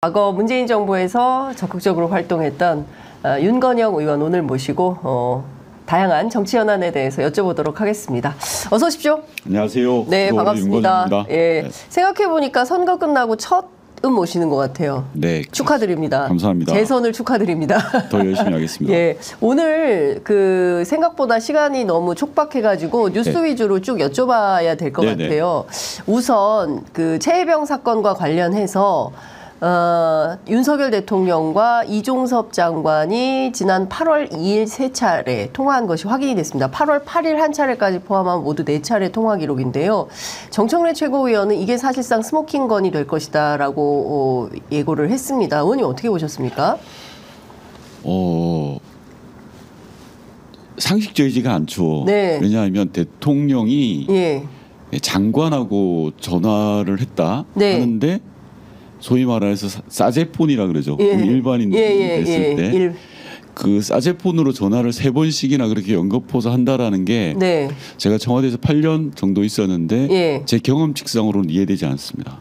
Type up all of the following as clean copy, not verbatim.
과거 문재인 정부에서 적극적으로 활동했던 윤건영 의원 오늘 모시고 다양한 정치 현안에 대해서 여쭤보도록 하겠습니다. 어서 오십시오. 안녕하세요. 네, 반갑습니다. 예, 네. 생각해보니까 선거 끝나고 첫 모시는 것 같아요. 네, 축하드립니다. 감사합니다. 재선을 축하드립니다. 더 열심히 하겠습니다. 예, 오늘 생각보다 시간이 너무 촉박해가지고 뉴스 네. 위주로 쭉 여쭤봐야 될 것 같아요. 우선 최혜병 사건과 관련해서 윤석열 대통령과 이종섭 장관이 지난 8월 2일 3차례 통화한 것이 확인이 됐습니다. 8월 8일 한 차례까지 포함하면 모두 4차례 통화 기록인데요. 정청래 최고위원은 이게 사실상 스모킹 건이 될 것이다라고 예고를 했습니다. 의원님 어떻게 보셨습니까? 상식적이지가 않죠. 네. 왜냐하면 대통령이 장관하고 전화를 했다 하는데 소위 말해서 사제폰이라 그러죠. 일반인 됐을 때 그 사제폰으로 전화를 3번씩이나 그렇게 연거푸어서 한다라는 게 제가 청와대에서 8년 정도 있었는데 제 경험칙상으로는 이해되지 않습니다.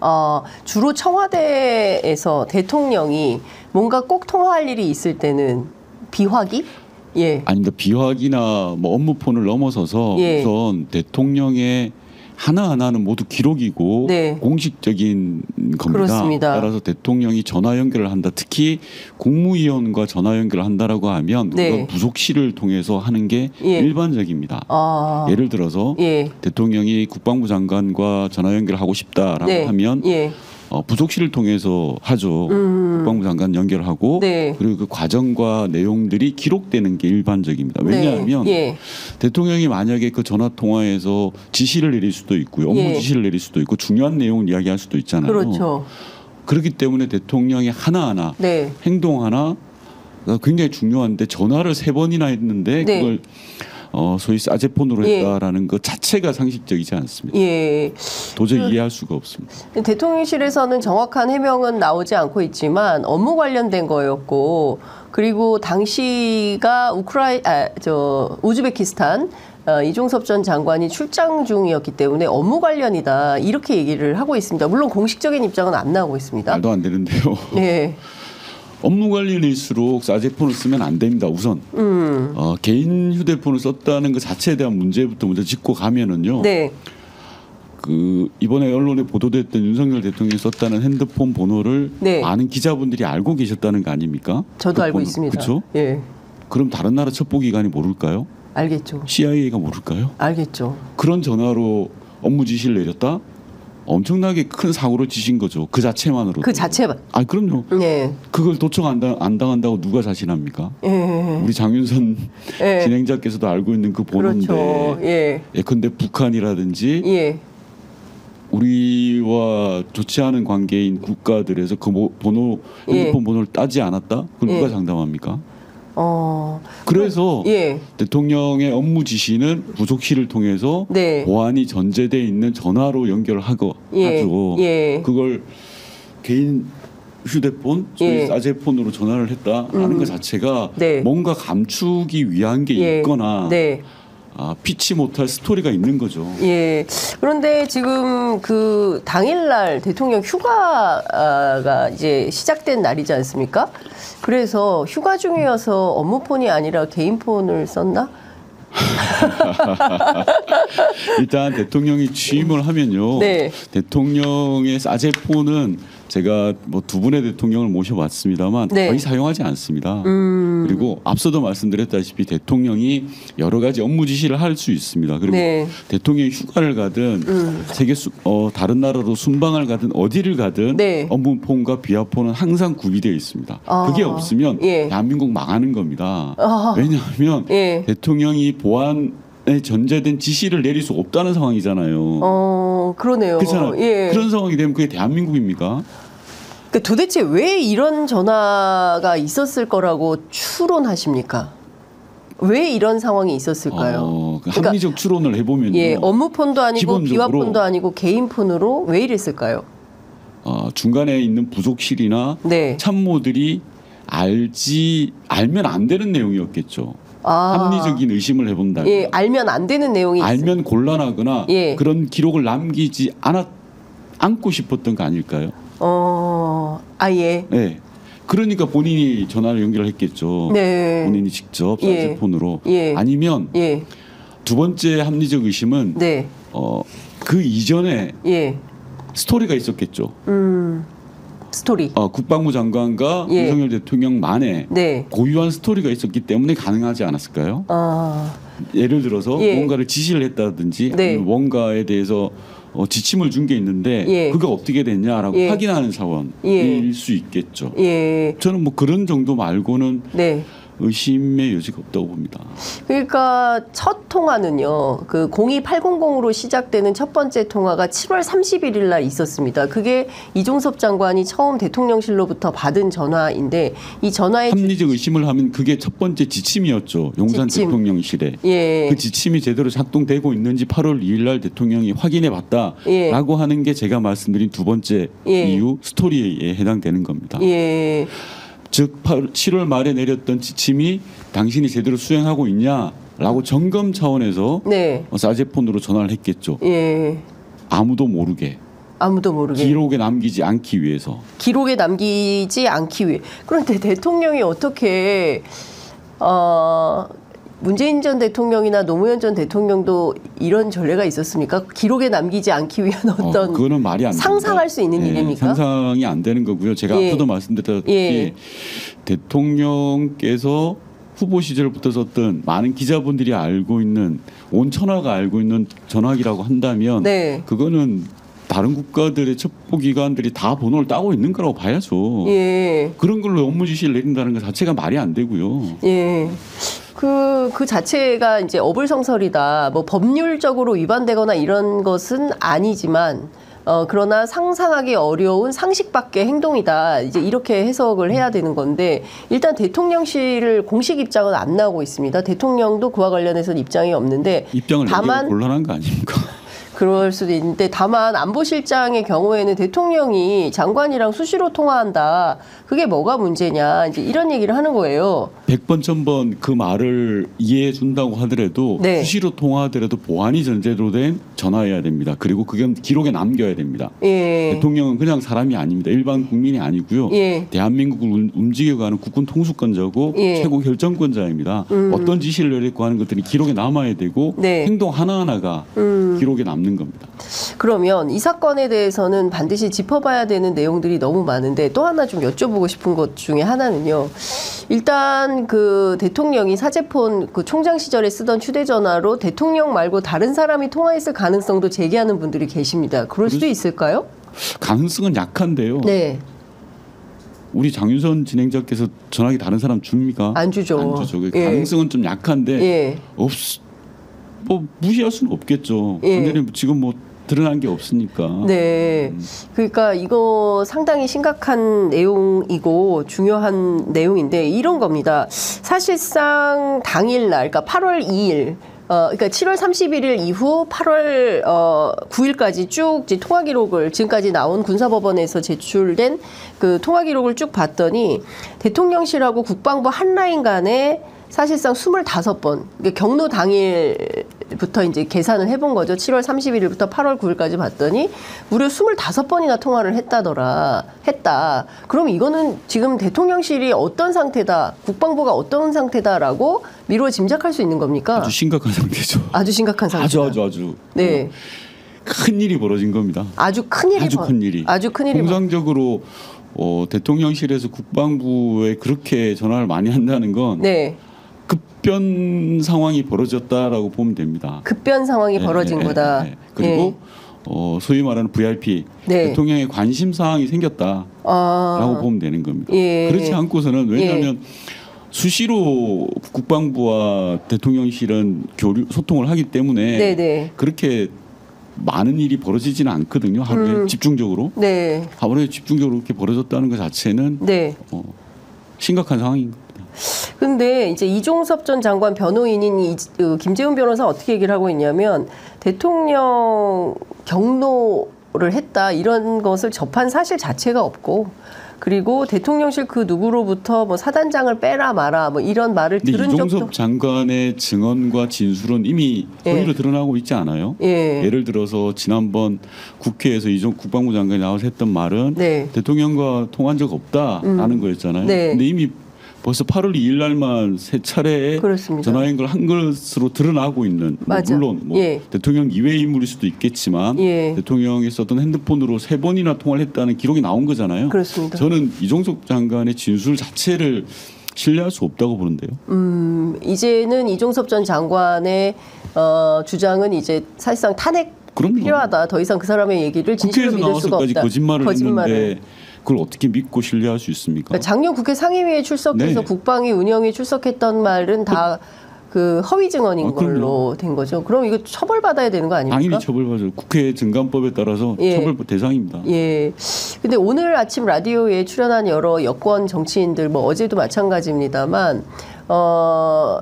주로 청와대에서 대통령이 뭔가 꼭 통화할 일이 있을 때는 비화기? 아닙니다. 비화기나 뭐 업무폰을 넘어서서 우선 대통령의 하나하나는 모두 기록이고 공식적인 겁니다. 그렇습니다. 따라서 대통령이 전화 연결을 한다. 특히 국무위원과 전화 연결을 한다라고 하면 그건 부속실을 통해서 하는 게 일반적입니다. 예를 들어서 대통령이 국방부 장관과 전화 연결을 하고 싶다라고 하면 부속실을 통해서 하죠. 국방부 장관 연결하고 그리고 그 과정과 내용들이 기록되는 게 일반적입니다. 왜냐하면 대통령이 만약에 그 전화 통화에서 지시를 내릴 수도 있고요. 업무 지시를 내릴 수도 있고 중요한 내용을 이야기할 수도 있잖아요. 그렇죠. 그렇기 때문에 대통령이 하나하나 행동 하나 굉장히 중요한데 전화를 3번이나 했는데 그걸 소위 사제폰으로 했다라는 것 자체가 상식적이지 않습니다. 도저히 이해할 수가 없습니다. 대통령실에서는 정확한 해명은 나오지 않고 있지만 업무 관련된 거였고 그리고 당시가 우즈베키스탄 이종섭 전 장관이 출장 중이었기 때문에 업무 관련이다 이렇게 얘기를 하고 있습니다. 물론 공식적인 입장은 안 나오고 있습니다. 말도 안 되는데요. 업무 관련일수록 사제폰을 쓰면 안 됩니다. 우선 개인 휴대폰을 썼다는 것 자체에 대한 문제부터 먼저 짚고 가면은요. 이번에 언론에 보도됐던 윤석열 대통령이 썼다는 핸드폰 번호를 많은 기자분들이 알고 계셨다는 거 아닙니까? 저도 알고 있습니다. 그렇죠? 그럼 다른 나라 첩보기관이 모를까요? 알겠죠. CIA가 모를까요? 알겠죠. 그런 전화로 업무 지시를 내렸다? 엄청나게 큰 사고를 지신 거죠. 그 자체만으로도. 그 자체만. 그럼요. 그걸 도청 안 당한다고 누가 자신합니까? 우리 장윤선 진행자께서도 알고 있는 그 번호인데. 예컨대 북한이라든지 우리와 좋지 않은 관계인 국가들에서 그 번호, 핸드폰 번호를 따지 않았다? 그걸 누가 장담합니까? 그래서 대통령의 업무 지시는 부속실을 통해서 보안이 전제되어 있는 전화로 연결을 하죠. 그걸 개인 휴대폰, 소위 사제폰으로 전화를 했다라는 것 자체가 뭔가 감추기 위한 게 있거나 피치 못할 스토리가 있는 거죠. 그런데 지금 그 당일날 대통령 휴가가 이제 시작된 날이지 않습니까? 그래서 휴가 중이어서 업무폰이 아니라 개인폰을 썼나? 일단 대통령이 취임을 하면요. 대통령의 사제폰은 제가 뭐 2분의 대통령을 모셔봤습니다만 거의 사용하지 않습니다. 그리고 앞서도 말씀드렸다시피 대통령이 여러 가지 업무 지시를 할 수 있습니다. 그리고 대통령이 휴가를 가든 다른 나라로 순방을 가든 어디를 가든 업무폰과 비화폰은 항상 구비되어 있습니다. 그게 없으면 대한민국 망하는 겁니다. 왜냐하면 대통령이 보안에 전제된 지시를 내릴 수 없다는 상황이잖아요. 그러네요. 그렇잖아요. 그런 상황이 되면 그게 대한민국입니까? 그러니까 도대체 왜 이런 전화가 있었을 거라고 추론하십니까? 왜 이런 상황이 있었을까요? 합리적 추론을 해보면요. 업무폰도 아니고 비화폰도 아니고 개인폰으로 왜 이랬을까요? 중간에 있는 부속실이나 참모들이 알면 안 되는 내용이었겠죠. 합리적인 의심을 해본다면. 알면 안 되는 내용이 알면 곤란하거나 그런 기록을 남기지 않고 싶었던 거 아닐까요? 아예. 네. 그러니까 본인이 전화를 연결했겠죠. 네. 본인이 직접 사제폰으로. 예. 아니면 예. 두 번째 합리적 의심은 네. 그 이전에 예. 스토리가 있었겠죠. 스토리. 국방부 장관과 윤석열 대통령만의 네. 고유한 스토리가 있었기 때문에 가능하지 않았을까요? 예를 들어서 뭔가를 지시를 했다든지 아니면 뭔가에 대해서 지침을 준 게 있는데 그게 어떻게 됐냐라고 확인하는 차원일 수 있겠죠. 저는 뭐 그런 정도 말고는 의심의 여지가 없다고 봅니다. 그러니까 첫 통화는요. 그 02800으로 시작되는 첫 번째 통화가 7월 31일 날 있었습니다. 그게 이종섭 장관이 처음 대통령실로부터 받은 전화인데 이 전화의 합리적 의심을 하면 그게 첫 번째 지침이었죠. 용산 대통령실에. 그 지침이 제대로 작동되고 있는지 8월 2일 날 대통령이 확인해 봤다라고 하는 게 제가 말씀드린 두 번째 이유 스토리에 해당되는 겁니다. 즉 7월 말에 내렸던 지침이 당신이 제대로 수행하고 있냐라고 점검 차원에서 사제폰으로 전화를 했겠죠. 아무도 모르게. 기록에 남기지 않기 위해서. 기록에 남기지 않기 위해. 그런데 대통령이 어떻게 문재인 전 대통령이나 노무현 전 대통령도 이런 전례가 있었습니까? 기록에 남기지 않기 위한 어떤 그거는 말이 안 상상할 수 있는 일입니까? 상상이 안 되는 거고요. 제가 앞서도 말씀드렸다시피 대통령께서 후보 시절부터 썼던 많은 기자분들이 알고 있는 온 천하가 알고 있는 전화기라고 한다면 그거는 다른 국가들의 첩보기관들이 다 번호를 따고 있는 거라고 봐야죠. 그런 걸로 업무 지시를 내린다는 것 자체가 말이 안 되고요. 그 자체가 이제 어불성설이다. 뭐 법률적으로 위반되거나 이런 것은 아니지만 그러나 상상하기 어려운 상식 밖의 행동이다. 이제 이렇게 해석을 해야 되는 건데 일단 대통령실을 공식 입장은 안 나오고 있습니다. 대통령도 그와 관련해서는 입장이 없는데 입장을 내기가 곤란한 거 아닙니까? 그럴 수도 있는데 다만 안보실장의 경우에는 대통령이 장관이랑 수시로 통화한다. 그게 뭐가 문제냐. 이제 이런 얘기를 하는 거예요. 100번 1000번 그 말을 이해해 준다고 하더라도 수시로 통화하더라도 보안이 전제로 된 전화해야 됩니다. 그리고 그게 기록에 남겨야 됩니다. 대통령은 그냥 사람이 아닙니다. 일반 국민이 아니고요. 대한민국을 움직여가는 국군 통수권자고 최고 결정권자입니다. 어떤 지시를 내렸고 하는 것들이 기록에 남아야 되고 행동 하나하나가 기록에 남는 겁니다. 그러면 이 사건에 대해서는 반드시 짚어봐야 되는 내용들이 너무 많은데 또 하나 좀 여쭤보고 싶은 것 중에 하나는요. 일단 그 대통령이 사제폰 그 총장 시절에 쓰던 휴대전화로 대통령 말고 다른 사람이 통화했을 가능성도 제기하는 분들이 계십니다. 그럴 수도 있을까요? 가능성은 약한데요. 우리 장윤선 진행자께서 전화기 다른 사람 줍니까? 안 주죠. 안 주죠. 가능성은 좀 약한데 뭐 무시할 수는 없겠죠. 근데 지금 뭐 드러난 게 없으니까. 그러니까 이거 상당히 심각한 내용이고 중요한 내용인데 이런 겁니다. 사실상 당일날, 그러니까 8월 2일. 그러니까 7월 31일 이후 8월 9일까지 쭉 이제 통화 기록을 지금까지 나온 군사법원에서 제출된 그 통화 기록을 쭉 봤더니 대통령실하고 국방부 한 라인 간에 사실상 25번, 그러니까 경로 당일부터 이제 계산을 해본 거죠. 7월 31일부터 8월 9일까지 봤더니 무려 25번이나 통화를 했다. 그럼 이거는 지금 대통령실이 어떤 상태다, 국방부가 어떤 상태다라고 미루어 짐작할 수 있는 겁니까? 아주 심각한 상태죠. 아주 심각한 상태. 아주. 큰 일이 벌어진 겁니다. 아주 큰 일이. 통상적으로 대통령실에서 국방부에 그렇게 전화를 많이 한다는 건 급변 상황이 벌어졌다라고 보면 됩니다. 급변 상황이 벌어진 거다. 그리고 소위 말하는 VIP 대통령의 관심 사항이 생겼다라고 보면 되는 겁니다. 그렇지 않고서는 왜냐하면 수시로 국방부와 대통령실은 소통을 하기 때문에 그렇게 많은 일이 벌어지지는 않거든요. 하루에 집중적으로. 하루에 집중적으로 이렇게 벌어졌다는 것 자체는 심각한 상황인 겁니다. 근데 이제 이종섭 전 장관 변호인인 김재훈 변호사 어떻게 얘기를 하고 있냐면 대통령 경로를 했다 이런 것을 접한 사실 자체가 없고 그리고 대통령실 그 누구로부터 뭐 사단장을 빼라 마라 뭐 이런 말을 들은 적도. 이종섭 장관의 증언과 진술은 이미 허위로 드러나고 있지 않아요? 예를 들어서 지난번 국회에서 국방부 장관이 나와서 했던 말은 대통령과 통한 적 없다라는 거였잖아요. 근데 이미 벌써 8월 2일 날만 3차례 전화 연결을 한 것으로 드러나고 있는 물론 뭐 대통령 이외의 인물일 수도 있겠지만 대통령이 썼던 핸드폰으로 3번이나 통화를 했다는 기록이 나온 거잖아요. 그렇습니다. 저는 이종섭 장관의 진술 자체를 신뢰할 수 없다고 보는데요. 이제는 이종섭 전 장관의 주장은 이제 사실상 탄핵 필요하다. 더 이상 그 사람의 얘기를 진실로 믿을 수가 없다. 거짓말을 했는데 그걸 어떻게 믿고 신뢰할 수 있습니까? 그러니까 작년 국회 상임위에 출석해서 국방위 운영이 출석했던 말은 다 그 허위 증언인 걸로 된 거죠. 그럼 이거 처벌받아야 되는 거 아닙니까? 당연히 처벌받아요. 국회 증감법에 따라서 처벌 대상입니다. 근데 오늘 아침 라디오에 출연한 여러 여권 정치인들 뭐 어제도 마찬가지입니다만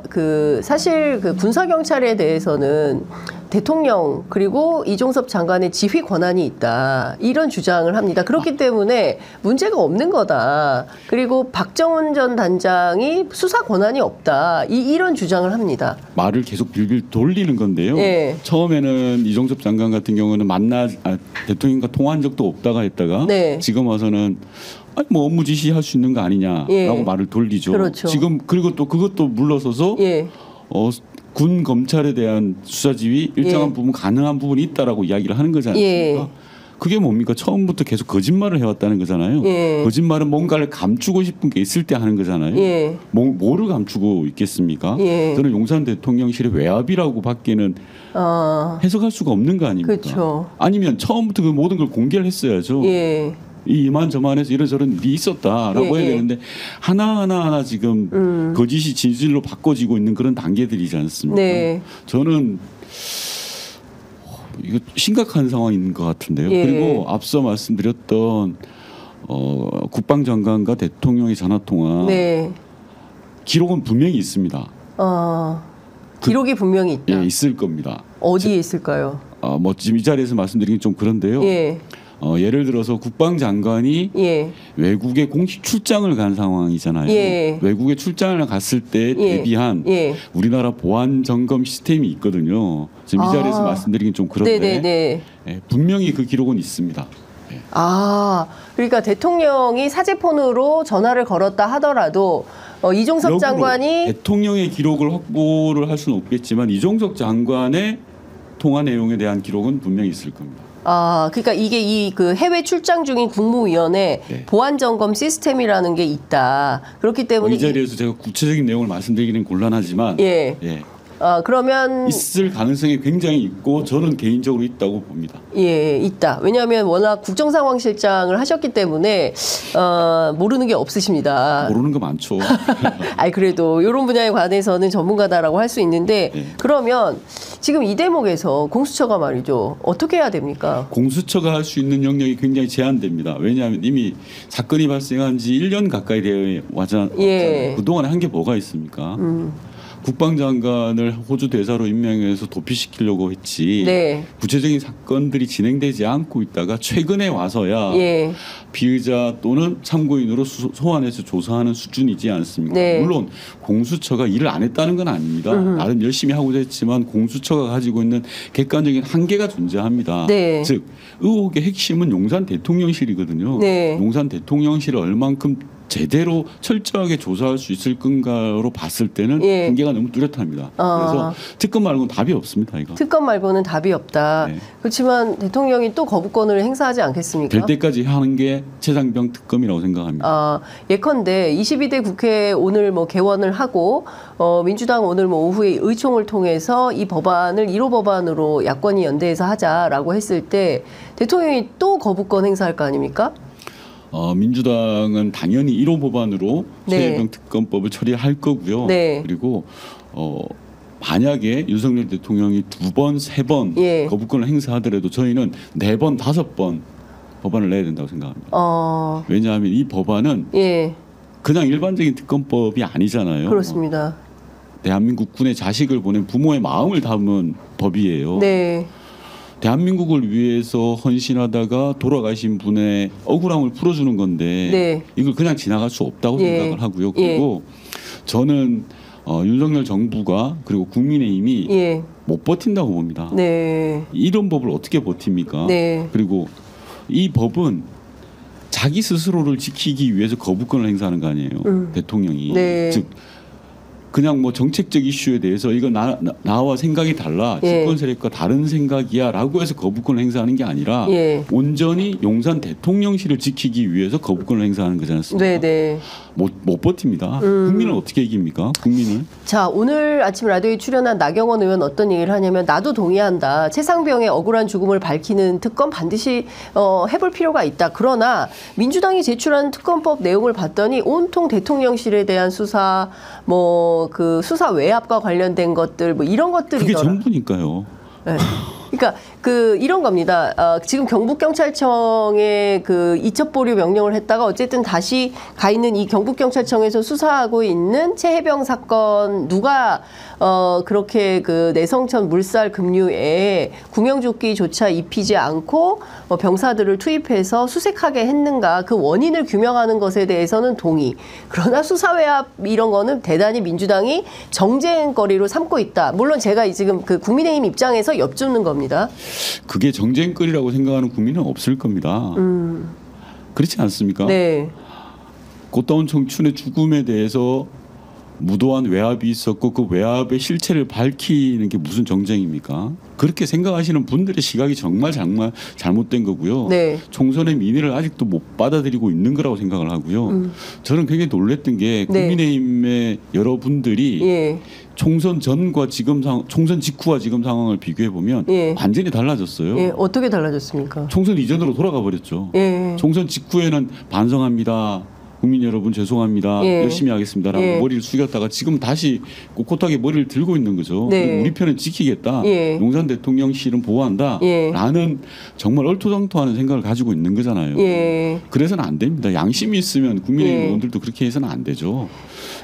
그 사실 그 군사 경찰에 대해서는 대통령 그리고 이종섭 장관의 지휘 권한이 있다 이런 주장을 합니다. 그렇기 때문에 문제가 없는 거다. 그리고 박정훈 전 단장이 수사 권한이 없다. 이런 주장을 합니다. 말을 계속 빌빌 돌리는 건데요. 처음에는 이종섭 장관 같은 경우는 대통령과 통화한 적도 없다가 했다가 지금 와서는 뭐 업무 지시할 수 있는 거 아니냐라고 말을 돌리죠. 그렇죠. 지금 그리고 또 그것도 물러서서 군 검찰에 대한 수사 지휘 일정한 부분 가능한 부분이 있다라고 이야기를 하는 거지 않습니까? 그게 뭡니까? 처음부터 계속 거짓말을 해왔다는 거잖아요. 거짓말은 뭔가를 감추고 싶은 게 있을 때 하는 거잖아요. 뭐를 감추고 있겠습니까? 저는 용산 대통령실의 외압이라고 밖에는 해석할 수가 없는 거 아닙니까? 그렇죠. 아니면 처음부터 그 모든 걸 공개를 했어야죠. 이만저만해서 이런저런 일이 있었다라고 해야 되는데 하나하나 지금 거짓이 진실로 바꿔지고 있는 그런 단계들이지 않습니까? 저는 이거 심각한 상황인 것 같은데요. 그리고 앞서 말씀드렸던 국방장관과 대통령의 전화통화 기록은 분명히 있습니다. 기록이 분명히 있다. 있을 겁니다. 어디에 있을까요? 뭐 지금 이 자리에서 말씀드리긴 좀 그런데요. 예를 들어서 국방장관이 외국에 공식 출장을 간 상황이잖아요. 외국에 출장을 갔을 때 대비한 우리나라 보안 점검 시스템이 있거든요. 지금 이 자리에서 말씀드리긴 좀 그런데 분명히 그 기록은 있습니다. 그러니까 대통령이 사제폰으로 전화를 걸었다 하더라도 이종섭 장관이 대통령의 기록을 확보를 할 수는 없겠지만 이종섭 장관의 통화 내용에 대한 기록은 분명히 있을 겁니다. 그러니까 이게 그 해외 출장 중인 국무위원회 보안 점검 시스템이라는 게 있다. 그렇기 때문에 이 자리에서 제가 구체적인 내용을 말씀드리기는 곤란하지만 그러면 있을 가능성이 굉장히 있고 저는 개인적으로 있다고 봅니다. 있다. 왜냐하면 워낙 국정상황실장을 하셨기 때문에 모르는 게 없으십니다. 모르는 거 많죠. 그래도 이런 분야에 관해서는 전문가다라고 할 수 있는데 그러면 지금 이 대목에서 공수처가 말이죠. 어떻게 해야 됩니까? 공수처가 할 수 있는 영역이 굉장히 제한됩니다. 왜냐하면 이미 사건이 발생한 지 1년 가까이 되어 왔잖아요. 그동안에 한 게 뭐가 있습니까? 국방장관을 호주 대사로 임명해서 도피시키려고 했지 구체적인 사건들이 진행되지 않고 있다가 최근에 와서야 피의자 또는 참고인으로 소환해서 조사하는 수준이지 않습니까? 물론 공수처가 일을 안 했다는 건 아닙니다. 나름 열심히 하고자 했지만 공수처가 가지고 있는 객관적인 한계가 존재합니다. 즉 의혹의 핵심은 용산 대통령실이거든요. 용산 대통령실을 얼만큼 제대로 철저하게 조사할 수 있을 건가로 봤을 때는 한계가 너무 뚜렷합니다. 그래서 특검 말고는 답이 없습니다. 이거. 특검 말고는 답이 없다. 그렇지만 대통령이 또 거부권을 행사하지 않겠습니까? 될 때까지 하는 게 최상병 특검이라고 생각합니다. 예컨대 22대 국회 오늘 뭐 개원을 하고 민주당 오늘 뭐 오후에 의총을 통해서 이 법안을 1호 법안으로 야권이 연대해서 하자라고 했을 때 대통령이 또 거부권 행사할 거 아닙니까? 민주당은 당연히 1호 법안으로 최혜병 특검법을 처리할 거고요. 그리고 만약에 윤석열 대통령이 2번, 3번 거부권을 행사하더라도 저희는 4번, 5번 법안을 내야 된다고 생각합니다. 왜냐하면 이 법안은 그냥 일반적인 특검법이 아니잖아요. 그렇습니다. 대한민국 군의 자식을 보낸 부모의 마음을 담은 법이에요. 대한민국을 위해서 헌신하다가 돌아가신 분의 억울함을 풀어주는 건데 네. 이걸 그냥 지나갈 수 없다고 생각을 하고요. 그리고 저는 윤석열 정부가 그리고 국민의힘이 못 버틴다고 봅니다. 네. 이런 법을 어떻게 버팁니까? 네. 그리고 이 법은 자기 스스로를 지키기 위해서 거부권을 행사하는 거 아니에요. 대통령이. 네. 즉 그냥 뭐 정책적 이슈에 대해서 이거 나와 생각이 달라 집권 세력과 다른 생각이야라고 해서 거부권을 행사하는 게 아니라 온전히 용산 대통령실을 지키기 위해서 거부권을 행사하는 거지 않습니까? 네네. 못 버팁니다. 국민을 어떻게 이깁니까? 국민을? 자, 오늘 아침 라디오에 출연한 나경원 의원 어떤 얘기를 하냐면 나도 동의한다. 최상병의 억울한 죽음을 밝히는 특검 반드시 해볼 필요가 있다. 그러나 민주당이 제출한 특검법 내용을 봤더니 온통 대통령실에 대한 수사, 뭐 그 수사 외압과 관련된 것들, 뭐 이런 것들이더라. 그게 전부니까요. 네. 그러니까 이런 겁니다. 지금 경북경찰청에 이첩 보류 명령을 했다가 어쨌든 다시 가 있는 이 경북경찰청에서 수사하고 있는 최혜병 사건 누가 그렇게 내성천 물살 급류에 구명조끼조차 입히지 않고 병사들을 투입해서 수색하게 했는가 그 원인을 규명하는 것에 대해서는 동의. 그러나 수사외압 이런 거는 대단히 민주당이 정쟁거리로 삼고 있다. 물론 제가 지금 국민의힘 입장에서 엿줍는 겁니다. 그게 정쟁거리라고 생각하는 국민은 없을 겁니다. 그렇지 않습니까? 네. 꽃다운 청춘의 죽음에 대해서 무도한 외압이 있었고 그 외압의 실체를 밝히는 게 무슨 정쟁입니까? 그렇게 생각하시는 분들의 시각이 정말 잘못된 거고요. 네. 총선의 민의를 아직도 못 받아들이고 있는 거라고 생각을 하고요. 저는 굉장히 놀랬던 게 국민의힘의 여러분들이 총선 전과 지금 총선 직후와 지금 상황을 비교해 보면 완전히 달라졌어요. 어떻게 달라졌습니까? 총선 이전으로 돌아가 버렸죠. 총선 직후에는 반성합니다. 국민 여러분 죄송합니다. 열심히 하겠습니다라고 머리를 숙였다가 지금 다시 꼿꼿하게 머리를 들고 있는 거죠. 우리 편은 지키겠다. 용산 대통령실은 보호한다. 라는 정말 얼토당토하는 생각을 가지고 있는 거잖아요. 그래서는 안 됩니다. 양심이 있으면 국민의힘 의원들도 그렇게 해서는 안 되죠.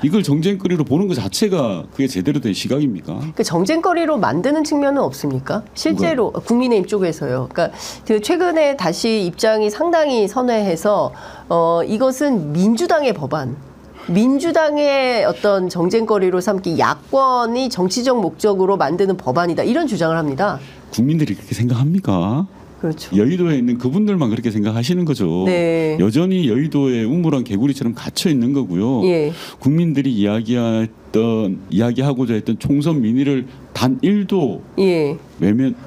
이걸 정쟁거리로 보는 것 자체가 그게 제대로 된 시각입니까? 그 정쟁거리로 만드는 측면은 없습니까? 실제로 누가? 국민의힘 쪽에서요. 그러니까 최근에 다시 입장이 상당히 선회해서 이것은 민주당의 법안, 민주당의 어떤 정쟁거리로 삼기 야권이 정치적 목적으로 만드는 법안이다. 이런 주장을 합니다. 국민들이 그렇게 생각합니까? 그렇죠. 여의도에 있는 그분들만 그렇게 생각하시는 거죠. 네. 여전히 여의도에 우물안 개구리처럼 갇혀 있는 거고요. 국민들이 이야기하고자 했던 총선 민의를 단 1도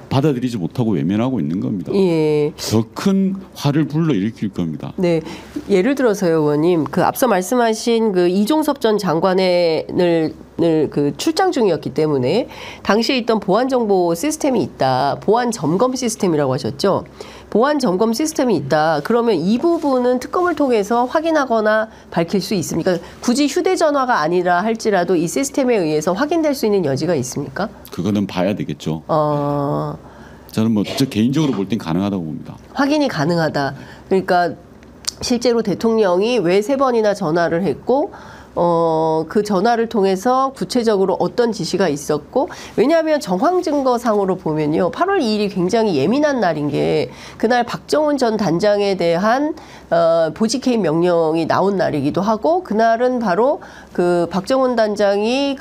받아들이지 못하고 외면하고 있는 겁니다. 더 큰 화를 불러일으킬 겁니다. 네, 예를 들어서요, 의원님, 앞서 말씀하신 이종섭 전 장관을 출장 중이었기 때문에 당시에 있던 보안 정보 시스템이 있다. 보안 점검 시스템이라고 하셨죠. 보안 점검 시스템이 있다. 그러면 이 부분은 특검을 통해서 확인하거나 밝힐 수 있습니까? 굳이 휴대전화가 아니라 할지라도 이 시스템에 의해서 확인될 수 있는 여지가 있습니까? 그거는 봐야 되겠죠. 저는 저 개인적으로 볼 땐 가능하다고 봅니다. 확인이 가능하다. 그러니까 실제로 대통령이 왜 3번이나 전화를 했고 그 전화를 통해서 구체적으로 어떤 지시가 있었고, 왜냐하면 정황 증거상으로 보면요 8월 2일이 굉장히 예민한 날인 게 그날 박정훈 전 단장에 대한 보직 해임 명령이 나온 날이기도 하고, 그날은 바로 박정훈 단장이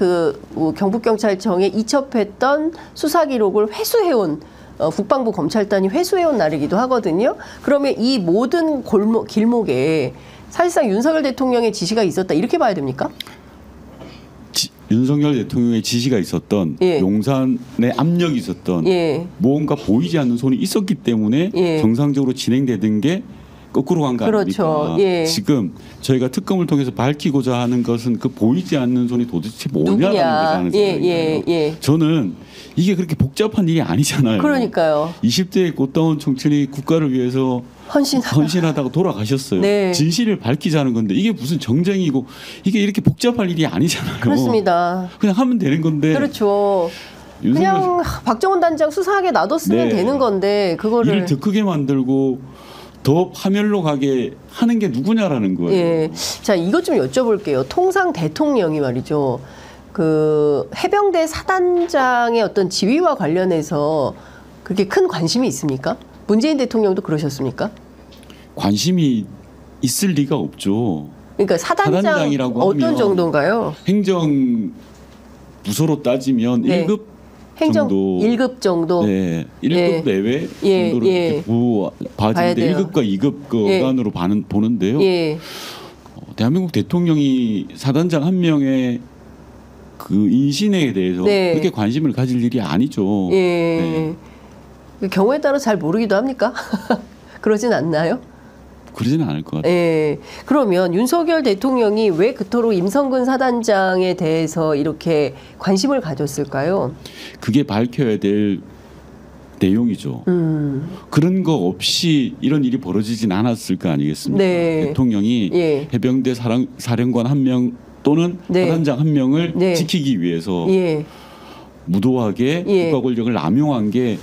경북경찰청에 이첩했던 수사 기록을 회수해온 국방부 검찰단이 회수해온 날이기도 하거든요. 그러면 이 모든 길목에 사실상 윤석열 대통령의 지시가 있었다, 이렇게 봐야 됩니까? 윤석열 대통령의 지시가 있었던, 용산에 압력이 있었던, 무언가 보이지 않는 손이 있었기 때문에 정상적으로 진행되던 게 거꾸로 간 거 아닙니까? 지금 저희가 특검을 통해서 밝히고자 하는 것은 그 보이지 않는 손이 도대체 뭐냐라는 거잖아요. 저는 이게 그렇게 복잡한 일이 아니잖아요. 그러니까요. 20대의 꽃다운 청춘이 국가를 위해서 헌신하다가 돌아가셨어요. 진실을 밝히자는 건데 이게 무슨 정쟁이고 이게 이렇게 복잡할 일이 아니잖아요. 그렇습니다. 그냥 하면 되는 건데. 그렇죠. 그냥 박정훈 단장 수사하게 놔뒀으면 되는 건데 그거를 일을 더 크게 만들고 더 파멸로 가게 하는 게 누구냐라는 거예요. 자, 이것 좀 여쭤볼게요. 통상 대통령이 말이죠. 해병대 사단장의 어떤 지위와 관련해서 그게 큰 관심이 있습니까? 문재인 대통령도 그러셨습니까? 관심이 있을 리가 없죠. 그러니까 사단장이라고 어떤 정도인가요? 행정 부서로 따지면 네. 1급 행정 정도. 1급 정도. 네. 1급 내외 정도로 이렇게 봐지는데 1급과 2급 그 어간으로 보는데요. 대한민국 대통령이 사단장 한 명의 그 인신에 대해서 그렇게 관심을 가질 일이 아니죠. 네. 그 경우에 따라 잘 모르기도 합니까? 그러진 않나요? 그러지는 않을 것 같아요. 네. 그러면 윤석열 대통령이 왜 그토록 임성근 사단장에 대해서 이렇게 관심을 가졌을까요? 그게 밝혀야 될 내용이죠. 그런 거 없이 이런 일이 벌어지진 않았을 거 아니겠습니까? 네. 대통령이 해병대 사령관 한 명 또는 사단장 한 명을 지키기 위해서 무도하게 국가 권력을 남용한 게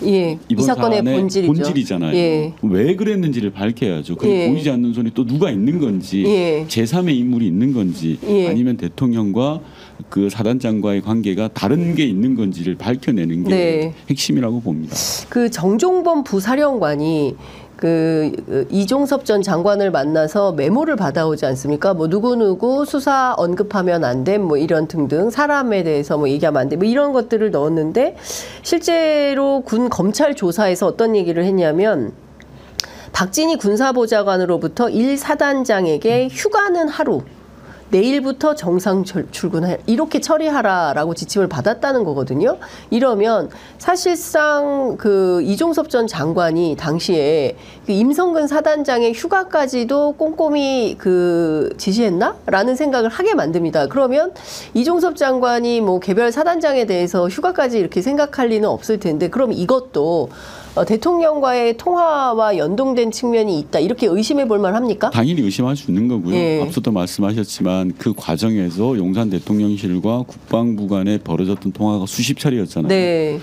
이번 이 사건의 본질이잖아요. 왜 그랬는지를 밝혀야죠. 그게 보이지 않는 손이 또 누가 있는 건지 제3의 인물이 있는 건지 아니면 대통령과 그 사단장과의 관계가 다른 게 있는 건지를 밝혀내는 게 핵심이라고 봅니다. 그 정종범 부사령관이 그 이종섭 전 장관을 만나서 메모를 받아오지 않습니까? 뭐 누구누구 수사 언급하면 안 돼, 뭐 이런 등등 사람에 대해서 뭐 얘기하면 안 돼, 뭐 이런 것들을 넣었는데 실제로 군 검찰 조사에서 어떤 얘기를 했냐면 박진희 군사보좌관으로부터 1사단장에게 휴가는 하루, 내일부터 정상 출근해 이렇게 처리하라라고 지침을 받았다는 거거든요. 이러면 사실상 그 이종섭 전 장관이 당시에 그 임성근 사단장의 휴가까지도 꼼꼼히 그 지시했나라는 생각을 하게 만듭니다. 그러면 이종섭 장관이 뭐 개별 사단장에 대해서 휴가까지 이렇게 생각할 리는 없을 텐데, 그럼 이것도 대통령과의 통화와 연동된 측면이 있다, 이렇게 의심해 볼 만합니까? 당연히 의심할 수 있는 거고요. 앞서도 말씀하셨지만 그 과정에서 용산 대통령실과 국방부 간에 벌어졌던 통화가 수십 차례였잖아요.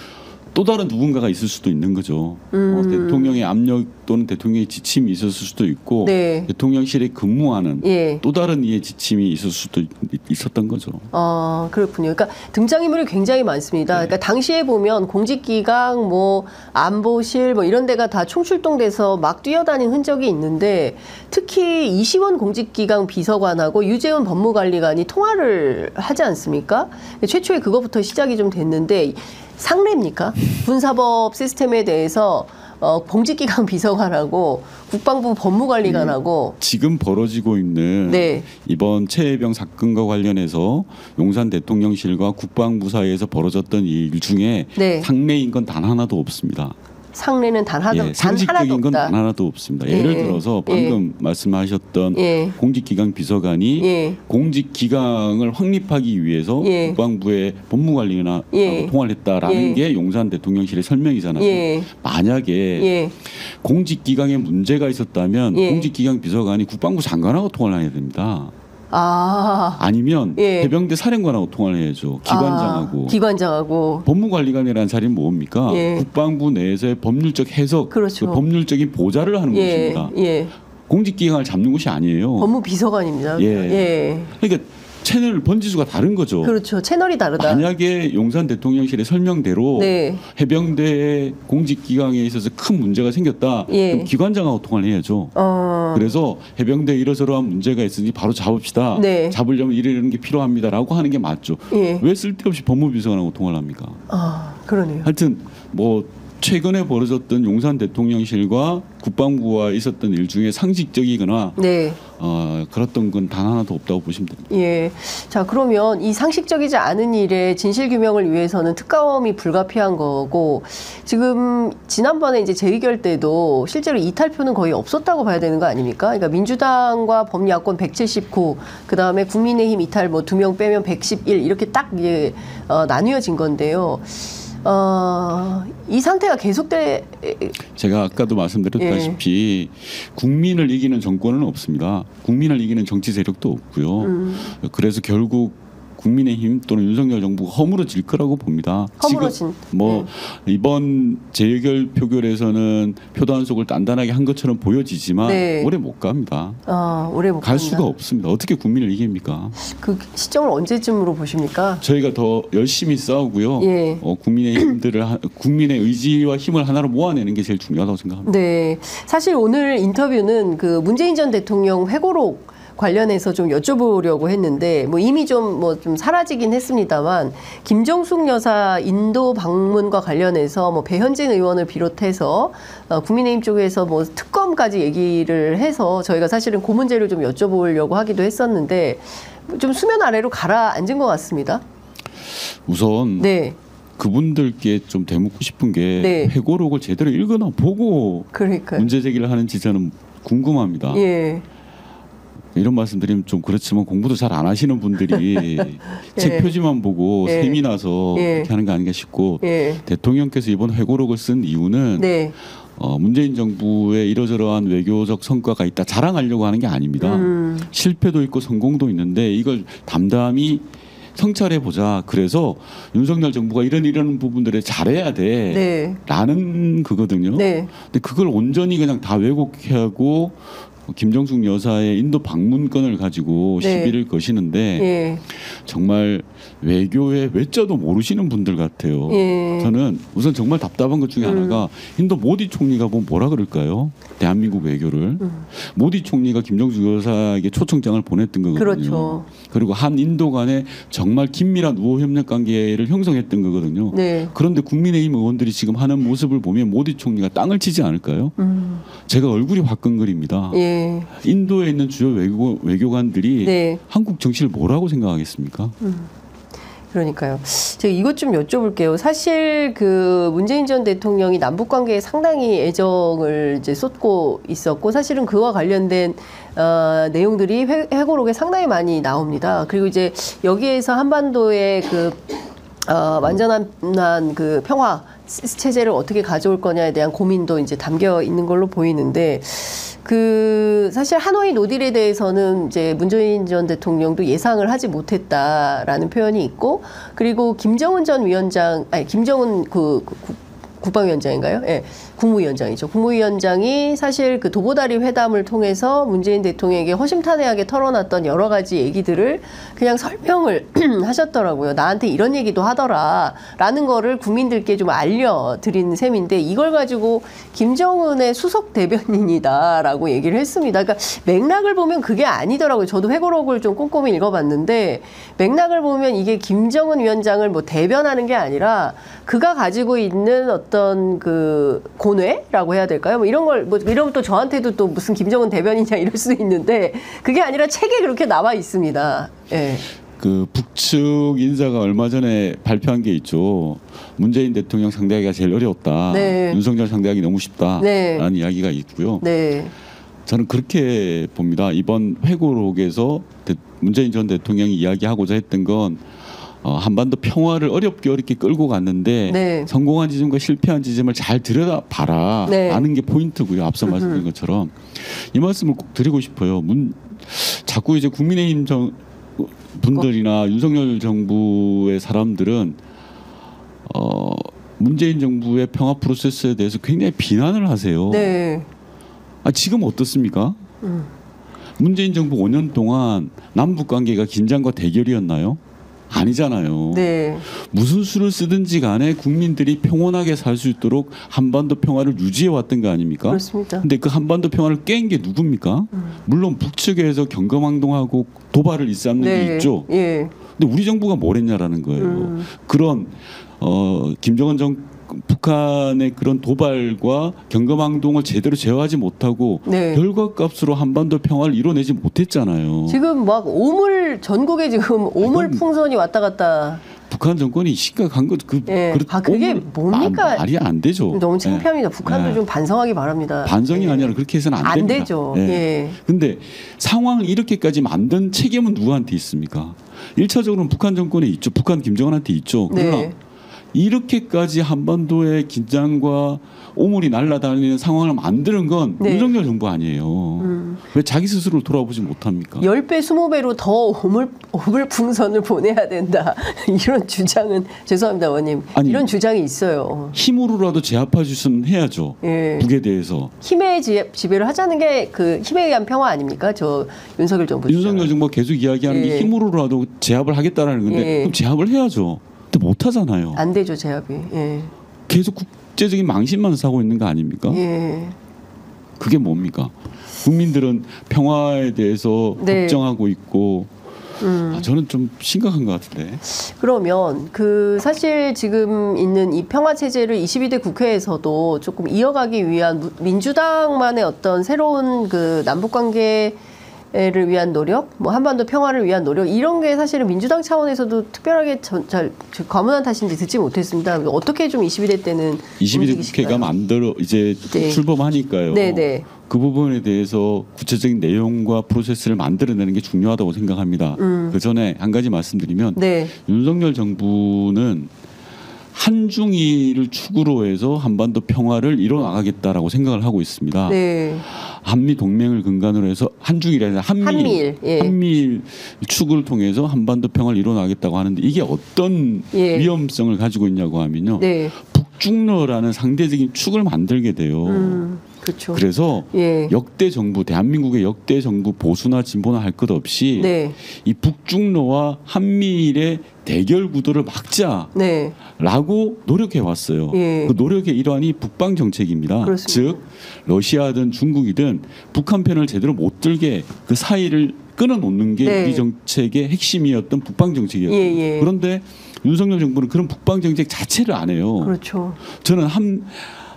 또 다른 누군가가 있을 수도 있는 거죠. 대통령의 압력 또는 대통령의 지침이 있었을 수도 있고 대통령실에 근무하는 또 다른 이의 지침이 있을 수도 있었던 거죠. 아, 그렇군요. 그러니까 등장인물이 굉장히 많습니다. 그러니까 당시에 보면 공직기강, 뭐 안보실, 뭐 이런 데가 다 총출동돼서 막 뛰어다닌 흔적이 있는데, 특히 이시원 공직기강 비서관하고 유재훈 법무관리관이 통화를 하지 않습니까? 최초에 그거부터 시작이 좀 됐는데, 상례입니까? 군사법 시스템에 대해서 공직기강 비서관하고 국방부 법무관리관하고 지금 벌어지고 있는 이번 최혜병 사건과 관련해서 용산 대통령실과 국방부 사이에서 벌어졌던 일 중에 상례인 건 단 하나도 없습니다. 상례는 단 하나도 없다. 상식적인 건 단 하나도 없습니다. 예를 들어서 방금 말씀하셨던 공직기강 비서관이 공직기강을 확립하기 위해서 국방부의 법무관리나 통화를 했다라는 게 용산 대통령실의 설명이잖아요. 만약에 공직기강에 문제가 있었다면 공직기강 비서관이 국방부 장관하고 통화를 해야 됩니다. 아니면 해병대 사령관하고 통화를 해야죠. 기관장하고. 법무관리관이라는 자리는 뭡니까? 국방부 내에서의 법률적 해석, 그 법률적인 보좌를 하는 곳입니다. 공직기강을 잡는 곳이 아니에요. 법무비서관입니다. 그러니까 채널 번지수가 다른 거죠. 그렇죠. 채널이 다르다. 만약에 용산 대통령실의 설명대로 해병대 공직기강에 있어서 큰 문제가 생겼다. 그럼 기관장하고 통화를 해야죠. 그래서 해병대 이러저러한 문제가 있으니 바로 잡읍시다. 잡으려면 이런 게 필요합니다라고 하는 게 맞죠. 왜 쓸데없이 법무비서관하고 통화를 합니까? 그러네요. 하여튼 뭐 최근에 벌어졌던 용산 대통령실과 국방부와 있었던 일 중에 상식적이거나 그랬던 건 단 하나도 없다고 보시면 됩니다. 자, 그러면 이 상식적이지 않은 일의 진실 규명을 위해서는 특검이 불가피한 거고, 지금 지난번에 이제 재의결 때도 실제로 이탈표는 거의 없었다고 봐야 되는 거 아닙니까? 그러니까 민주당과 범야권 179, 그 다음에 국민의힘 이탈 뭐 2명 빼면 111 이렇게 딱 이제 나뉘어진 건데요. 이 상태가 제가 아까도 말씀드렸다시피 국민을 이기는 정권은 없습니다. 국민을 이기는 정치 세력도 없고요. 그래서 결국 국민의힘 또는 윤석열 정부가 허물어질 거라고 봅니다. 허물어진. 지금 뭐 이번 재의결 표결에서는 표단속을 단단하게 한 것처럼 보여지지만 오래 못 갑니다. 오래 못 갈 수가 없습니다. 어떻게 국민을 이깁니까? 그 시점을 언제쯤으로 보십니까? 저희가 더 열심히 싸우고요. 국민의 의지와 힘을 하나로 모아내는 게 제일 중요하다고 생각합니다. 네, 사실 오늘 인터뷰는 그 문재인 전 대통령 회고록 관련해서 좀 여쭤보려고 했는데 뭐 이미 좀 사라지긴 했습니다만 김정숙 여사 인도 방문과 관련해서 뭐 배현진 의원을 비롯해서 국민의힘 쪽에서 뭐 특검까지 얘기를 해서 저희가 사실은 그 문제를 좀 여쭤보려고 하기도 했었는데 좀 수면 아래로 가라앉은 것 같습니다. 우선 그분들께 좀 대묻고 싶은 게 회고록을 제대로 읽거나 보고 문제 제기를 하는지 저는 궁금합니다. 이런 말씀드리면 좀 그렇지만 공부도 잘 안 하시는 분들이 책 표지만 보고 셈이 나서 그렇게 하는 거 아닌가 싶고 대통령께서 이번 회고록을 쓴 이유는 문재인 정부의 이러저러한 외교적 성과가 있다 자랑하려고 하는 게 아닙니다. 실패도 있고 성공도 있는데 이걸 담담히 성찰해 보자. 그래서 윤석열 정부가 이런 부분들에 잘해야 돼. 라는 거거든요. 근데 그걸 온전히 그냥 다 왜곡하고 김정숙 여사의 인도 방문권을 가지고 시비를 거시는데 정말 외교의 외자도 모르시는 분들 같아요. 저는 우선 정말 답답한 것 중에 하나가 인도 모디 총리가 뭐라 그럴까요? 대한민국 외교를. 모디 총리가 김정숙 여사에게 초청장을 보냈던 거거든요. 그리고 한 인도 간에 정말 긴밀한 우호 협력 관계를 형성했던 거거든요. 그런데 국민의힘 의원들이 지금 하는 모습을 보면 모디 총리가 땅을 치지 않을까요? 제가 얼굴이 화끈거립니다. 인도에 있는 주요 외교관들이 한국 정치를 뭐라고 생각하겠습니까? 그러니까요. 제가 이것 좀 여쭤볼게요. 사실 그 문재인 전 대통령이 남북 관계에 상당히 애정을 이제 쏟고 있었고 사실은 그와 관련된 내용들이 회고록에 상당히 많이 나옵니다. 그리고 이제 여기에서 한반도의 그 완전한 그 평화 체제를 어떻게 가져올 거냐에 대한 고민도 이제 담겨 있는 걸로 보이는데 그 사실 하노이 노딜에 대해서는 이제 문재인 전 대통령도 예상을 하지 못했다라는 표현이 있고 그리고 김정은 전 위원장 김정은 국방위원장인가요? 국무위원장이죠. 국무위원장이 사실 그 도보다리 회담을 통해서 문재인 대통령에게 허심탄회하게 털어놨던 여러 가지 얘기들을 그냥 설명을 하셨더라고요. 나한테 이런 얘기도 하더라라는 거를 국민들께 좀 알려드린 셈인데 이걸 가지고 김정은의 수석 대변인이다라고 얘기를 했습니다. 그러니까 맥락을 보면 그게 아니더라고요. 저도 회고록을 좀 꼼꼼히 읽어봤는데 맥락을 보면 이게 김정은 위원장을 뭐 대변하는 게 아니라 그가 가지고 있는 어떤 그 고뇌라고 해야 될까요? 뭐 이런 걸 뭐 이러면 또 저한테도 또 무슨 김정은 대변이냐 이럴 수 있는데 그게 아니라 책에 그렇게 나와 있습니다. 그 북측 인사가 얼마 전에 발표한 게 있죠. 문재인 대통령 상대하기가 제일 어려웠다. 윤석열 상대하기 너무 쉽다라는 이야기가 있고요. 저는 그렇게 봅니다. 이번 회고록에서 문재인 전 대통령이 이야기하고자 했던 건 한반도 평화를 어렵게 끌고 갔는데 성공한 지점과 실패한 지점을 잘 들여다봐라 라는 게 포인트고요. 앞서 말씀드린 것처럼 이 말씀을 꼭 드리고 싶어요. 자꾸 이제 국민의힘 분들이나 윤석열 정부의 사람들은 문재인 정부의 평화 프로세스에 대해서 굉장히 비난을 하세요. 지금 어떻습니까? 문재인 정부 5년 동안 남북 관계가 긴장과 대결이었나요? 아니잖아요. 무슨 수를 쓰든지 간에 국민들이 평온하게 살 수 있도록 한반도 평화를 유지해 왔던 거 아닙니까? 그렇습니다. 근데 그 한반도 평화를 깬 게 누굽니까? 물론 북측에서 경거망동하고 도발을 일삼는 게 있죠. 근데 우리 정부가 뭘 했냐라는 거예요. 그런 김정은 북한의 그런 도발과 경거망동을 제대로 제어하지 못하고 결과값으로 한반도 평화를 이뤄내지 못했잖아요. 지금 막 전국에 지금 오물 풍선이 왔다 갔다. 북한 정권이 심각한 것 그게 뭡니까? 말이 안 되죠. 너무 창피합니다. 북한도 좀 반성하기 바랍니다. 반성이 아니라 그렇게 해서는 안 됩니다. 되죠. 근데 상황을 이렇게까지 만든 책임은 누구한테 있습니까? 1차적으로는 북한 정권에 있죠. 북한 김정은한테 있죠. 그러나 이렇게까지 한반도의 긴장과 오물이 날아다니는 상황을 만드는 건 네. 윤석열 정부 아니에요. 왜 자기 스스로 돌아보지 못합니까? 10배, 20배로 더 오물풍선을 보내야 된다. 이런 주장은 죄송합니다, 의원님. 아니, 이런 주장이 있어요. 힘으로라도 제압할 수 있으면 해야죠. 예. 북에 대해서. 힘의 지배를 하자는 게 그 힘에 의한 평화 아닙니까? 저 윤석열 정부. 윤석열 정부가 계속 이야기하는 게 힘으로라도 제압을 하겠다라는 건데 그럼 제압을 해야죠. 근데 못 하잖아요. 안 되죠, 제압이. 예. 계속 국제적인 망신만 사고 있는 거 아닙니까? 예. 그게 뭡니까? 국민들은 평화에 대해서 걱정하고 있고 저는 좀 심각한 것 같은데. 그러면 그 사실 지금 있는 이 평화 체제를 22대 국회에서도 조금 이어가기 위한 민주당만의 어떤 새로운 그 남북 관계를 위한 노력, 뭐 한반도 평화를 위한 노력 이런 게 사실은 민주당 차원에서도 특별하게 잘 과문한 탓인지 듣지 못했습니다. 어떻게 좀 22대 때는 22대 국회가 만들어 이제 출범하니까요. 네네. 그 부분에 대해서 구체적인 내용과 프로세스를 만들어내는 게 중요하다고 생각합니다. 그 전에 한 가지 말씀드리면 윤석열 정부는 한중일을 축으로 해서 한반도 평화를 이뤄나가겠다라고 생각을 하고 있습니다. 한미 동맹을 근간으로 해서 한중일이 아니라 한미일 축을 통해서 한반도 평화를 이뤄나가겠다고 하는데 이게 어떤 위험성을 가지고 있냐고 하면요. 북중러라는 상대적인 축을 만들게 돼요. 그렇죠. 그래서 역대 정부, 대한민국의 역대 정부 보수나 진보나 할 것 없이 이 북중러와 한미일의 대결 구도를 막자라고 노력해 왔어요. 그 노력의 일환이 북방 정책입니다. 그렇습니다. 즉 러시아든 중국이든 북한 편을 제대로 못 들게 그 사이를 끊어놓는 게 우리 정책의 핵심이었던 북방 정책이었어요. 그런데 윤석열 정부는 그런 북방 정책 자체를 안 해요. 그렇죠. 저는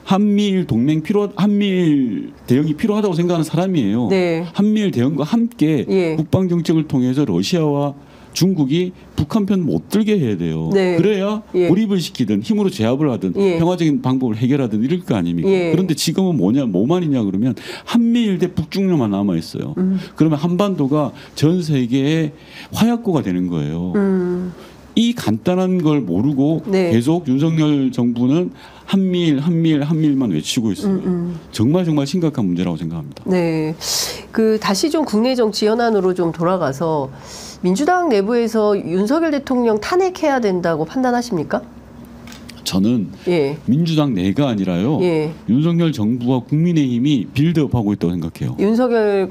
한미일 동맹 한미일 대응이 필요하다고 생각하는 사람이에요. 한미일 대응과 함께 북방 정책을 통해서 러시아와 중국이 북한 편 못 들게 해야 돼요. 그래야 고립을 시키든 힘으로 제압을 하든 평화적인 방법을 해결하든 이럴 거 아닙니까? 그런데 지금은 뭐만 있냐 그러면 한미일 대 북중러만 남아 있어요. 그러면 한반도가 전 세계의 화약고가 되는 거예요. 이 간단한 걸 모르고 계속 윤석열 정부는 한미일만 외치고 있어요. 정말 심각한 문제라고 생각합니다. 그 다시 좀 국내 정치 현안으로 좀 돌아가서 민주당 내부에서 윤석열 대통령 탄핵해야 된다고 판단하십니까? 저는 민주당 내가 아니라요. 윤석열 정부와 국민의힘이 빌드업하고 있다고 생각해요. 윤석열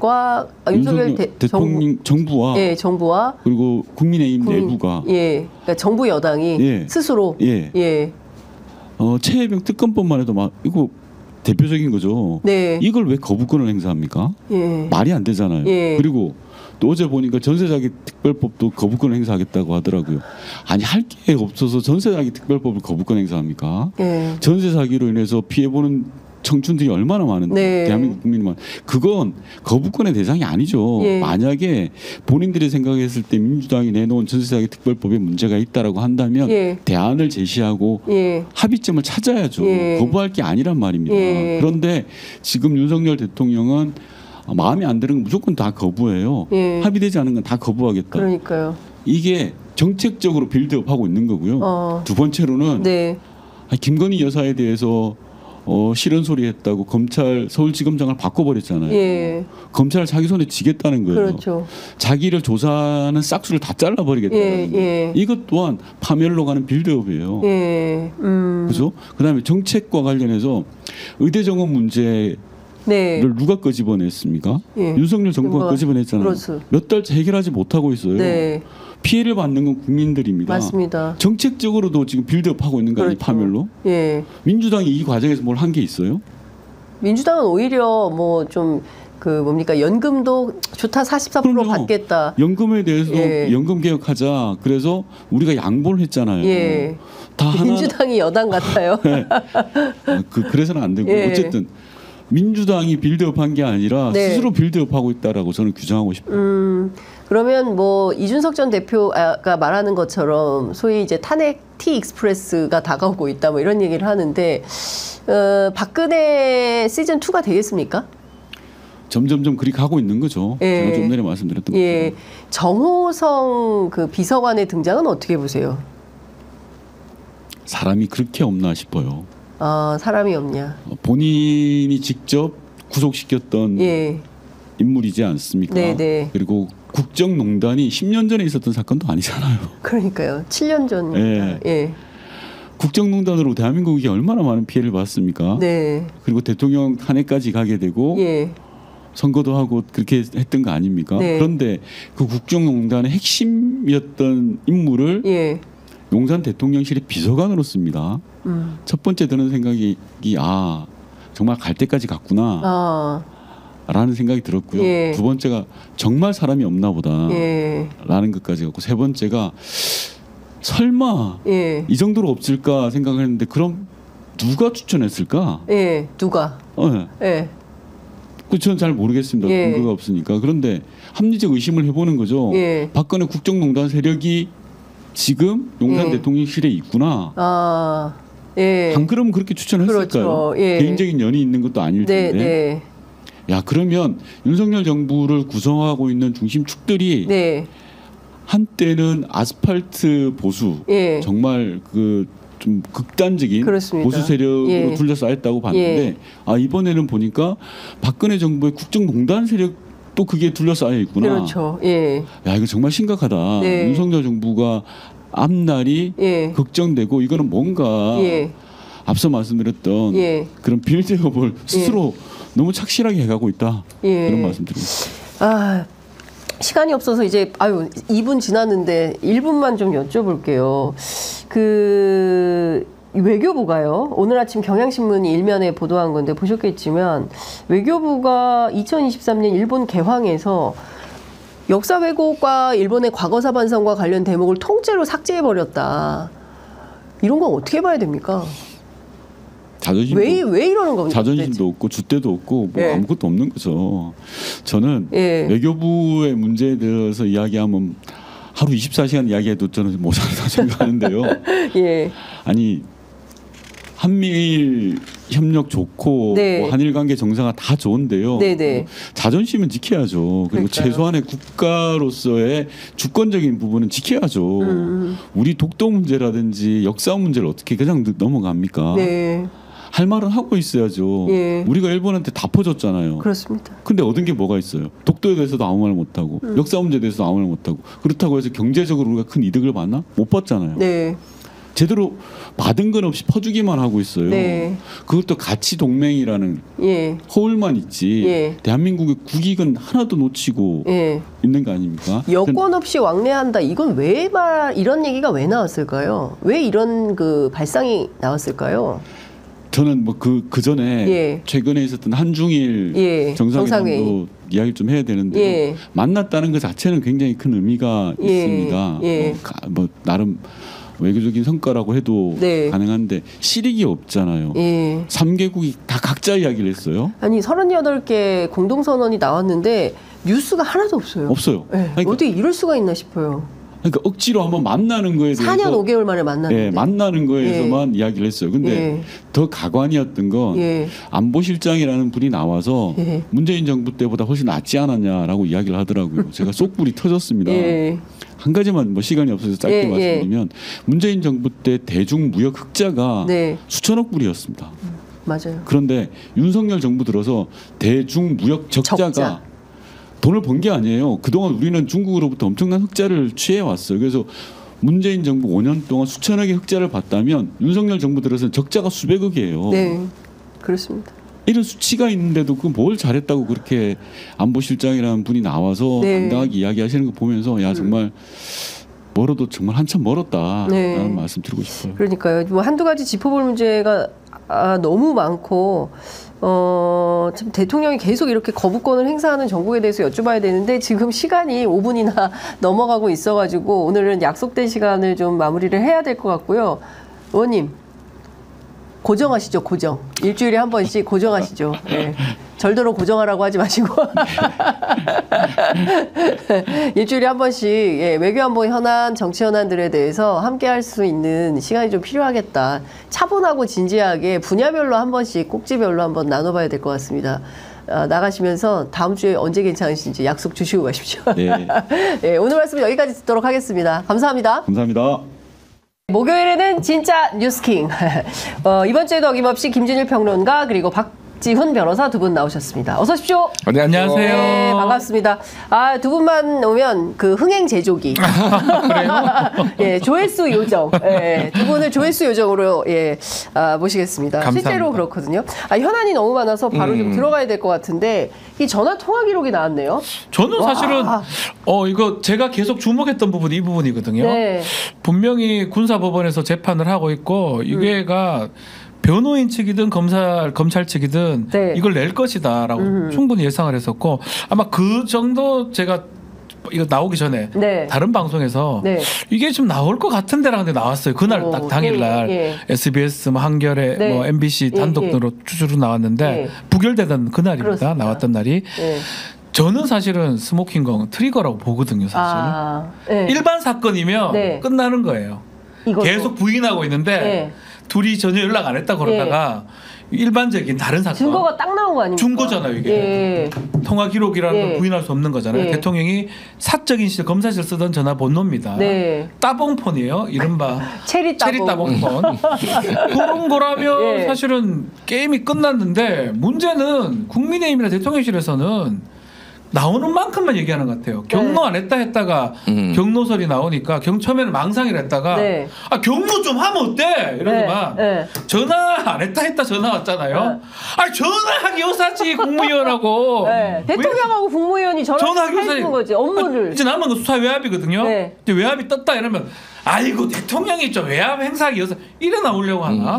대통령 정부와 그리고 국민의힘 내부가 그러니까 정부 여당이 스스로 최혜병 특검법만 해도 막 이거 대표적인 거죠. 이걸 왜 거부권을 행사합니까? 말이 안 되잖아요. 그리고 또 어제 보니까 전세자기 특별법도 거부권 행사하겠다고 하더라고요. 아니 할 게 없어서 전세자기 특별법을 거부권 행사합니까? 전세 사기로 인해서 피해보는 청춘들이 얼마나 많은데 대한민국 국민만 그건 거부권의 대상이 아니죠. 만약에 본인들이 생각했을 때 민주당이 내놓은 전세사기 특별법에 문제가 있다라고 한다면 대안을 제시하고 합의점을 찾아야죠. 거부할 게 아니란 말입니다. 그런데 지금 윤석열 대통령은 마음에 안 드는 건 무조건 다 거부해요. 합의되지 않은 건 다 거부하겠다. 그러니까요. 이게 정책적으로 빌드업하고 있는 거고요. 두 번째로는 김건희 여사에 대해서 싫은 소리 했다고 검찰 서울지검장을 바꿔버렸잖아요. 검찰을 자기 손에 쥐겠다는 거예요. 그렇죠. 자기를 조사하는 싹수를 다 잘라버리겠다는 거예요. 이것 또한 파멸로 가는 빌드업이에요. 그죠? 그다음에 정책과 관련해서 의대 정원 문제 를 누가 끄집어냈습니까? 윤석열 정부가 끄집어냈잖아요. 몇 달째 해결하지 못하고 있어요. 피해를 받는 건 국민들입니다. 맞습니다. 정책적으로도 지금 빌드업하고 있는 거 아니에요? 파멸로? 민주당이 이 과정에서 뭘 한 게 있어요? 민주당은 오히려 뭐 좀 그 뭡니까 연금도 좋다 44% 그럼요. 받겠다. 연금에 대해서도 연금 개혁하자. 그래서 우리가 양보를 했잖아요. 다 민주당이 여당 같아요. 그래서는 안 되고 어쨌든 민주당이 빌드업한 게 아니라 스스로 빌드업하고 있다라고 저는 규정하고 싶어요. 그러면 뭐 이준석 전 대표가 말하는 것처럼 소위 이제 탄핵 T 익스프레스가 다가오고 있다 뭐 이런 얘기를 하는데 박근혜 시즌 2가 되겠습니까? 점점점 그리 가고 있는 거죠. 제가 좀 전에 말씀드렸던 것처럼. 정호성 그 비서관의 등장은 어떻게 보세요? 사람이 그렇게 없나 싶어요. 아, 사람이 없냐. 본인이 직접 구속시켰던 인물이지 않습니까? 네네. 그리고 국정농단이 10년 전에 있었던 사건도 아니잖아요. 그러니까요. 7년 전. 국정농단으로 대한민국이 얼마나 많은 피해를 받았습니까? 네. 그리고 대통령 탄핵까지 가게 되고 선거도 하고 그렇게 했던 거 아닙니까? 네. 그런데 그 국정농단의 핵심이었던 인물을 용산 대통령실의 비서관으로 씁니다. 첫 번째 드는 생각이 정말 갈 때까지 갔구나 라는 생각이 들었고요. 두 번째가 정말 사람이 없나 보다 라는 것까지 갔고, 세 번째가 설마 이 정도로 없을까 생각했는데 그럼 누가 추천했을까? 누가? 저는 잘 모르겠습니다. 근거가 없으니까. 그런데 합리적 의심을 해보는 거죠. 박근혜 국정농단 세력이 지금 용산 대통령실에 있구나. 안 그러면 그렇게 추천했을까요? 그렇죠. 개인적인 연이 있는 것도 아닐 텐데. 야, 그러면 윤석열 정부를 구성하고 있는 중심축들이 한때는 아스팔트 보수, 정말 그 좀 극단적인 그렇습니다. 보수 세력으로 둘러싸였다고 봤는데 이번에는 보니까 박근혜 정부의 국정농단 세력도 그게 둘러싸여 있구나. 그렇죠. 야, 이거 정말 심각하다. 윤석열 정부가 앞날이 걱정되고, 이거는 뭔가 앞서 말씀드렸던 그런 빌드업을 스스로 너무 착실하게 해가고 있다. 그런 말씀드립니다. 시간이 없어서 이제 2분 지났는데 1분만 좀 여쭤볼게요. 외교부가요. 오늘 아침 경향신문이 일면에 보도한 건데 보셨겠지만, 외교부가 2023년 일본 개황에서 역사 왜곡과 일본의 과거사 반성과 관련 대목을 통째로 삭제해버렸다. 이런 건 어떻게 봐야 됩니까? 자존심도 왜 이러는 겁니까? 자존심도 없고 줏대도 없고 아무것도 없는 거죠. 저는 외교부의 문제에 대해서 이야기하면 하루 24시간 이야기해도 저는 모자라다고 생각하는데요. 아니, 한미일 협력 좋고 뭐 한일 관계 정상화 다 좋은데요. 자존심은 지켜야죠. 그리고 최소한의 국가로서의 주권적인 부분은 지켜야죠. 우리 독도 문제라든지 역사 문제를 어떻게 그냥 넘어갑니까? 할 말은 하고 있어야죠. 우리가 일본한테 다 퍼줬잖아요. 그렇습니다. 근데 얻은 게 뭐가 있어요? 독도에 대해서도 아무 말 못하고 역사 문제에 대해서도 아무 말 못하고, 그렇다고 해서 경제적으로 우리가 큰 이득을 받나? 못 받잖아요. 제대로 받은 건 없이 퍼주기만 하고 있어요. 그것도 가치 동맹이라는 허울만 있지 대한민국의 국익은 하나도 놓치고 있는 거 아닙니까? 여권 없이 왕래한다. 이건 이런 얘기가 왜 나왔을까요? 왜 이런 발상이 나왔을까요? 저는 뭐 그 전에 최근에 있었던 한중일 정상회담도 이야기를 좀 해야 되는데 만났다는 것 자체는 굉장히 큰 의미가 있습니다. 뭐 나름 외교적인 성과라고 해도 가능한데 실익이 없잖아요. 3개국이 다 각자 이야기를 했어요. 아니 38개 공동선언이 나왔는데 뉴스가 하나도 없어요. 없어요. 그러니까, 어떻게 이럴 수가 있나 싶어요. 그러니까 억지로 한번 만나는 거에 대해서 4년 5개월 만에 만났는데 만나는 거에서만 이야기를 했어요. 근데 더 가관이었던 건 안보실장이라는 분이 나와서 문재인 정부 때보다 훨씬 낫지 않았냐라고 이야기를 하더라고요. 제가 쏙불이 터졌습니다. 한 가지만 뭐 시간이 없어서 짧게 말씀드리면 문재인 정부 때 대중무역 흑자가 수천억 불이었습니다. 맞아요. 그런데 윤석열 정부 들어서 대중무역 적자. 돈을 번 게 아니에요. 그동안 우리는 중국으로부터 엄청난 흑자를 취해왔어요. 그래서 문재인 정부 5년 동안 수천억의 흑자를 봤다면 윤석열 정부 들어서는 적자가 수백억이에요. 그렇습니다. 이런 수치가 있는데도 뭘 잘했다고 그렇게 안보실장이라는 분이 나와서 당당하게 이야기하시는 거 보면서 야, 정말 멀어도 정말 한참 멀었다라는 말씀 드리고 싶어요. 그러니까요. 뭐 한두 가지 짚어볼 문제가 너무 많고 참 대통령이 계속 이렇게 거부권을 행사하는 정국에 대해서 여쭤봐야 되는데 지금 시간이 5분이나 넘어가고 있어가지고 오늘은 약속된 시간을 좀 마무리를 해야 될 것 같고요. 의원님 고정하시죠. 고정. 일주일에 한 번씩 고정하시죠. 절대로 고정하라고 하지 마시고 일주일에 한 번씩 외교안보 현안, 정치 현안들에 대해서 함께 할 수 있는 시간이 좀 필요하겠다. 차분하고 진지하게 분야별로 한 번씩 꼭지별로 한번 나눠봐야 될 것 같습니다. 나가시면서 다음 주에 언제 괜찮으신지 약속 주시고 가십시오. 오늘 말씀 여기까지 듣도록 하겠습니다. 감사합니다. 감사합니다. 목요일에는 진짜 뉴스킹. 이번 주에도 어김없이 김준일 평론가 그리고 박지훈 변호사 두 분 나오셨습니다. 어서 오십시오. 네, 안녕하세요. 네, 반갑습니다. 두 분만 오면 그 흥행 제조기. 그래요? 예, 조회수 요정. 예, 두 분을 조회수 요정으로 모시겠습니다. 감사합니다. 실제로 그렇거든요. 현안이 너무 많아서 바로 좀 들어가야 될 것 같은데 이 전화 통화 기록이 나왔네요. 저는 사실은 이거 제가 계속 주목했던 부분이 이 부분이거든요. 네. 분명히 군사법원에서 재판을 하고 있고 이게가 변호인 측이든 검찰 측이든 네. 이걸 낼 것이다라고 충분히 예상을 했었고 아마 그 정도 제가 이거 나오기 전에 네. 다른 방송에서 네. 이게 좀 나올 것 같은데라는 데 나왔어요. 그날 딱 당일날 SBS, 한겨레, 네. MBC 단독으로 주주로 나왔는데 부결되던 그날입니다. 그렇습니다. 나왔던 날이. 저는 사실은 스모킹건 트리거라고 보거든요. 사실. 일반 사건이면 끝나는 거예요. 이것도. 계속 부인하고 있는데 둘이 전혀 연락 안 했다 그러다가 일반적인 다른 사건 증거가 딱 나온 거 아닙니까? 준 거잖아요 이게. 통화 기록이라는 걸 부인할 수 없는 거잖아요. 대통령이 사적인 시절 검사실 쓰던 전화번호입니다. 따봉폰이에요. 이른바 체리 따봉폰. 그런 거라면 사실은 게임이 끝났는데 문제는 국민의힘이나 대통령실에서는 나오는 만큼만 얘기하는 것 같아요. 경로 안 했다 했다가 경로설이 나오니까 처음에는 망상이라 했다가 경로 좀 하면 어때? 이러더만 전화 안 했다 했다 전화 왔잖아요. 전화하기 요사지 국무위원하고 대통령하고 국무위원이 전화하기 요사는 거지 업무를. 이제 남은 건 수사 외압이거든요. 이제 외압이 떴다 이러면 아이고 대통령이 좀 외압 행사하기 위해서 이래 나오려고 하나?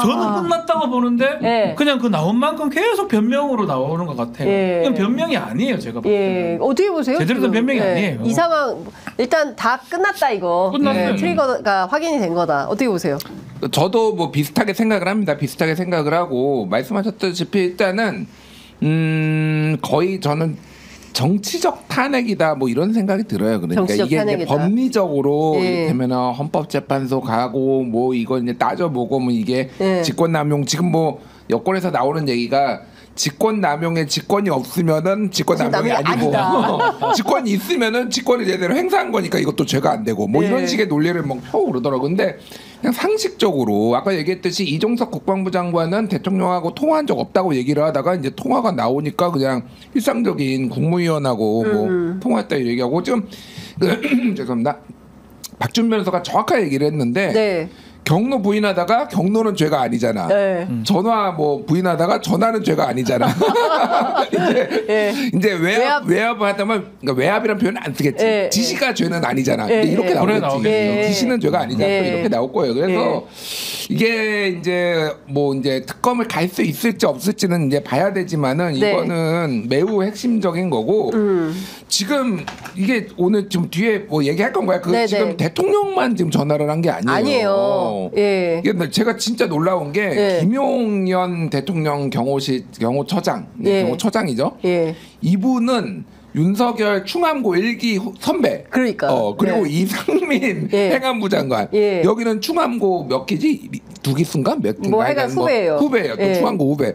저는 끝났다고 보는데 그냥 그 나온 만큼 계속 변명으로 나오는 것 같아요. 이건 변명이 아니에요 제가 볼 때. 어떻게 보세요? 제대로 된 변명이 아니에요. 이 상황 일단 다 끝났다 이거. 끝났어요. 트리거가 확인이 된 거다. 어떻게 보세요? 저도 뭐 비슷하게 생각을 합니다. 비슷하게 생각을 하고 말씀하셨다시피 일단은 거의 저는 정치적 탄핵이다 뭐 이런 생각이 들어요. 그러니까 이게 이제 법리적으로 되면 헌법재판소 가고 뭐 이거 이제 따져보고 뭐 이게 직권남용 지금 뭐 여권에서 나오는 얘기가 직권남용에 직권이 없으면은 직권남용이 아니고 직권이 있으면은 직권을 제대로 행사한 거니까 이것도 죄가 안 되고 뭐 이런 식의 논리를 막 펴고 그러더라고요. 근데 그냥 상식적으로 아까 얘기했듯이 이종석 국방부 장관은 대통령하고 통화한 적 없다고 얘기를 하다가 이제 통화가 나오니까 그냥 일상적인 국무위원하고 뭐 통화했다 얘기하고 지금 죄송합니다. 박준 변호사가 정확하게 얘기를 했는데 경로 부인하다가 경로는 죄가 아니잖아. 전화 뭐 부인하다가 전화는 죄가 아니잖아. 이제 외압을 하다면 그러니까 외압이라는 표현은 안 쓰겠지. 지시가 죄는 아니잖아. 이렇게 나오겠지. 지시는 죄가 아니잖아. 이렇게 나올 거예요. 그래서 이게 이제 뭐 이제 특검을 갈 수 있을지 없을지는 이제 봐야 되지만은 이거는 매우 핵심적인 거고 지금 이게 오늘 좀 뒤에 뭐 얘기할 건가요? 지금 대통령만 지금 전화를 한 게 아니에요. 이게 제가 진짜 놀라운 게 김용현 대통령 경호처장, 경호처장이죠. 이분은 윤석열 충암고 1기 선배. 그러니까. 그리고 이상민 행안부 장관. 여기는 충암고 몇 기지? 2기수인가? 몇 기인가? 뭐 해가 후배예요. 후배예요. 또 충암고 후배.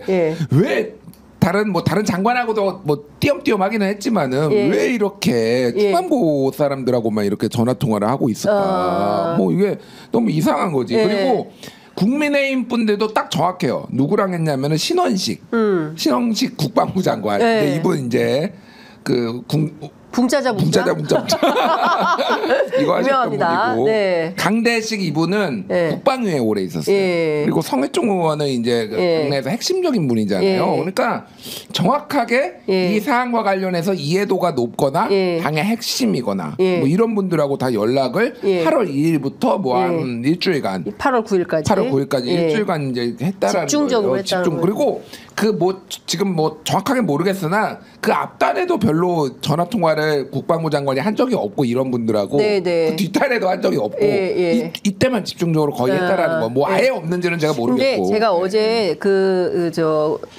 왜 다른 장관하고도 뭐 띄엄띄엄 하기는 했지만은 왜 이렇게 충암고 사람들하고만 이렇게 전화 통화를 하고 있을까? 뭐 이게 너무 이상한 거지. 그리고 국민의힘 분들도 딱 정확해요. 누구랑 했냐면은 신원식 국방부 장관. 근데 이분 이제 붕짜자 이거 하셨던 분이고 네. 강대식 이분은 국방위에 오래 있었어요. 그리고 성해종 의원은 이제 국내에서 핵심적인 분이잖아요. 그러니까 정확하게 이 사안과 관련해서 이해도가 높거나 당의 핵심이거나 뭐 이런 분들하고 다 연락을 8월 2일부터 뭐 한 일주일간 8월 9일까지 일주일간 이제 했다라는 집중적으로 거예요. 했다는 그리고 그 뭐 지금 뭐 정확하게 모르겠으나 그 앞단에도 별로 전화 통화를 국방부 장관이 한 적이 없고 이런 분들하고 그 뒷단에도 한 적이 없고 이때만 집중적으로 거의 했다라는 거. 뭐 아예 없는지는 제가 모르겠고. 근데 제가 어제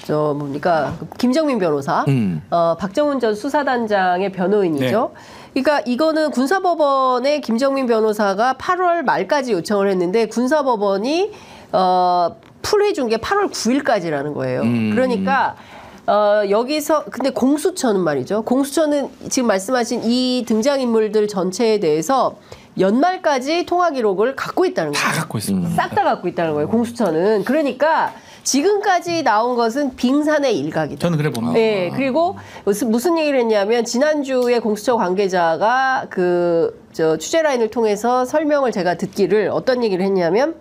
뭡니까 김정민 변호사, 박정훈 전 수사단장의 변호인이죠. 그러니까 이거는 군사법원에 김정민 변호사가 8월 말까지 요청을 했는데 군사법원이 풀해준 게 8월 9일까지라는 거예요. 그러니까 여기서 근데 공수처는 말이죠. 공수처는 지금 말씀하신 이 등장인물들 전체에 대해서 연말까지 통화 기록을 갖고 있다는 거예요. 다 갖고 있습니다. 싹 다 갖고 있다는 거예요. 공수처는. 그러니까 지금까지 나온 것은 빙산의 일각이다. 저는 그래 봅니다. 네, 그리고 무슨 얘기를 했냐면 지난주에 공수처 관계자가 취재 라인을 통해서 설명을 제가 듣기를 어떤 얘기를 했냐면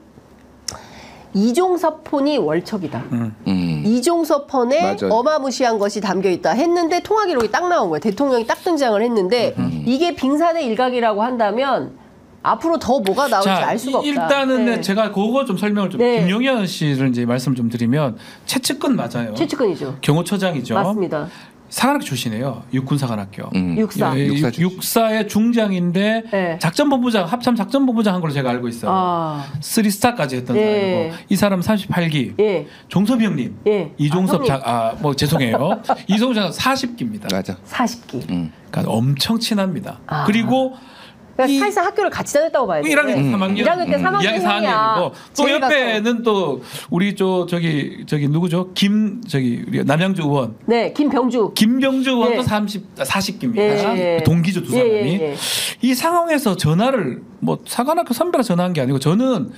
이종섭 폰이 월척이다. 이종섭 폰에 맞아요. 어마무시한 것이 담겨 있다 했는데 통화 기록이 딱 나온 거예요. 대통령이 딱 등장을 했는데 이게 빙산의 일각이라고 한다면 앞으로 더 뭐가 나올지 알 수가 없다. 일단은 네. 제가 그거 좀 설명을 좀 김용현 씨를 이제 말씀 좀 드리면 최측근 맞아요. 최측근이죠. 경호처장이죠. 맞습니다. 사관학교 출신이에요. 육군사관학교. 육사. 육사의 중장인데 네. 작전본부장 합참 작전본부장 한 걸로 제가 알고 있어요. 3스타까지 했던 사람이고 이 사람 38기. 예. 종섭이 형님. 예. 이종섭 뭐 죄송해요. 이종섭 장관 40기입니다. 맞아. 40기. 그러니까 엄청 친합니다. 그리고 그러니까 사실상 학교를 같이 다녔다고 봐야 돼요. 1학년 때 3학년. 1학년 때 3학년 2학년 4학년이고 또 옆에는 또 우리 저기 누구죠? 우리 남양주 의원. 네, 김병주 의원도 네. 40기입니다. 예. 동기죠 두 사람이. 예. 이 상황에서 전화를 뭐 사관학교 선배가 전화한 게 아니고 저는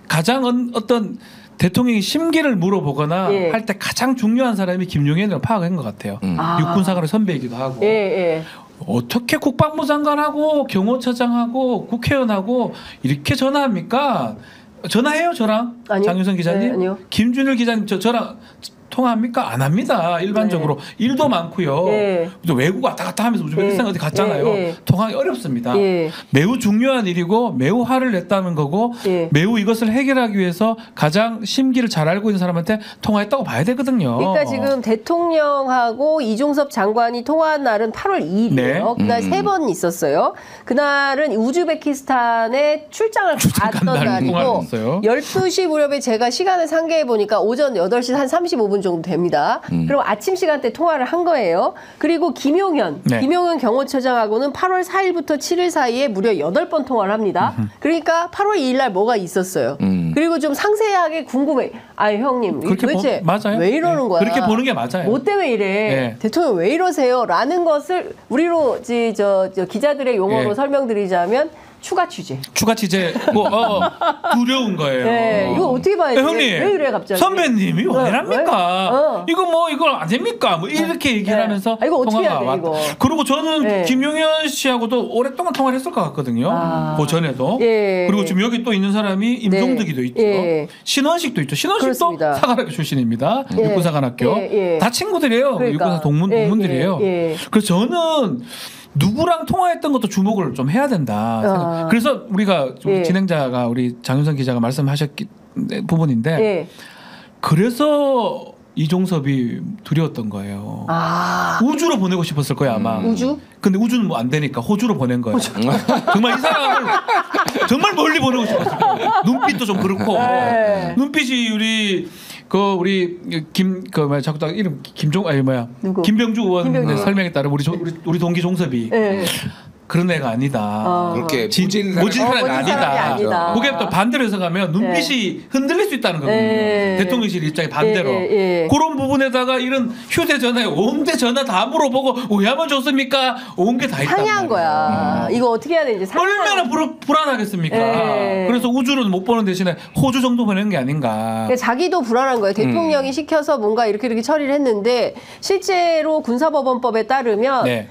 가장 어떤 대통령이 심기를 물어보거나 할 때 가장 중요한 사람이 김용현이라고 파악한 것 같아요. 육군사관의 선배이기도 하고. 어떻게 국방부 장관하고 경호처장하고 국회의원하고 이렇게 전화합니까? 전화해요 저랑? 아니요. 장윤선 기자님? 네, 아니요. 김준일 기자님 저랑 통화합니까? 안 합니다. 일반적으로 일도 많고요. 또 외국 왔다 갔다 하면서 우즈베키스탄 어디 갔잖아요. 통화하기 어렵습니다. 매우 중요한 일이고 매우 화를 냈다는 거고 매우 이것을 해결하기 위해서 가장 심기를 잘 알고 있는 사람한테 통화했다고 봐야 되거든요. 그러니까 지금 대통령하고 이종섭 장관이 통화한 날은 8월 2일이에요. 네. 그날 3번 있었어요. 그날은 우즈베키스탄에 출장을 갔던 날이고 12시 무렵에 제가 시간을 상계해 보니까 오전 8시 한 35분 정도 됩니다. 그럼 아침 시간대 통화를 한 거예요. 그리고 김용현 경호처장하고는 8월 4일부터 7일 사이에 무려 8번 통화를 합니다. 그러니까 8월 2일 날 뭐가 있었어요. 그리고 좀 상세하게 궁금해. 형님 도대체 맞아요. 왜 이러는 거야? 그렇게 보는 게 맞아요. 뭐 때문에 이래? 대통령 왜 이러세요? 라는 것을 우리로 저 기자들의 용어로 설명드리자면 추가 취재. 두려운 거예요. 네, 이거 어떻게 봐야 돼? 형님, 왜 이래 갑자기? 선배님이 왜 이랍니까? 이걸 안 됩니까? 뭐 이렇게 얘기를 하면서 이거 어떻게 해야 돼, 왔다. 이거? 그리고 저는 김용현 씨하고도 오랫동안 통화를 했을 것 같거든요. 그 전에도. 그리고 지금 여기 또 있는 사람이 임종득이도 있죠. 신원식도 있죠. 신원식도 그렇습니다. 사관학교 출신입니다. 육군사관학교. 다 친구들이에요. 그러니까. 육군사 동문들이에요. 그래서 저는 누구랑 통화했던 것도 주목을 좀 해야 된다. 그래서 우리가 진행자가 우리 장윤선 기자가 말씀하셨기 부분인데 그래서 이종섭이 두려웠던 거예요. 우주로 보내고 싶었을 거예요 아마. 우주? 근데 우주는 뭐 안 되니까 호주로 보낸 거예요. 정말 이 사람을 정말 멀리 보내고 싶었을 거예요. 눈빛도 좀 그렇고 눈빛이 우리 자꾸 이름 김병주 의원 설명에 따라 우리 동기 종섭이 그런 애가 아니다. 그렇게 모진 사람이 아니다. 그게 또 반대로 해석하면 눈빛이 흔들릴 수 있다는 거거든요. 대통령실 입장에 반대로. 그런 부분에다가 이런 휴대전화에 온데 전화 다 물어보고 왜 하면 좋습니까? 온 게 다 있단 말이에요. 상의한 거야. 이거 어떻게 해야 되는지 얼마나 불안하겠습니까? 그래서 우주는 못 보는 대신에 호주 정도 보내는 게 아닌가. 그러니까 자기도 불안한 거예요. 대통령이 시켜서 뭔가 이렇게 처리를 했는데 실제로 군사법원법에 따르면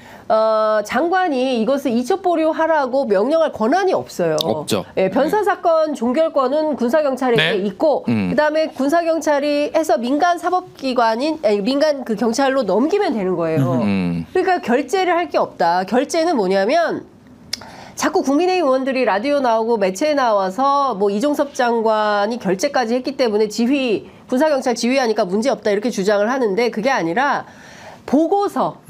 장관이 이것을 이첩 보류하라고 명령할 권한이 없어요. 없죠. 변사 사건 종결권은 군사경찰에게 있고 그다음에 군사경찰이 해서 민간 사법기관인 민간 그 경찰로 넘기면 되는 거예요. 그러니까 결재를 할 게 없다. 결재는 뭐냐면 자꾸 국민의힘 의원들이 라디오 나오고 매체에 나와서 뭐 이종섭 장관이 결재까지 했기 때문에 군사경찰 지휘하니까 문제 없다 이렇게 주장을 하는데 그게 아니라 보고서.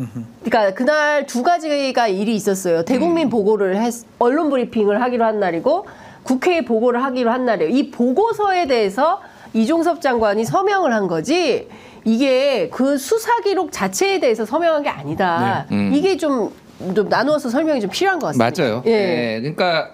그러니까 그날 두 가지가 일이 있었어요. 대국민 보고를 언론 브리핑을 하기로 한 날이고 국회에 보고를 하기로 한 날이에요. 이 보고서에 대해서 이종섭 장관이 서명을 한 거지 이게 그 수사 기록 자체에 대해서 서명한 게 아니다. 이게 좀 나누어서 설명이 좀 필요한 것 같습니다. 맞아요. 그러니까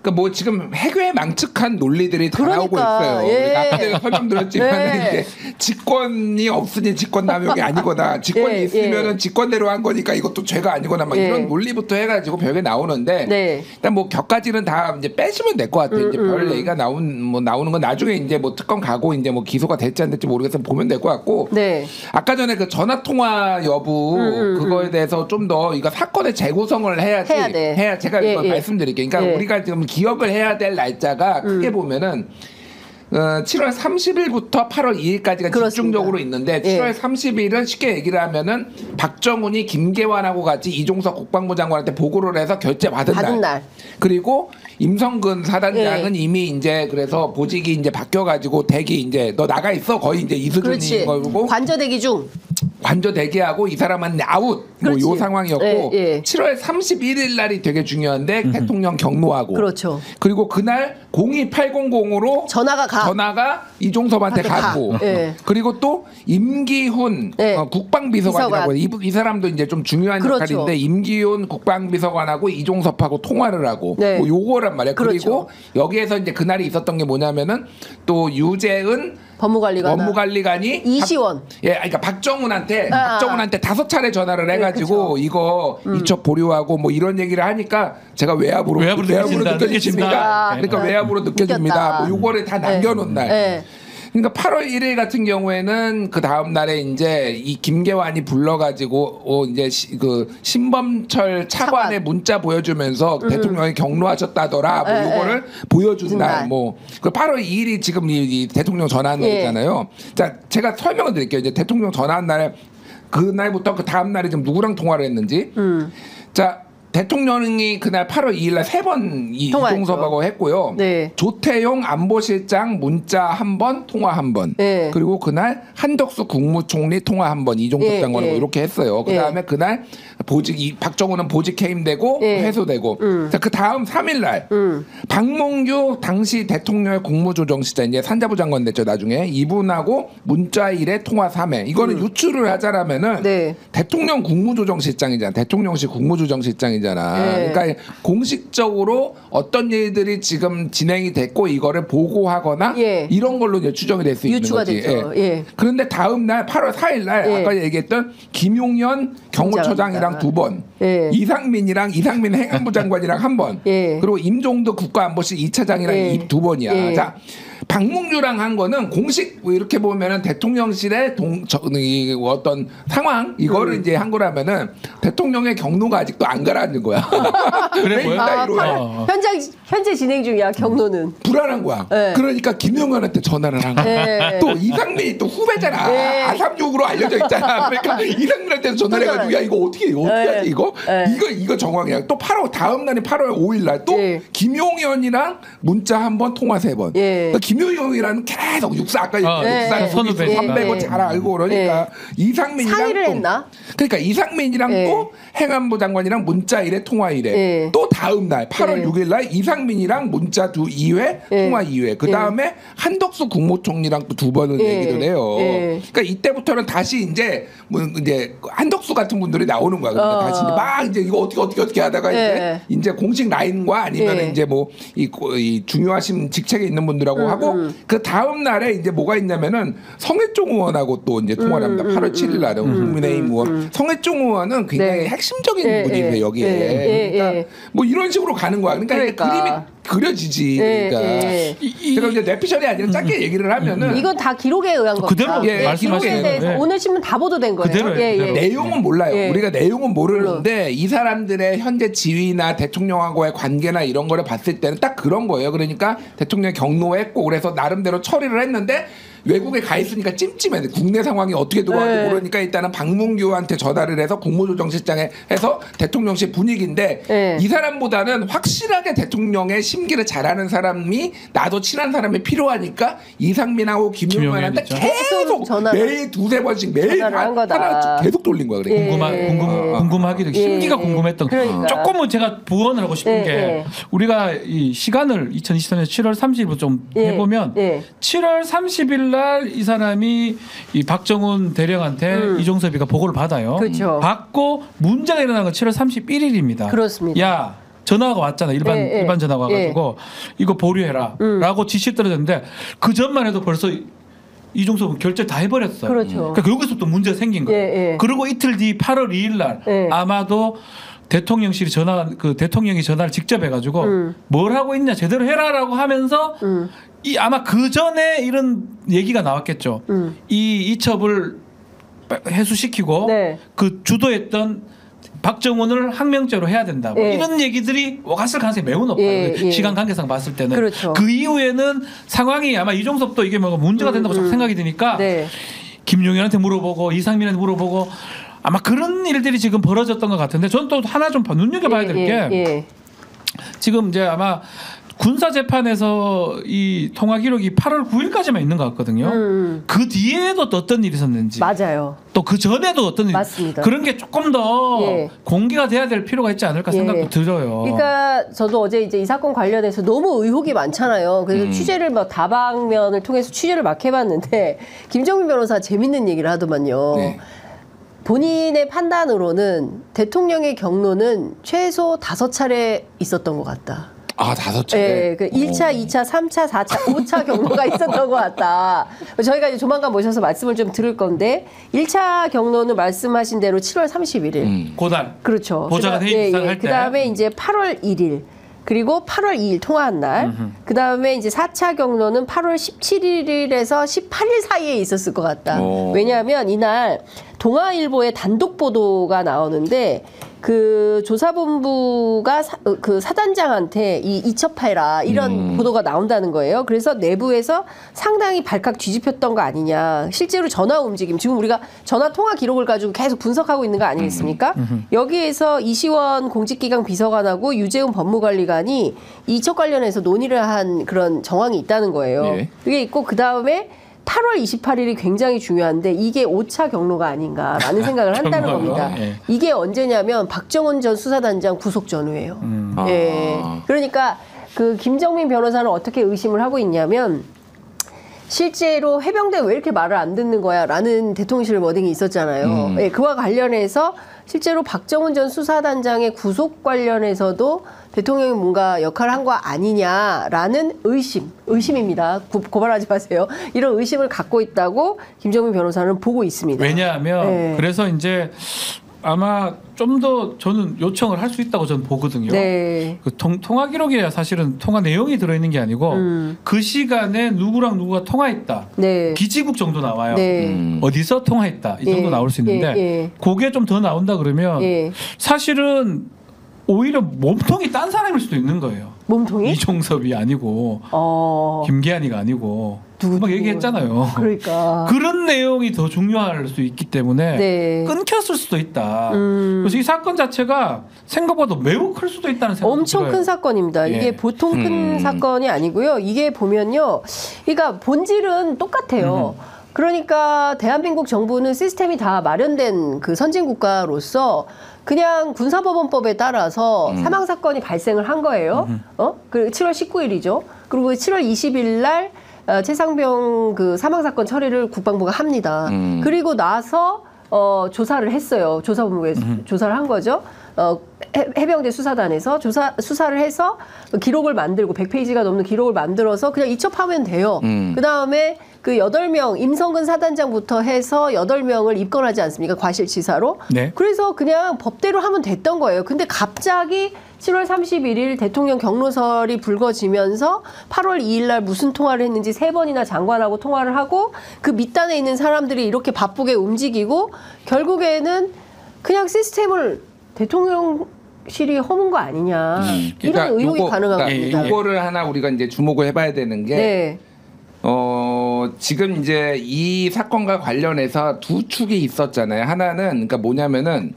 그러니까 뭐 지금 해괴 망측한 논리들이 다 나오고 있어요. 예. 아까 제가 설명드렸지만 네. 이제 직권이 없으니 직권 남용이 아니거나 직권이 있으면은 직권대로 한 거니까 이것도 죄가 아니거나 막 이런 논리부터 해가지고 별게 나오는데 일단 뭐 격까지는 다 이제 빼시면 될 것 같아요. 이제 별 얘기가 나오는 건 나중에 이제 뭐 특검 가고 이제 뭐 기소가 될지 안 될지 모르겠으면 보면 될 것 같고. 아까 전에 그 전화 통화 여부 그거에 대해서 좀 더 이거 사건의 재구성을 해야지 해야 제가 이걸 말씀드릴게요. 그러니까 우리가 지금 기억을 해야 될 날짜가 크게 보면은 7월 30일부터 8월 2일까지가 그렇습니다. 집중적으로 있는데 7월 30일은 쉽게 얘기를 하면은 박정훈이 김계환하고 같이 이종석 국방부 장관한테 보고를 해서 결재 받은 날. 그리고 임성근 사단장은 이미 이제 그래서 보직이 이제 바뀌어가지고 대기 이제 너 나가 있어 거의 이제 이 수준인 거고 관저 대기 중. 관저 대기하고 이 사람은 아웃 뭐 요 상황이었고 7월 31일 날이 되게 중요한데 대통령 경로하고 그리고 그날 02800으로 전화가 이종섭한테 갔고 그리고 또 임기훈 국방비서관이라고 이 사람도 이제 좀 중요한 역할인데 임기훈 국방비서관하고 이종섭하고 통화를 하고 뭐 요거란 말이야. 그리고 여기에서 이제 그날이 있었던 게 뭐냐면은 또 유재은 법무관리관이 이시원 그러니까 박정훈한테 5차례 전화를 해가지고 이거 이첩 보류하고 뭐 이런 얘기를 하니까 제가 외압으로 느껴집니다. 그러니까 외압으로 느껴집니다. 뭐 요거를 다 남겨놓은 날. 그러니까 8월 1일 같은 경우에는 그 다음 날에 이제 이 김계환이 불러가지고 이제 그 신범철 차관의 문자 보여주면서 대통령이 경로하셨다더라. 뭐 요거를 보여준 날. 뭐 그 8월 2일이 지금 이 대통령 전화한 날이잖아요. 자, 제가 설명을 드릴게요. 이제 대통령 전화한 날에 그날부터 그 다음 날에 지금 누구랑 통화를 했는지. 자. 대통령이 그날 8월 2일 날 3번 이종섭하고 했고요. 조태용 안보실장 문자 1번, 통화 1번. 그리고 그날 한덕수 국무총리 통화 1번, 이종섭 장관하고 이렇게 했어요. 그다음에 그날 박정훈은 보직 해임되고 해소되고. 자, 그 다음 3일 날 박몽규 당시 대통령의 국무조정실장 이제 산자부 장관 됐죠. 나중에 이분하고 문자 1회 통화 3회. 이거는 유추를 하자라면은 대통령 국무조정실장이잖아. 대통령실 국무조정실장이잖아. 그러니까 공식적으로 어떤 일들이 지금 진행이 됐고 이거를 보고하거나 이런 걸로 이제 추정이 될 수 있는 거지. 그런데 다음 날 8월 4일 날 아까 얘기했던 김용현 경호처장이랑 2번, 이상민 행안부 장관이랑 1번, 그리고 임종덕 국가안보실 2차장이랑 2번이야. 자. 박몽규랑 한 거는 공식 이렇게 보면은 대통령실의 어떤 상황 이거를 이제 한 거라면은 대통령의 경로가 아직도 안 가라앉는 거야. 그래 현재 진행 중이야 경로는. 불안한 거야. 그러니까 김용현한테 전화를 한 거야. 또 이상민이 또 후배잖아. 아삼육으로 알려져 있잖아. 그러니까 이상민한테 전화를 해가지고 야 이거 어떻게 하지 이거 정황이야. 또 다음 날이 8월 5일 날 또 김용현이랑 문자 1번 통화 3번. 그러니까 김용현이라는 계속 육사 선후배 선배고 잘 알고 그러니까 이상민이랑 상의를 했나? 그러니까 이상민이랑 또 행안부 장관이랑 문자 1회 통화 1회 또 다음 날 8월 6일 날 이상민이랑 문자 2회 통화 2회 그 다음에 한덕수 국무총리랑 또 2번을 얘기를 해요. 그러니까 이때부터는 다시 이제 한덕수 같은 분들이 나오는 거야. 그러니까 다시 막 이제 이거 어떻게 하다가 이제 공식 라인과 아니면 이제 뭐 이 중요하신 직책에 있는 분들하고 하고 그 다음 날에 이제 뭐가 있냐면은 성혜종 의원하고 또 이제 통화를 합니다. 8월 7일 날은 국민의힘 의원. 성혜종 의원은 굉장히 핵심적인 분이에요 여기에. 그러니까 뭐 이런 식으로 가는 거야. 그러니까 그림이 그려지지. 그러니까 제가 이제 뇌피셜이 아니라 짧게 얘기를 하면은 이건 다 기록에 의한 겁니다. 그대로 기록에 대해서 오늘 신문 다 보도된 거예요. 내용은 몰라요. 우리가 내용은 모르는데 이 사람들의 현재 지위나 대통령하고의 관계나 이런 거를 봤을 때는 딱 그런 거예요. 그러니까 대통령이 경로했고 그래서 나름대로 처리를 했는데 외국에 가 있으니까 찜찜해. 국내 상황이 어떻게 돌아갈지 모르니까 일단은 박문규한테 전화를 해서 국무조정실장에 해서 대통령실 분위기인데 이 사람보다는 확실하게 대통령의 심기를 잘하는 사람이 나도 친한 사람이 필요하니까 이상민하고 김용현한테 계속 매일 2-3번씩 매일 하나 계속 돌린 거야. 궁금하기도 심기가 궁금했던 조금은 제가 부언을 하고 싶은 게 우리가 이 시간을 2023년 7월 30일부터 좀 해보면 7월 30일 이 사람이 이 박정훈 대령한테 이종섭이가 보고를 받아요. 그렇죠. 받고 문제가 일어난 건 7월 31일입니다. 그렇습니다. 야, 전화가 왔잖아요. 일반 전화가 와가지고 이거 보류해라라고 지시 떨어졌는데 그 전만 해도 벌써 이종섭은 결제 다 해버렸어요. 그렇죠. 그러니까 여기서 또 문제가 생긴 거예요. 그리고 이틀 뒤 8월 2일 날 아마도 대통령실이 대통령이 전화를 직접 해가지고 뭘 하고 있냐 제대로 해라라고 하면서 아마 그 전에 이런 얘기가 나왔겠죠. 이 이첩을 해소시키고 그 주도했던 박정훈을 항명죄로 해야 된다. 이런 얘기들이 오갔을 가능성이 매우 높아요. 시간 관계상 봤을 때는. 그렇죠. 그 이후에는 상황이 아마 이종섭도 이게 뭐 문제가 된다고 생각이 드니까 김용현한테 물어보고 이상민한테 물어보고 아마 그런 일들이 지금 벌어졌던 것 같은데 저는 또 하나 좀 눈여겨봐야 될 게 지금 이제 아마 군사 재판에서 이 통화 기록이 8월 9일까지만 있는 것 같거든요. 그 뒤에도 또 어떤 일이 있었는지, 맞아요. 또 그 전에도 어떤 맞습니다. 그런 게 조금 더 공개가 돼야 될 필요가 있지 않을까 생각도 들어요. 그러니까 저도 어제 이제 이 사건 관련해서 너무 의혹이 많잖아요. 그래서 취재를 막 다방면을 통해서 취재를 막 해봤는데 김정민 변호사 재밌는 얘기를 하더만요. 본인의 판단으로는 대통령의 경로는 최소 5차례 있었던 것 같다. 아, 5차례? 네, 그 1차, 2차, 3차, 4차, 5차 경로가 있었던 것 같다. 저희가 이제 조만간 모셔서 말씀을 좀 들을 건데 1차 경로는 말씀하신 대로 7월 31일. 고달. 그렇죠. 보좌관 회의 할 때. 그다음에 이제 8월 1일. 그리고 8월 2일 통화한 날. 그다음에 이제 4차 경로는 8월 17일에서 18일 사이에 있었을 것 같다. 왜냐하면 이날 동아일보의 단독 보도가 나오는데 그 조사본부가 그 사단장한테 이첩해라 이런 보도가 나온다는 거예요. 그래서 내부에서 상당히 발칵 뒤집혔던 거 아니냐. 실제로 전화 움직임 지금 우리가 전화 통화 기록을 가지고 계속 분석하고 있는 거 아니겠습니까? 여기에서 이시원 공직기강 비서관하고 유재훈 법무관리관이 이첩 관련해서 논의를 한 그런 정황이 있다는 거예요. 그게 있고 그 다음에 8월 28일이 굉장히 중요한데 이게 5차 경로가 아닌가라는 생각을 한다는 겁니다. 이게 언제냐면 박정훈 전 수사단장 구속 전후예요. 그러니까 그 김정민 변호사는 어떻게 의심을 하고 있냐면 실제로 해병대 왜 이렇게 말을 안 듣는 거야? 라는 대통령실 워딩이 있었잖아요. 그와 관련해서 실제로 박정훈 전 수사단장의 구속 관련해서도 대통령이 뭔가 역할을 한 거 아니냐라는 의심입니다. 고발하지 마세요. 이런 의심을 갖고 있다고 김정민 변호사는 보고 있습니다. 왜냐하면 그래서 이제 아마 좀 더 저는 요청을 할 수 있다고 저는 보거든요. 그 통화 기록이야 사실은 통화 내용이 들어있는 게 아니고 그 시간에 누구랑 누구가 통화했다. 기지국 정도 나와요. 어디서 통화했다. 이 정도 나올 수 있는데 그게 좀 더 나온다 그러면 사실은 오히려 몸통이 딴 사람일 수도 있는 거예요. 몸통이? 이종섭이 아니고 김계한이가 아니고 막 얘기했잖아요. 그러니까 그런 내용이 더 중요할 수 있기 때문에 끊겼을 수도 있다. 그래서 이 사건 자체가 생각보다 매우 클 수도 있다는 생각이 엄청 들어요. 큰 사건입니다. 이게 보통 큰 사건이 아니고요. 이게 보면요, 그러니까 본질은 똑같아요. 그러니까 대한민국 정부는 시스템이 다 마련된 그 선진국가로서 그냥 군사법원법에 따라서 사망사건이 발생을 한 거예요. 그 7월 19일이죠. 그리고 7월 20일 날 최상병 그 사망사건 처리를 국방부가 합니다. 그리고 나서 조사를 했어요. 조사본부에서 조사를 한 거죠. 해병대 수사단에서 수사를 해서 기록을 만들고 100페이지가 넘는 기록을 만들어서 그냥 이첩하면 돼요. 그다음에 그 8명 임성근 사단장부터 해서 8명을 입건하지 않습니까? 과실치사로. 그래서 그냥 법대로 하면 됐던 거예요. 근데 갑자기 7월 31일 대통령 경로설이 불거지면서 8월 2일 날 무슨 통화를 했는지 3번이나 장관하고 통화를 하고 그 밑단에 있는 사람들이 이렇게 바쁘게 움직이고 결국에는 그냥 시스템을 대통령실이 허문 거 아니냐. 그러니까 이런 의혹이 가능한 겁니다. 이거를 하나 우리가 이제 주목을 해봐야 되는 게 지금 이제 이 사건과 관련해서 두 축이 있었잖아요. 하나는 그러니까 뭐냐면은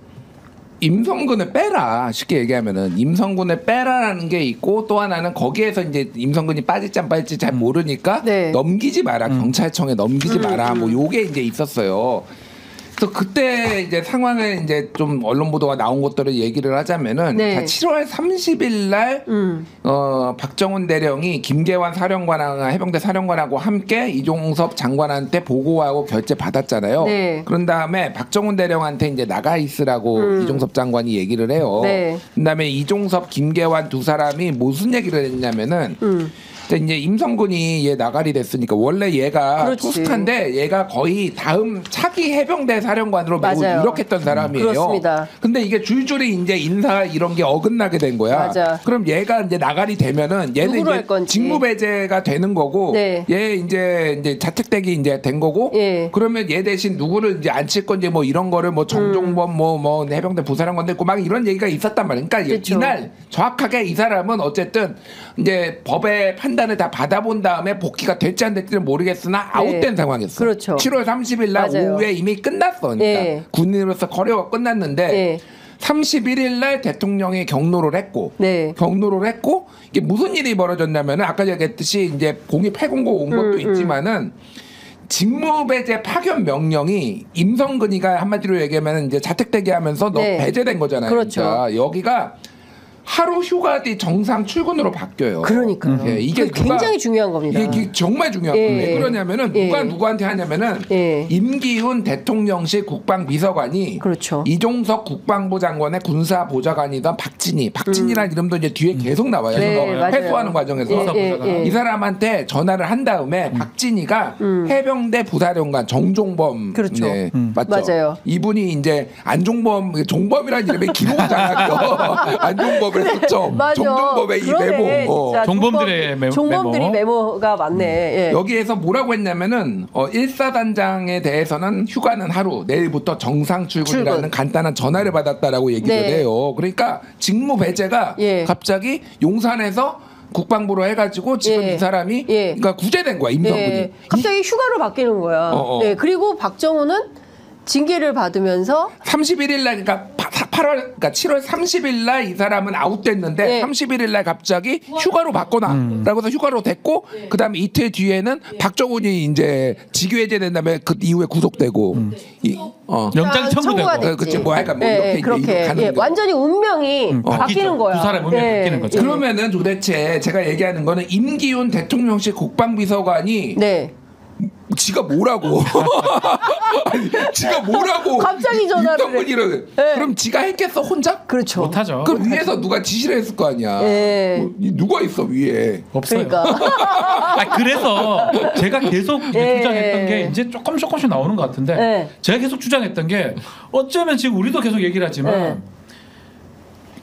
임성근을 빼라, 쉽게 얘기하면은 임성근을 빼라라는 게 있고 또 하나는 거기에서 이제 임성근이 빠질지 안 빠질지 잘 모르니까 넘기지 마라, 경찰청에 넘기지 마라, 뭐 요게 이제 있었어요. 그래서 그때 이제 상황을 이제 좀 언론 보도가 나온 것들을 얘기를 하자면은 네. 7월 30일 날 박정훈 대령이 김계환 사령관하고 해병대 사령관하고 함께 이종섭 장관한테 보고하고 결재 받았잖아요. 네. 그런 다음에 박정훈 대령한테 이제 나가 있으라고 이종섭 장관이 얘기를 해요. 네. 그다음에 이종섭, 김계환 두 사람이 무슨 얘기를 했냐면은. 이제 임성근이 얘 나가리 됐으니까 원래 얘가 그렇지. 토스카인데 얘가 거의 다음 차기 해병대 사령관으로 매우 맞아요. 유력했던 사람이에요. 그렇습니다. 근데 이게 줄줄이 이제 인사 이런 게 어긋나게 된 거야. 맞아. 그럼 얘가 이제 나가리 되면은 얘는 누구로 할 이제 건지. 직무 배제가 되는 거고, 네. 얘 이제 자택되기 이제 된 거고, 예. 그러면 얘 대신 누구를 이제 앉힐 건지 뭐 이런 거를 뭐 정종범 뭐 해병대 부사령관 됐고 막 이런 얘기가 있었단 말이야. 그러니까 그렇죠. 이날 정확하게 이 사람은 어쨌든 이제 법의 판단을 다 받아본 다음에 복귀가 될지 안 될지는 모르겠으나 아웃된 상황이었어. 그렇죠. 7월 30일 날 맞아요. 오후에 이미 끝났어. 그러니까 예. 군인으로서 커리어가 끝났는데 예. 31일 날 대통령이 경로를 했고 네. 경로를 했고 이게 무슨 일이 벌어졌냐면은 아까 얘기했듯이 이제 02809 온 것도 있지만은 직무배제 파견 명령이 임성근이가 한마디로 얘기하면 이제 자택대기 하면서 너 네. 배제된 거잖아요. 그렇죠. 그러니까 여기가 하루 휴가 뒤 정상 출근으로 바뀌어요. 그러니까요. 예, 이게 굉장히 중요한 겁니다. 이게 정말 중요한 예. 거예요. 왜 그러냐면은 누가 예. 누구한테 하냐면은 예. 임기훈 대통령실 국방비서관이 그렇죠. 이종석 국방부 장관의 군사보좌관이던 박진희라는 이름도 이제 뒤에 계속 나와요. 네, 이거 맞아요. 회수하는 과정에서 예. 이 사람한테 전화를 한 다음에 박진희가 해병대 부사령관 정종범 그렇죠. 네, 맞죠? 맞아요. 이분이 이제 안종범 종범이라는 이름의 기록장학교 안종범을 썼죠. 맞아. 정종범의 이 그러네, 메모. 진짜. 종범들의 메모. 종범들이 메모가 많네. 예. 여기에서 뭐라고 했냐면은 1사단장에 대해서는 휴가는 하루 내일부터 정상 출근이라는 출근. 간단한 전화를 받았다라고 얘기를 네. 해요. 그러니까 직무 배제가 예. 갑자기 용산에서 국방부로 해가지고 지금 예. 이 사람이 예. 그러니까 구제된 거야 임성근이. 예. 갑자기 휴가로 바뀌는 거야. 예. 그리고 박정훈은 징계를 받으면서 31일 날 그러니까 7월 30일 날 이 사람은 아웃됐는데 네. 31일 날 갑자기 휴가로 바꿔놔라고 해서 휴가로 됐고 그다음에 이틀 뒤에는 박정훈이 이제 직위해제된 다음에 그 이후에 구속되고 영장 청구되고 됐지. 그치 뭐 할까 뭐 예, 이렇게 그렇게 이제 가는 거. 완전히 운명이 바뀌는 거야. 두 사람의 운명이 바뀌는 거죠. 그러면은 도대체 제가 얘기하는 거는 임기훈 대통령실 국방비서관이 네. 지가 뭐라고? 아니, 지가 뭐라고? 갑자기 전화를 임성근이를 네. 그럼 지가 했겠어 혼자? 그렇죠. 못하죠. 그럼 위에서 누가 지시를 했을 거 아니야. 예. 누가 있어 위에? 없어요. 그러니까. 그래서 제가 계속 이제 주장했던 게 이제 조금씩 나오는 것 같은데 예. 제가 계속 주장했던 게 어쩌면 지금 우리도 계속 얘기를 하지만 예.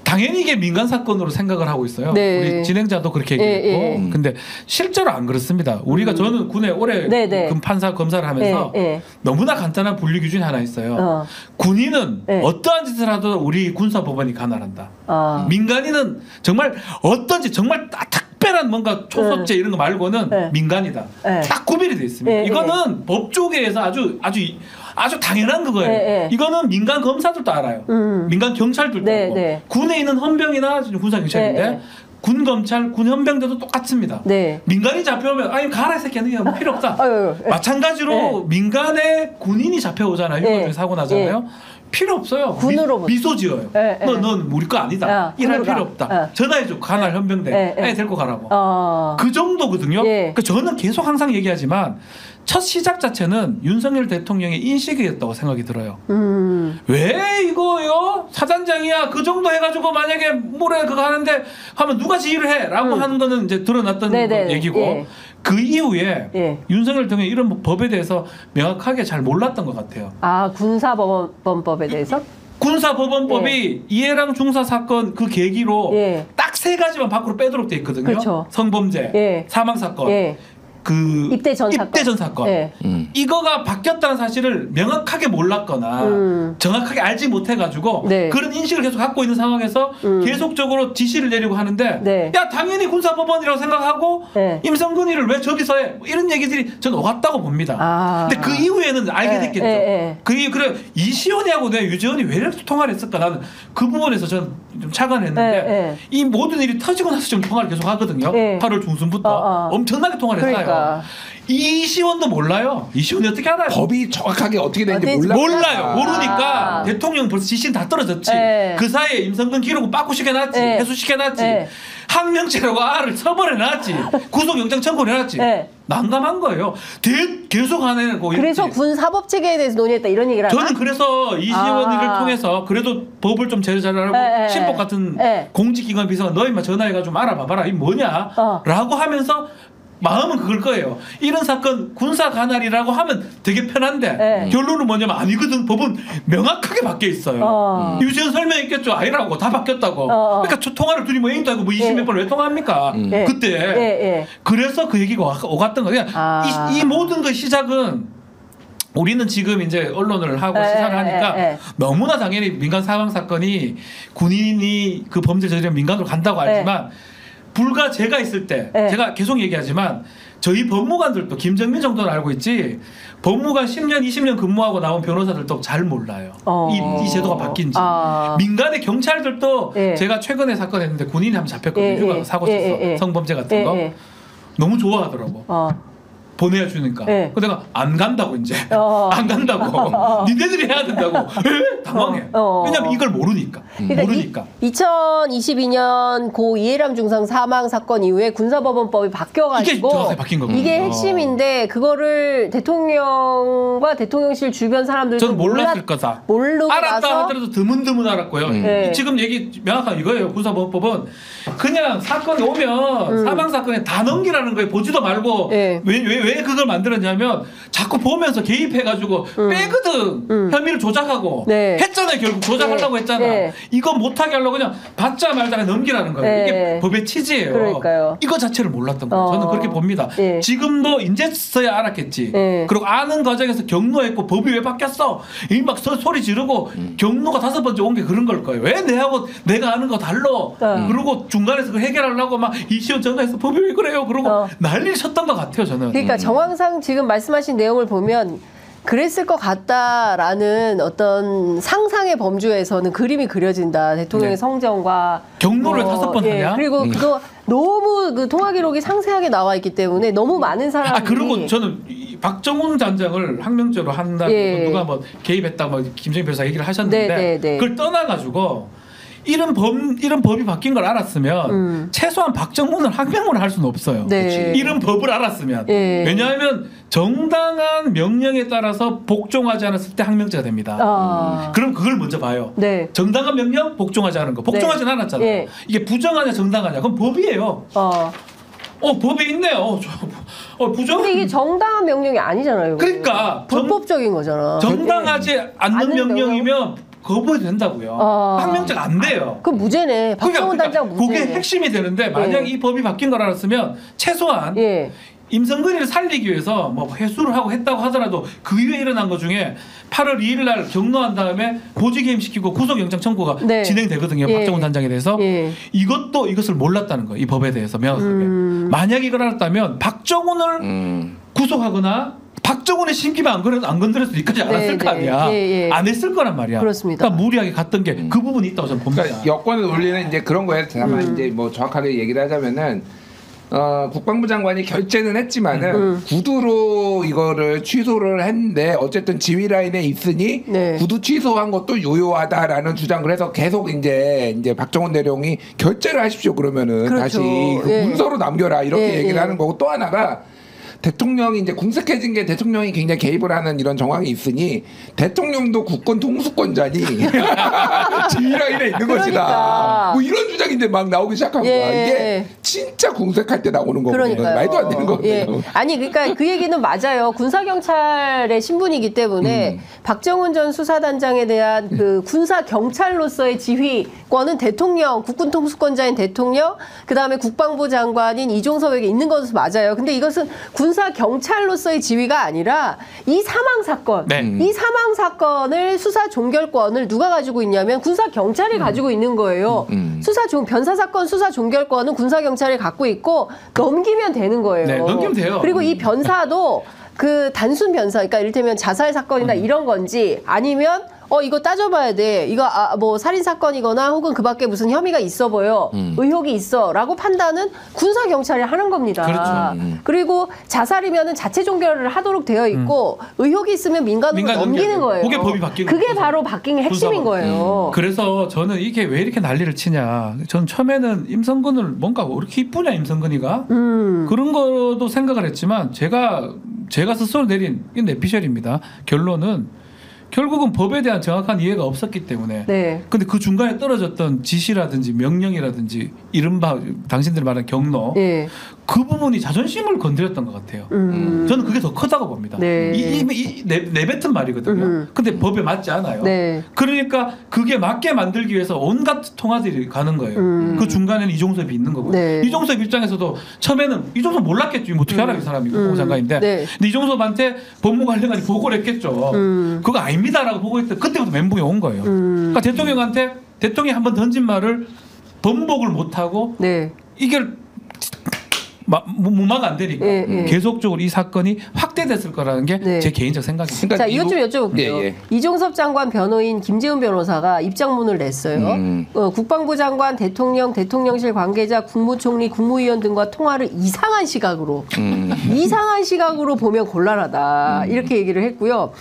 당연히 이게 민간 사건으로 생각을 하고 있어요. 네. 우리 진행자도 그렇게 얘기했고, 근데 실제로 안 그렇습니다. 우리가 저는 군에 오래 판사 검사를 하면서 너무나 간단한 분류 기준이 하나 있어요. 군인은 어떠한 짓을 하도 우리 군사법원이 관할한다. 민간인은 정말 어떤 짓 정말 특별한 뭔가 초섭제 이런 거 말고는 민간이다. 딱 구별이 돼 있습니다. 이거는 법조계에서 아주 당연한 그거예요. 이거는 민간 검사들도 알아요. 민간 경찰들도 알고. 군에 있는 헌병이나 군사 경찰인데 군 검찰, 군 헌병대도 똑같습니다. 민간이 잡혀오면 아니 가라 이 새끼야 너 필요 없다. 마찬가지로 민간에 군인이 잡혀오잖아요. 휴가 중에 사고 나잖아요. 필요 없어요. 군으로 미소 지어요. 넌 우리 거 아니다. 일할 필요 없다. 전화해줘. 관할 헌병대. 애 데리고 가라고. 그 정도거든요. 그러니까 저는 계속 항상 얘기하지만 첫 시작 자체는 윤석열 대통령의 인식이었다고 생각이 들어요. 왜 이거요? 사단장이야. 그 정도 해가지고 만약에 모레 그거 하는데 하면 누가 지휘를 해? 라고 하는 거는 이제 드러났던 얘기고 그 이후에 윤석열 대통령이 이런 법에 대해서 명확하게 잘 몰랐던 것 같아요. 아, 군사법원법에 대해서? 군사법원법이 이해랑 중사 사건 그 계기로 딱 3가지만 밖으로 빼도록 돼 있거든요. 그렇죠. 성범죄, 사망사건, 그 입대 전 사건 이거가 바뀌었다는 사실을 명확하게 몰랐거나 정확하게 알지 못해가지고 그런 인식을 계속 갖고 있는 상황에서 계속적으로 지시를 내리고 하는데 야 당연히 군사법원이라고 생각하고 임성근이를 왜 저기서 해 이런 얘기들이 저는 왔다고 봅니다. 근데 그 이후에는 알게 됐겠죠. 그래 이시원이하고 내 유재원이 왜 이렇게 통화를 했을까 나는 그 부분에서 저는 좀 착안했는데 이 모든 일이 터지고 나서 지금 통화를 계속 하거든요. 8월 중순부터 엄청나게 통화를 했어요. 그러니까. 이시원도 몰라요. 이시원이 어떻게 알아요? 법이 정확하게 어떻게 되는지 몰라요. 모르니까 대통령 벌써 지시는 다 떨어졌지. 그 사이에 임성근 기록은 빠꾸시켜놨지. 해소시켜놨지. 항명죄라고 R을 처벌해놨지. 구속영장 청구해놨지. 난감한 거예요. 계속 하내고 그래서 군사법체계에 대해서 논의했다 이런 얘기를 하나? 저는 그래서 이시원이를 통해서 그래도 법을 좀 제일 잘 알고 신법 같은 공직기관 비서가 너 임마 전화해가지고 좀 알아봐봐라. 이게 뭐냐? 라고 하면서 마음은 그걸 거예요. 이런 사건 군사 관할이라고 하면 되게 편한데 결론은 뭐냐면 아니거든. 법은 명확하게 바뀌어 있어요. 유시원 설명했겠죠. 아니라고 다 바뀌었다고. 그러니까 통화를 둘이 뭐 애인도 아니고 뭐 20몇 번 왜 통화합니까? 그때 그래서 그 얘기가 오갔던 거예요. 이 모든 거 시작은 우리는 지금 이제 언론을 하고 시사를 하니까 너무나 당연히 민간 사망 사건이 군인이 그 범죄 저지르면 민간으로 간다고 알지만 불과 제가 있을 때 제가 계속 얘기하지만 저희 법무관들도 김정민 정도는 알고 있지 법무관 10년 20년 근무하고 나온 변호사들도 잘 몰라요. 이 제도가 바뀐지. 민간의 경찰들도 제가 최근에 사건 했는데 군인이 한번 잡혔거든요. 휴가 사고 쳤어. 성범죄 같은 거. 너무 좋아하더라고. 보내주니까. 근데 내가 안 간다고 이제. 안 간다고. 니네들이 해야 된다고. 에? 당황해. 왜냐면 이걸 모르니까. 모르니까. 2022년 고 이해람 중상 사망 사건 이후에 군사법원법이 바뀌어가지고 이게 정확하게 바뀐 거거든요. 이게 핵심인데 그거를 대통령과 대통령실 주변 사람들도 저는 몰랐을 거다. 모르고 알았다 나서 하더라도 드문드문 알았고요. 지금 얘기 명확한 이거예요. 군사법원법은 그냥 사건이 오면 사망 사건에 다 넘기라는 거예요. 보지도 말고 왜 그걸 만들었냐면 자꾸 보면서 개입해가지고 빼거든. 혐의를 조작하고 했잖아요. 결국 조작하려고 했잖아. 이거 못하게 하려고 그냥 받자 말자 넘기라는 거예요. 이게 법의 취지예요. 그러니까요. 이거 자체를 몰랐던 거예요. 저는 그렇게 봅니다. 지금도 이제서야 알았겠지. 그리고 아는 과정에서 경로했고 법이 왜 바뀌었어? 이 막 소리 지르고 경로가 5번째 온 게 그런 걸 거예요. 왜 내하고 내가 아는 거 달라? 그리고 중간에서 그걸 해결하려고 막 이시원 전화해서 법이 왜 그래요? 그러고 난리를 쳤던 것 같아요. 저는. 그러니까 정황상 지금 말씀하신 내용을 보면 그랬을 것 같다라는 어떤 상상의 범주에서는 그림이 그려진다. 대통령의 성정과 경로를 5번 하냐? 그리고 그거 너무 그 통화 기록이 상세하게 나와 있기 때문에 너무 많은 사람들이 그리고 저는 박정훈 단장을 항명죄로 한다고 누가 뭐 개입했다 뭐 김정인 변호사 얘기를 하셨는데 그걸 떠나가지고 이런 법이 바뀐 걸 알았으면 최소한 박정훈을 항명을 할 수는 없어요. 이런 법을 알았으면. 왜냐하면 정당한 명령에 따라서 복종하지 않았을 때 항명죄가 됩니다. 그럼 그걸 먼저 봐요. 정당한 명령 복종하지 않은 거. 복종하진 않았잖아요. 이게 부정하냐 정당하냐. 그럼 법이에요. 법이 있네요. 부정. 근데 이게 정당한 명령이 아니잖아요. 그러니까 불법적인 거잖아. 정당하지 않는 명령이면 거부해도 된다고요. 항명죄가 안 돼요. 그 무죄네. 박정훈 단장 무죄네. 그게 핵심이 되는데 만약 이 법이 바뀐 걸 알았으면 최소한 임성근이를 살리기 위해서 뭐 회수를 하고 했다고 하더라도 그 이후에 일어난 것 중에 8월 2일 날 경로한 다음에 보직해임시키고 구속영장 청구가 진행되거든요. 박정훈 단장에 대해서. 이것을 몰랐다는 거예요. 이 법에 대해서 명확하게. 만약 이걸 알았다면 박정훈을 구속하거나 박정훈의 심기만 안 건드렸을 때까지 안 했을 거 아니야. 안 했을 거란 말이야. 그렇습니다. 그러니까 무리하게 갔던 게 그 부분이 있다고 저는 봅니다. 그러니까 여권의 논리는 이제 그런 거예요. 다만 이제 뭐 정확하게 얘기를 하자면은 국방부 장관이 결재는 했지만은 구두로 이거를 취소를 했는데 어쨌든 지휘 라인에 있으니 구두 취소한 것도 유효하다라는 주장을 해서 계속 이제 박정훈 대령이 결재를 하십시오 그러면은 다시 그 문서로 남겨라 이렇게 얘기를 하는 거고 또 하나가 대통령이 이제 궁색해진 게 대통령이 굉장히 개입을 하는 이런 정황이 있으니 대통령도 국권 통수권자니 지휘라인에 있는 것이다. 뭐 이런 주장이 이제 막 나오기 시작한 거야. 이게 진짜 궁색할 때 나오는 거거든요. 말도 안 되는 거거든요. 아니 그러니까 그 얘기는 맞아요. 군사경찰의 신분이기 때문에 박정훈 전 수사단장에 대한 그 군사경찰로서의 지휘권은 대통령, 국군 통수권자인 대통령, 그다음에 국방부 장관인 이종섭에게 있는 것은 맞아요. 근데 이것은 군사 경찰로서의 지위가 아니라 이 사망 사건, 이 사망 사건을 수사 종결권을 누가 가지고 있냐면 군사 경찰이 가지고 있는 거예요. 변사 사건 수사 종결권은 군사 경찰이 갖고 있고 넘기면 되는 거예요. 넘기면 돼요. 그리고 이 변사도 그 단순 변사, 그러니까 이를테면 자살 사건이나 이런 건지 아니면 이거 따져봐야 돼. 이거 뭐 살인 사건이거나 혹은 그밖에 무슨 혐의가 있어 보여. 의혹이 있어라고 판단은 군사 경찰이 하는 겁니다. 그렇죠. 그리고 자살이면은 자체 종결을 하도록 되어 있고 의혹이 있으면 민간으로 넘기는 거예요. 그게 법이 바뀌는 그게 바로 바뀐 게 핵심인 거예요. 그래서 저는 이게 왜 이렇게 난리를 치냐. 저는 처음에는 임성근을 뭔가 왜 이렇게 이쁘냐 임성근이가 그런 것도 생각을 했지만 제가 스스로 내린 이 내피셜입니다. 결론은 결국은 법에 대한 정확한 이해가 없었기 때문에. 네. 근데 그 중간에 떨어졌던 지시라든지 명령이라든지 이른바 당신들이 말하는 경로 네. 그 부분이 자존심을 건드렸던 것 같아요. 저는 그게 더 크다고 봅니다. 네. 내뱉은 말이거든요. 근데 법에 맞지 않아요. 네. 그러니까 그게 맞게 만들기 위해서 온갖 통화들이 가는 거예요. 그 중간에는 이종섭이 있는 거고요. 네. 이종섭 입장에서도 처음에는 이종섭 몰랐겠죠. 어떻게 알아 이 사람이 공장관인데. 네. 근데 이종섭한테 법무관리관이 보고를 했겠죠. 그거 아닙니다라고 보고했을 때 그때부터 멘붕이 온 거예요. 그러니까 대통령이 한번 던진 말을 번복을 못하고 네. 이게 무마가 안 되니까 계속적으로 이 사건이 확대됐을 거라는 게 제 개인적 생각입니다. 자, 이것 좀 여쭤볼게요. 이종섭 장관 변호인 김재훈 변호사가 입장문을 냈어요. 국방부 장관, 대통령, 대통령실 관계자, 국무총리, 국무위원 등과 통화를 이상한 시각으로 보면 곤란하다. 이렇게 얘기를 했고요.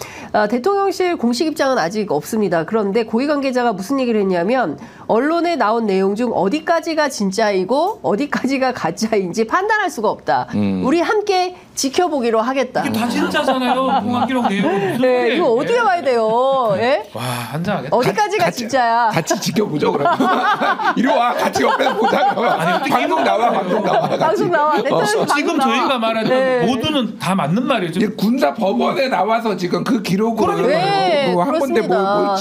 대통령실 공식 입장은 아직 없습니다. 그런데 고위 관계자가 무슨 얘기를 했냐면 언론에 나온 내용 중 어디까지가 진짜이고 어디까지가 가짜인지 판단할 수가 없다. 우리 함께 지켜보기로 하겠다. 이게 다 진짜잖아요. 통화기록 내용. 네, 이거 어디에 와야 돼요? 예? 와, 한장하겠다. 어디까지가 진짜야? 같이 지켜보죠, 그러면. 이리 와, 같이 옆에서 보자. 아니, 방송 나와. 방송 나와. 지금 저희가 말하는 모두는 다 맞는 말이에요. 지금 군사 법원에 나와서 지금 그 기록을 한 건데 뭘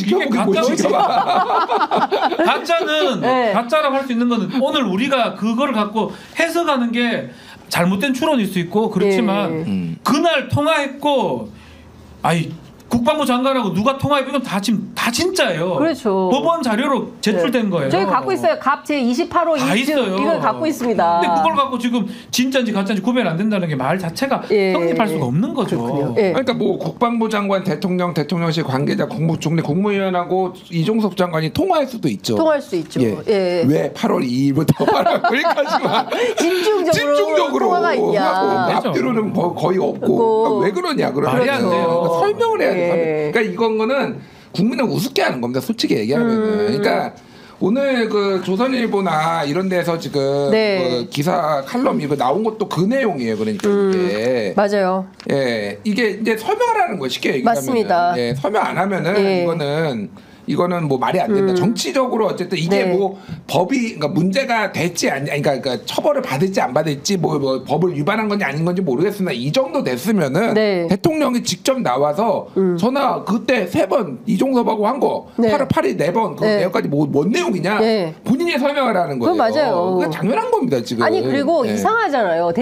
지켜봐. 가짜라고 할 수 있는 거는 오늘 우리가 그거를 갖고 해석하는 게 잘못된 추론일 수 있고 그렇지만 그날 통화했고 국방부 장관하고 누가 통화했고 이건 다 지금 다 진짜예요. 그렇죠. 법원 자료로 제출된 거예요. 저희 갖고 있어요. 갑 제28호 다 있어요. 이걸 갖고 있습니다. 근데 그걸 갖고 지금 진짜인지 가짜인지 구별 안 된다는 게 말 자체가 성립할 수가 없는 거죠. 그러니까 뭐 국방부 장관, 대통령실 관계자, 국무총리, 국무위원하고 이종섭 장관이 통화할 수도 있죠. 통화할 수 있죠. 왜 8월 2일부터 거기까지만 집중적으로 통화가 있냐. 앞뒤로는 거의 없고 왜 그러냐 말이 안 돼요. 설명을 해야 돼. 그러니까 이건 거는 국민을 우습게 하는 겁니다. 솔직히 얘기하면. 그러니까 오늘 그 조선일보나 이런 데서 지금 그 기사 칼럼 이거 나온 것도 그 내용이에요. 그러니까 이게 맞아요. 이게 이제 설명하라는 거예요. 쉽게 얘기하면. 맞습니다. 설명 안 하면은 이거는 뭐 말이 안 된다. 정치적으로 어쨌든 이게 뭐 법이 그러니까 문제가 됐지 그러니까 처벌을 받을지 안 받을지 뭐 법을 위반한 건지 아닌 건지 모르겠으나 이 정도 됐으면은 대통령이 직접 나와서 전화 그때 3번 이종섭하고 한 거 8월 8일 4번 그 내용까지 뭔 내용이냐 본인이 설명을 하는 거예요. 맞아요. 그게 당연한 겁니다 지금. 아니 그리고 이상하잖아요.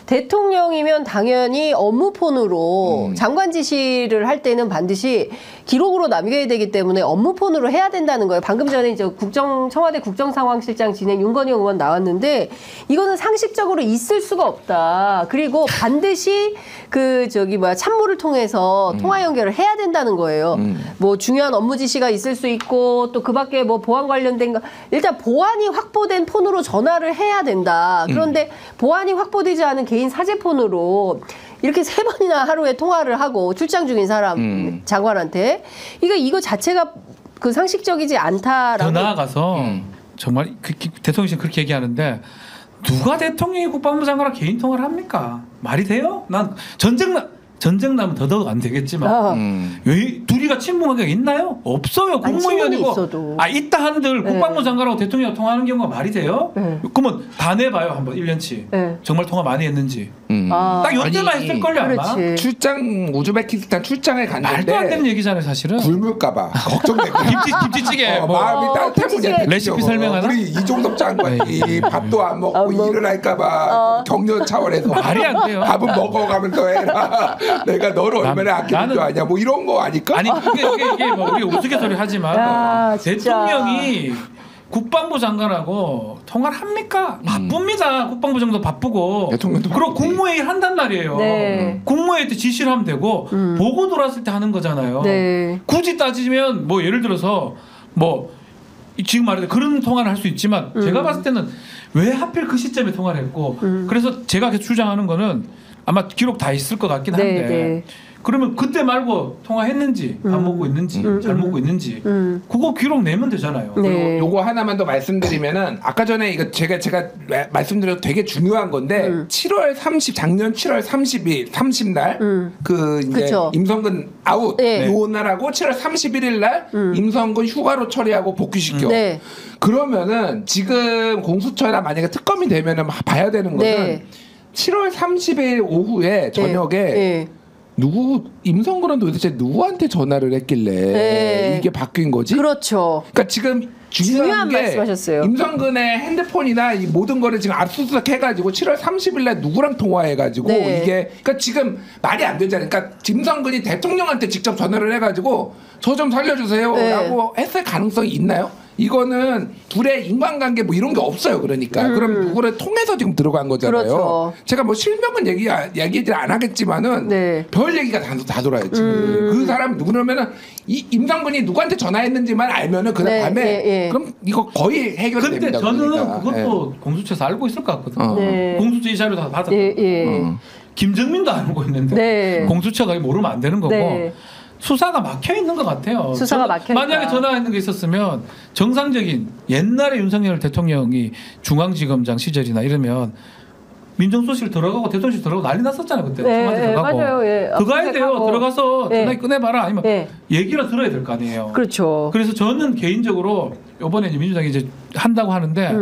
대통령이면 당연히 업무폰으로 장관 지시를 할 때는 반드시 기록으로 남겨야 되기 때문에 업무폰으로 해야 된다는 거예요. 방금 전에 이제 청와대 국정상황실장 진행 윤건영 의원 나왔는데 이거는 상식적으로 있을 수가 없다. 그리고 반드시 참모를 통해서 통화 연결을 해야 된다는 거예요. 뭐 중요한 업무 지시가 있을 수 있고 또 그밖에 뭐 보안 관련된 거 일단 보안이 확보된 폰으로 전화를 해야 된다. 그런데 보안이 확보되지 않은 개인 사제폰으로 이렇게 3번이나 하루에 통화를 하고 출장 중인 사람 장관한테 이거 자체가 그 상식적이지 않다라고. 더 나아가서 정말 대통령이 그렇게 얘기하는데 누가 대통령이 국방부 장관과 개인 통화를 합니까? 말이 돼요? 난 전쟁 나면 더더욱 안 되겠지만 왜 둘이가 친분 관계가 있나요? 없어요. 국무위원이고 있다 한들 국방부 장관하고 대통령이 통화하는 경우가 말이 돼요? 그러면 다 내봐요 한번 1년치 정말 통화 많이 했는지 딱 이때만 했을걸요 아마. 출장 우즈베키스탄 출장에 갔는데 말도 안 되는 얘기잖아요 사실은. 굶을까봐 걱정되고 김치찌개 마음이 따뜻해. 레시피 설명하나? 우리 이종섭 장관이 밥도 안 먹고 일을 할까봐 격려 차원에서 말이 안 돼요. 밥은 먹어가면서 해라. 내가 너를 얼마나 아끼는 줄 아냐 뭐 이런 거 아닐까? 아니 이게 뭐 우리가 우스갯소리 하지만 대통령이 국방부 장관하고 통화를 합니까? 바쁩니다. 국방부 장관도 바쁘고. 대통령도 그리고 국무회의 한단 말이에요. 네. 국무회의 때 지시를 하면 되고 보고 돌아왔을 때 하는 거잖아요. 네. 굳이 따지면 뭐 예를 들어서 뭐 지금 말해도 그런 통화를 할 수 있지만 제가 봤을 때는 왜 하필 그 시점에 통화를 했고 그래서 제가 계속 주장하는 거는 아마 기록 다 있을 것 같긴 한데 네, 네. 그러면 그때 말고 통화했는지 안 먹고 있는지 잘 먹고 있는지 그거 기록 내면 되잖아요. 네. 요거 하나만 더 말씀드리면은 아까 전에 이거 제가 말씀드려도 되게 중요한 건데 7월 30 작년 7월 30일 30날 그 이제 그쵸. 임성근 아웃 네. 요 날하고 7월 31일 날 임성근 휴가로 처리하고 복귀시켜. 네. 그러면은 지금 공수처나 만약에 특검이 되면은 봐야 되는 거는 네. 7월 30일 오후에 저녁에 네. 임성근은 도대체 누구한테 전화를 했길래 네. 이게 바뀐 거지? 그렇죠. 그러니까 지금 중요한 게 말씀하셨어요. 임성근의 핸드폰이나 이 모든 거를 지금 압수수색 해가지고 7월 30일 날 누구랑 통화해가지고 네. 이게 그러니까 지금 말이 안 되잖아요. 그러니까 임성근이 대통령한테 직접 전화를 해가지고 저 좀 살려주세요라고 했을 가능성이 있나요? 이거는 둘의 인간관계 뭐 이런 게 없어요. 그러니까 그럼 누구를 통해서 지금 들어간 거잖아요. 그렇죠. 제가 뭐 실명은 얘기를 안 하겠지만은 네. 별 얘기가 다 돌아요. 지금 그 사람이 누구냐면은 이 임성근이 누구한테 전화했는지만 알면은 그날 네, 밤에 예. 그럼 이거 거의 해결됩니다. 근데 저는 그러니까. 그것도 공수처에서 알고 있을 것 같거든요. 네. 공수처 이 자료 다 받았고 김정민도 알고 있는데 네. 공수처가 모르면 안 되는 거고 네. 수사가 막혀 있는 것 같아요. 수사가 막혀 만약에 있다. 전화했는 게 있었으면 정상적인 옛날에 윤석열 대통령이 중앙지검장 시절이나 이러면 민정수실 들어가고 대통령실 들어가고 난리 났었잖아요 그때. 네, 청와대 들어가고. 맞아요. 예. 그거 해야 돼요. 압수수색하고. 들어가서 네. 전화기 꺼내봐라 아니면 네. 얘기를 들어야 될 거 아니에요. 그렇죠. 그래서 저는 개인적으로 이번에 이제 민주당이 이제 한다고 하는데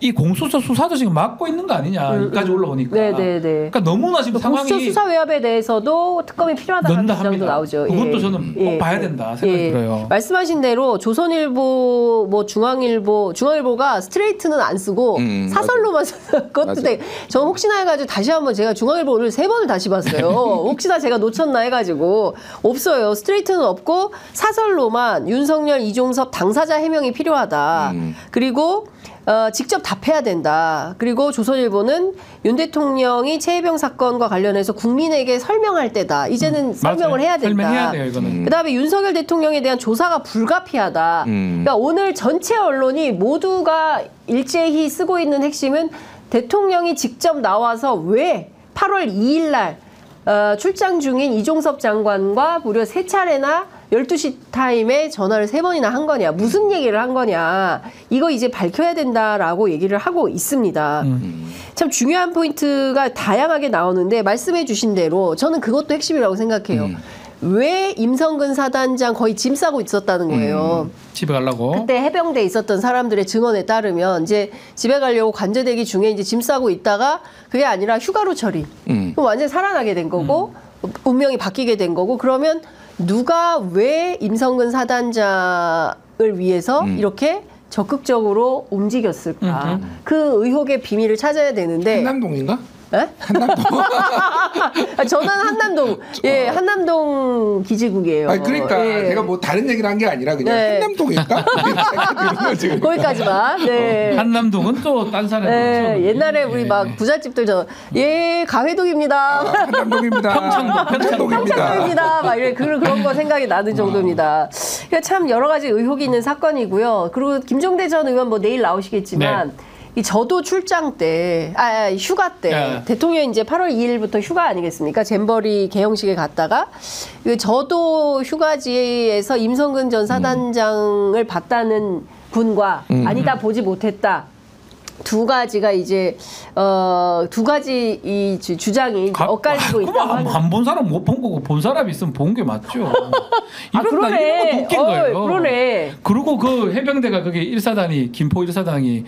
이 공수처 수사도 지금 막고 있는 거 아니냐 여기까지 올라오니까. 네네네. 그러니까 너무나 지금 상황이 공수처 수사 외압에 대해서도 특검이 필요하다는 넣는다 주장도 합니다. 나오죠. 그것도 예. 저는 꼭 봐야 된다 생각이 들어요. 말씀하신 대로 조선일보, 뭐 중앙일보가 스트레이트는 안 쓰고 사설로만 써요. 그것도 되게 전 혹시나 해가지고 다시 한번 제가 중앙일보 오늘 3번을 다시 봤어요. 혹시나 제가 놓쳤나 해가지고 없어요. 스트레이트는 없고 사설로만 윤석열, 이종섭 당사자 해명이 필요하다. 그리고 직접 답해야 된다. 그리고 조선일보는 윤 대통령이 최혜병 사건과 관련해서 국민에게 설명할 때다. 이제는 설명을 해야 된다. 설명해야 돼요, 이거는. 그다음에 윤석열 대통령에 대한 조사가 불가피하다. 그러니까 오늘 전체 언론이 모두가 일제히 쓰고 있는 핵심은 대통령이 직접 나와서 왜 8월 2일 날 출장 중인 이종섭 장관과 무려 3차례나 12시 타임에 전화를 3번이나 한 거냐. 무슨 얘기를 한 거냐. 이거 이제 밝혀야 된다라고 얘기를 하고 있습니다. 참 중요한 포인트가 다양하게 나오는데 말씀해 주신 대로 저는 그것도 핵심이라고 생각해요. 왜 임성근 사단장 거의 짐 싸고 있었다는 거예요. 집에 가려고. 그때 해병대에 있었던 사람들의 증언에 따르면 이제 집에 가려고 관제대기 중에 이제 짐 싸고 있다가 그게 아니라 휴가로 처리. 그럼 완전히 살아나게 된 거고 운명이 바뀌게 된 거고 그러면 누가 왜 임성근 사단장을 위해서 이렇게 적극적으로 움직였을까? 그 의혹의 비밀을 찾아야 되는데. 한남동인가? 에? 한남동. 저는 한남동, 예, 한남동 기지국이에요. 아니 그러니까 예. 제가 뭐 다른 얘기를 한 게 아니라 그냥 네. 한남동일까? 거기까지만. 네. 한남동은 또 딴 사람이죠. 네, 옛날에 우리 막 부잣집들 가회동입니다. 한남동입니다. 평창동입니다. 막 이런 그런 거 생각이 나는 정도입니다. 그러니까 참 여러 가지 의혹이 있는 사건이고요. 그리고 김종대 전 의원 뭐 내일 나오시겠지만. 네. 이 저도 출장 때, 휴가 때, 대통령이 이제 8월 2일부터 휴가 아니겠습니까? 잼버리 개영식에 갔다가, 저도 휴가지에서 임성근 전 사단장을 봤다는 분과 아니다 보지 못했다. 두 가지가 이제 두 가지 이 주장이 엇갈리고 있다고 하는. 안 본 사람 못 본 거고 본 사람이 있으면 본 게 맞죠. 그러네. 이런 거 웃긴 거예요. 그러네. 그리고 그 해병대가 그게 1사단이 김포 1사단이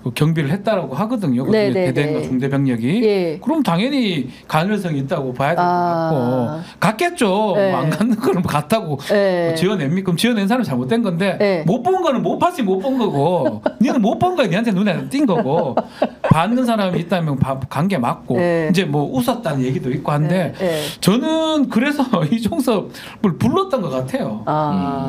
경비를 했다라고 하거든요. 그 대대인과 중대병력이. 예. 그럼 당연히 가능성이 있다고 봐야 될 것 같고 갔겠죠. 예. 안 갔는 거는 갔다고 예. 지어냅니까? 그럼 지어낸 사람이 잘못된 건데 예. 못 본 거는 못 봤으니 못 본 거고 니는 못 본 거야. 니한테 눈에 띈 거고 받는 사람이 있다면 간 게 맞고 예. 이제 뭐 웃었다는 얘기도 있고 한데 저는 그래서 이종섭을 불렀던 것 같아요.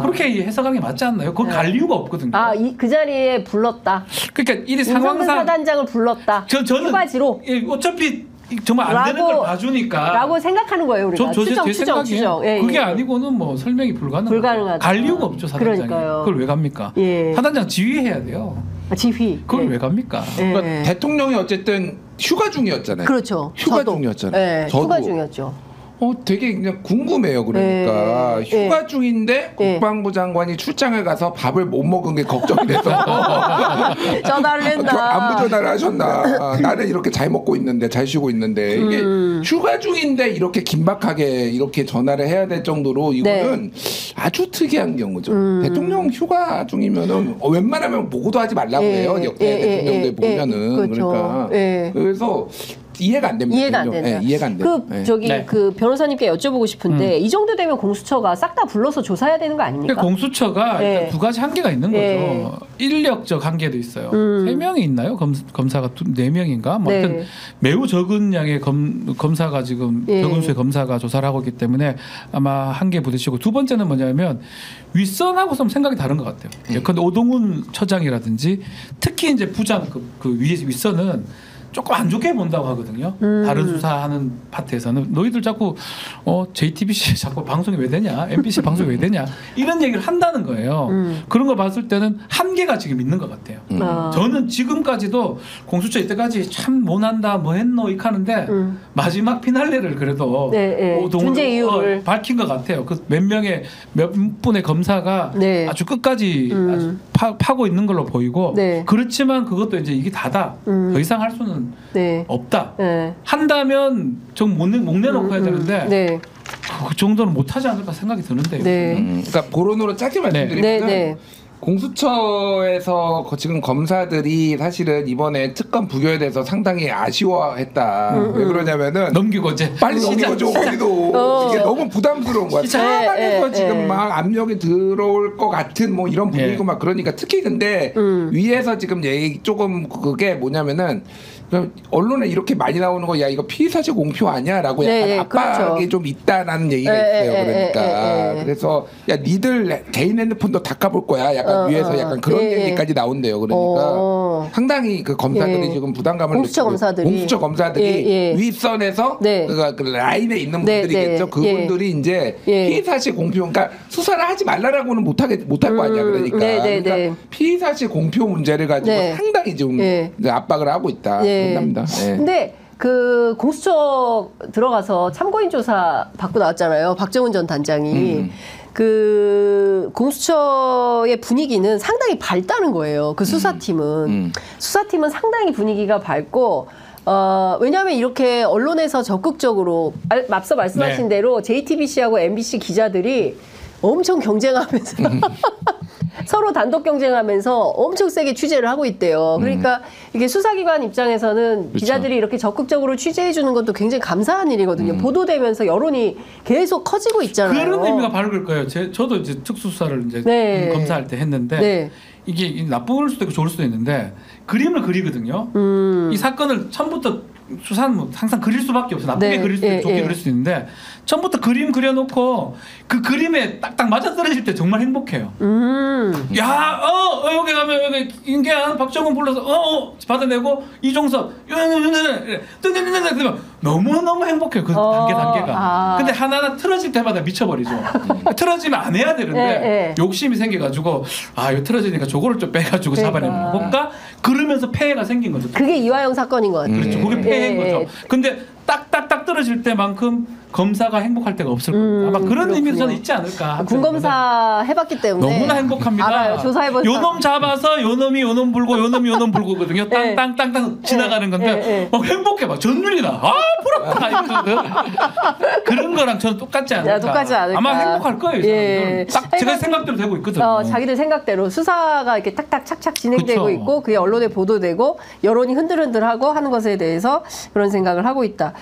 그렇게 해석하는 게 맞지 않나요? 그걸 갈 이유가 없거든요. 그 자리에 불렀다. 그러니까 이 윤석열 상황상 사단장을 불렀다. 저는 휴가지로. 어차피 정말 안 되는 걸 봐주니까 라고 생각하는 거예요. 우리가. 추정. 그게 아니고는 뭐 설명이 불가능하다. 갈 이유가 없죠. 사단장이. 그러니까요. 그걸 왜 갑니까? 예. 사단장 지휘해야 돼요. 지휘. 그걸 왜 갑니까? 그러니까 대통령이 어쨌든 휴가 중이었잖아요. 그렇죠. 휴가 중이었잖아요. 저도. 휴가 중이었죠. 되게 그냥 궁금해요. 그러니까 휴가 중인데 국방부 장관이 출장을 가서 밥을 못 먹은 게 걱정이 돼서 전화를 낸다. 안부 전화를 하셨나. 나는 이렇게 잘 먹고 있는데 잘 쉬고 있는데 이게 휴가 중인데 이렇게 긴박하게 이렇게 전화를 해야 될 정도로 이거는 아주 특이한 경우죠. 대통령 휴가 중이면은 웬만하면 보고도 하지 말라고 해요. 역대 대통령들 보면은 그렇죠. 그러니까 그래서 이해가 안 됩니다. 이해가 안 된다. 이해가 안 돼요. 그 변호사님께 여쭤보고 싶은데 이 정도 되면 공수처가 싹 다 불러서 조사해야 되는 거 아닙니까? 공수처가 두 가지 한계가 있는 거죠. 인력적 한계도 있어요. 3명이 있나요? 검사가 4명인가? 뭐 하여튼 매우 적은 양의 검사가 지금 적은 수의 검사가 조사를 하고 있기 때문에 아마 한계에 부딪히고 두 번째는 뭐냐면 윗선하고서 생각이 다른 것 같아요. 예컨대 오동훈 처장이라든지 특히 이제 부장 그 윗선은 조금 안 좋게 본다고 하거든요. 다른 수사하는 파트에서는 너희들 자꾸 JTBC 자꾸 방송이 왜 되냐, MBC 방송이 왜 되냐 이런 얘기를 한다는 거예요. 그런 거 봤을 때는 한계가 지금 있는 것 같아요. 저는 지금까지도 공수처 이때까지 참 못한다, 뭐 했노 이렇게 하는데 마지막 피날레를 그래도 존재 이유를 밝힌 것 같아요. 그 몇 분의 검사가 아주 끝까지 아주 파고 있는 걸로 보이고 그렇지만 그것도 이제 이게 다다. 더 이상 할 수는 없다. 한다면 좀 못 내놓고 해야 되는데 그 정도는 못하지 않을까 생각이 드는데요. 그러니까 보론으로 짧게 말씀드리면 공수처에서 지금 검사들이 사실은 이번에 특검 부결에 대해서 상당히 아쉬워했다. 왜 그러냐면은 넘기고 이제 빨리 넘기고죠. 우리도 이게 너무 부담스러운 거야. 차관에서 지금 막 압력이 들어올 것 같은 뭐 이런 분위기고 막 그러니까 특히 근데 위에서 지금 얘기 조금 그게 뭐냐면은 언론에 이렇게 많이 나오는 거 야 이거 피의사실 공표 아니야라고 약간 압박이 좀 있다라는 얘기가 있어요. 그러니까 그래서 야 니들 개인 핸드폰도 닦아볼 거야. 약간 위에서 약간 그런 얘기까지 나온대요. 그러니까 상당히 그 검사들이 지금 부담감을 공수처 검사들이 윗선에서 그 라인에 있는 분들이겠죠. 그분들이 이제 피의사실 공표 그러니까 수사를 하지 말라라고는 못할 거 아니야. 그러니까 피의사실 공표 문제를 가지고 상당히 좀 압박을 하고 있다. 그런답니다. 근데 그 공수처 들어가서 참고인 조사 받고 나왔잖아요. 박정훈 전 단장이. 그 공수처의 분위기는 상당히 밝다는 거예요. 그 수사팀은. 수사팀은 상당히 분위기가 밝고 왜냐하면 이렇게 언론에서 적극적으로 앞서 말씀하신 대로 JTBC하고 MBC 기자들이 엄청 경쟁하면서 서로 단독 경쟁하면서 엄청 세게 취재를 하고 있대요. 그러니까 이게 수사기관 입장에서는 기자들이 이렇게 적극적으로 취재해 주는 것도 굉장히 감사한 일이거든요. 보도되면서 여론이 계속 커지고 있잖아요. 그런 의미가 밝을 거예요. 저도 이제 특수수사를 이제 검사할 때 했는데 이게 나쁠 수도 있고 좋을 수도 있는데 그림을 그리거든요. 이 사건을 처음부터 수사는 뭐 항상 그릴 수밖에 없어. 나쁘게 그릴 수도 있고 좋게 그릴 수도 있는데 처음부터 그림 그려놓고 그 그림에 딱딱 맞아떨어질 때 정말 행복해요. 야, 여기 가면 여기 인계한 박정훈 불러서 받아내고 이종섭 너무 행복해요. 그 단계가. 근데 하나하나 틀어질 때마다 미쳐버리죠. 틀어지면 안 해야 되는데 욕심이 생겨가지고 이거 틀어지니까 저거를 좀 빼가지고 잡아내면 볼까? 그러면서 폐해가 생긴 거죠. 그게 이화영 사건인 것 같아요. 그렇죠. 그게 폐해인 거죠. 근데 딱딱딱 떨어질 때만큼 검사가 행복할 때가 없을 겁니다. 아마 그런 그렇군요. 의미도 저는 있지 않을까. 군검사 해봤기 때문에 너무나 행복합니다. 알아요. 조사해본 요놈 잡아서 요놈이 요놈 불고 요놈이 요놈 불고거든요. 땅땅땅땅 지나가는 건데 막 행복해 막 전율이다. 아 부럽다 이거거든. 그런 거랑 저는 똑같지 않을까. 똑같지 않을까. 아마 행복할 거예요. 예. 딱 제가 생각대로 되고 있거든요. 자기들 생각대로 수사가 이렇게 탁탁 착착 진행되고 그쵸. 있고 그게 언론에 보도되고 여론이 흔들흔들하고 하는 것에 대해서 그런 생각을 하고 있다.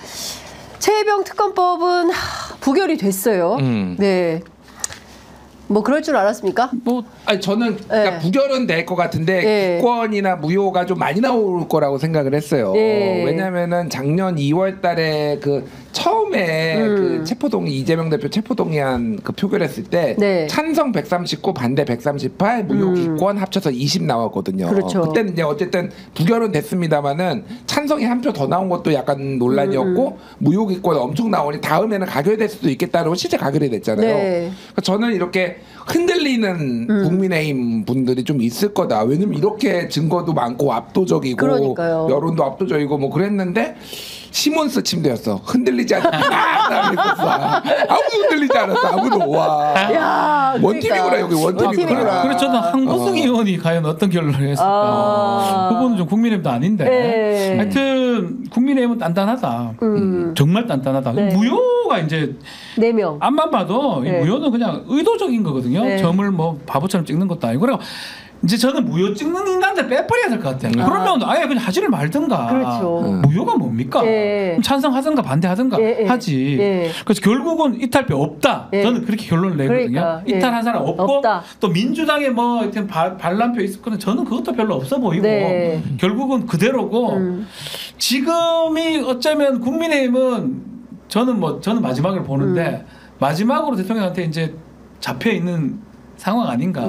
최혜병 특검법은 부결이 됐어요. 네. 뭐 그럴 줄 알았습니까? 뭐 아니 저는 그러니까 부결은 될 것 같은데 기권이나 무효가 좀 많이 나올 거라고 생각을 했어요. 왜냐하면은 작년 2월달에 그 처음에 그 체포동의 이재명 대표 체포동의안 그 표결했을 때 찬성 139 반대 138 무효 기권 합쳐서 20 나왔거든요. 그렇죠. 그때는 이제 어쨌든 부결은 됐습니다만은 찬성이 한 표 더 나온 것도 약간 논란이었고 무효 기권 엄청 나오니 다음에는 가결될 수도 있겠다라고 실제 가결이 됐잖아요. 그러니까 저는 이렇게 흔들리는 국민의힘 분들이 좀 있을 거다. 왜냐면 이렇게 증거도 많고 압도적이고 그러니까요. 여론도 압도적이고 뭐 그랬는데 시몬스 침대였어. 흔들리지 않았다. 아무도 흔들리지 않았어. 아무도. 와. 야, 원팀이구나 여기 원팀이구나. 그래서 저는 한국승 의원이 과연 어떤 결론을 했을까. 그분은 좀 국민의힘도 아닌데. 하여튼 국민의힘은 단단하다. 정말 단단하다. 무효가 이제 4명. 앞만 봐도 이 무효는 그냥 의도적인 거거든요. 점을 뭐 바보처럼 찍는 것도 아니고. 그래서 이제 저는 무효 찍는 인간들 빼버려야 될 것 같아요. 그러면 아예 그냥 하지를 말든가. 그렇죠. 무효가 뭡니까? 찬성하든가 반대하든가 하지. 그래서 결국은 이탈표 없다. 저는 그렇게 결론을 내거든요. 그러니까, 이탈한 사람 없고 또 민주당에 뭐 하여튼 반란표 있을 거는 저는 그것도 별로 없어 보이고 결국은 그대로고 지금이 어쩌면 국민의힘은 저는 마지막을 보는데 마지막으로 대통령한테 이제 잡혀 있는 상황 아닌가.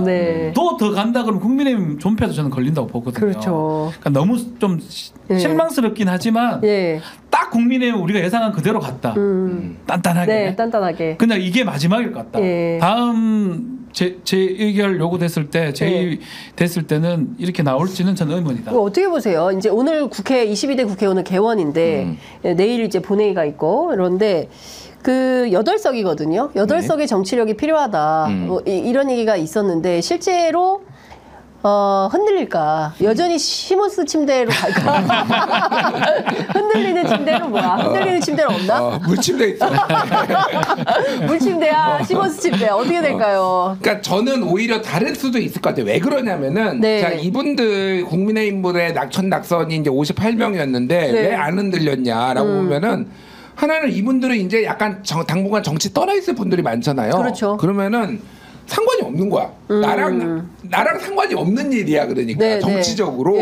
또 더 간다 그러면 국민의힘 존폐도 저는 걸린다고 보거든요. 그렇죠. 그러니까 너무 좀 실망스럽긴 하지만 딱 국민의힘 우리가 예상한 그대로 갔다. 단단하게. 단단하게. 그냥 이게 마지막일 것 같다. 다음 재의결 요구됐을 때 됐을 때는 이렇게 나올지는 저는 의문이다. 어떻게 보세요? 이제 오늘 22대 국회 오늘 개원인데 내일 이제 본회의가 있고 그런데 그 8석이거든요. 8석의 정치력이 필요하다. 뭐 이런 얘기가 있었는데 실제로 흔들릴까? 여전히 시몬스 침대로 갈까? 흔들리는 침대는 뭐야? 흔들리는 침대는 없나? 물침대 있어. 물침대야, 시몬스 침대 어떻게 될까요? 그러니까 저는 오히려 다를 수도 있을 것 같아요. 왜 그러냐면은 자, 이분들 국민의힘분의 낙천낙선이 이제 58명이었는데 왜 안 흔들렸냐라고 보면은 하나는 이분들은 이제 약간 당분간 정치 떠나 있을 분들이 많잖아요. 그렇죠. 그러면은 상관이 없는 거야. 나랑 상관이 없는 일이야. 그러니까 정치적으로.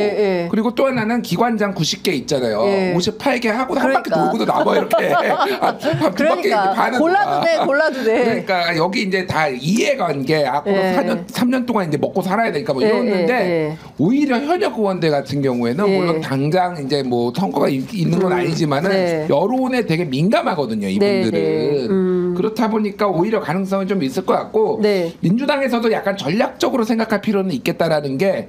그리고 또 하나는 기관장 90개 있잖아요. 58개 하고 한 바퀴 돌고도 남아 이렇게. 그러니까 골라도 돼. 그러니까 여기 이제 다 이해관계 앞으로 3년 동안 이제 먹고 살아야 되니까 뭐 이러는데 오히려 현역 의원들 같은 경우에는 물론 당장 이제 뭐 선거가 있는 건 아니지만은 여론에 되게 민감하거든요. 이분들은. 그렇다 보니까 오히려 가능성은 좀 있을 것 같고 민주당에서도 약간 전략적으로 생각할 필요는 있겠다라는 게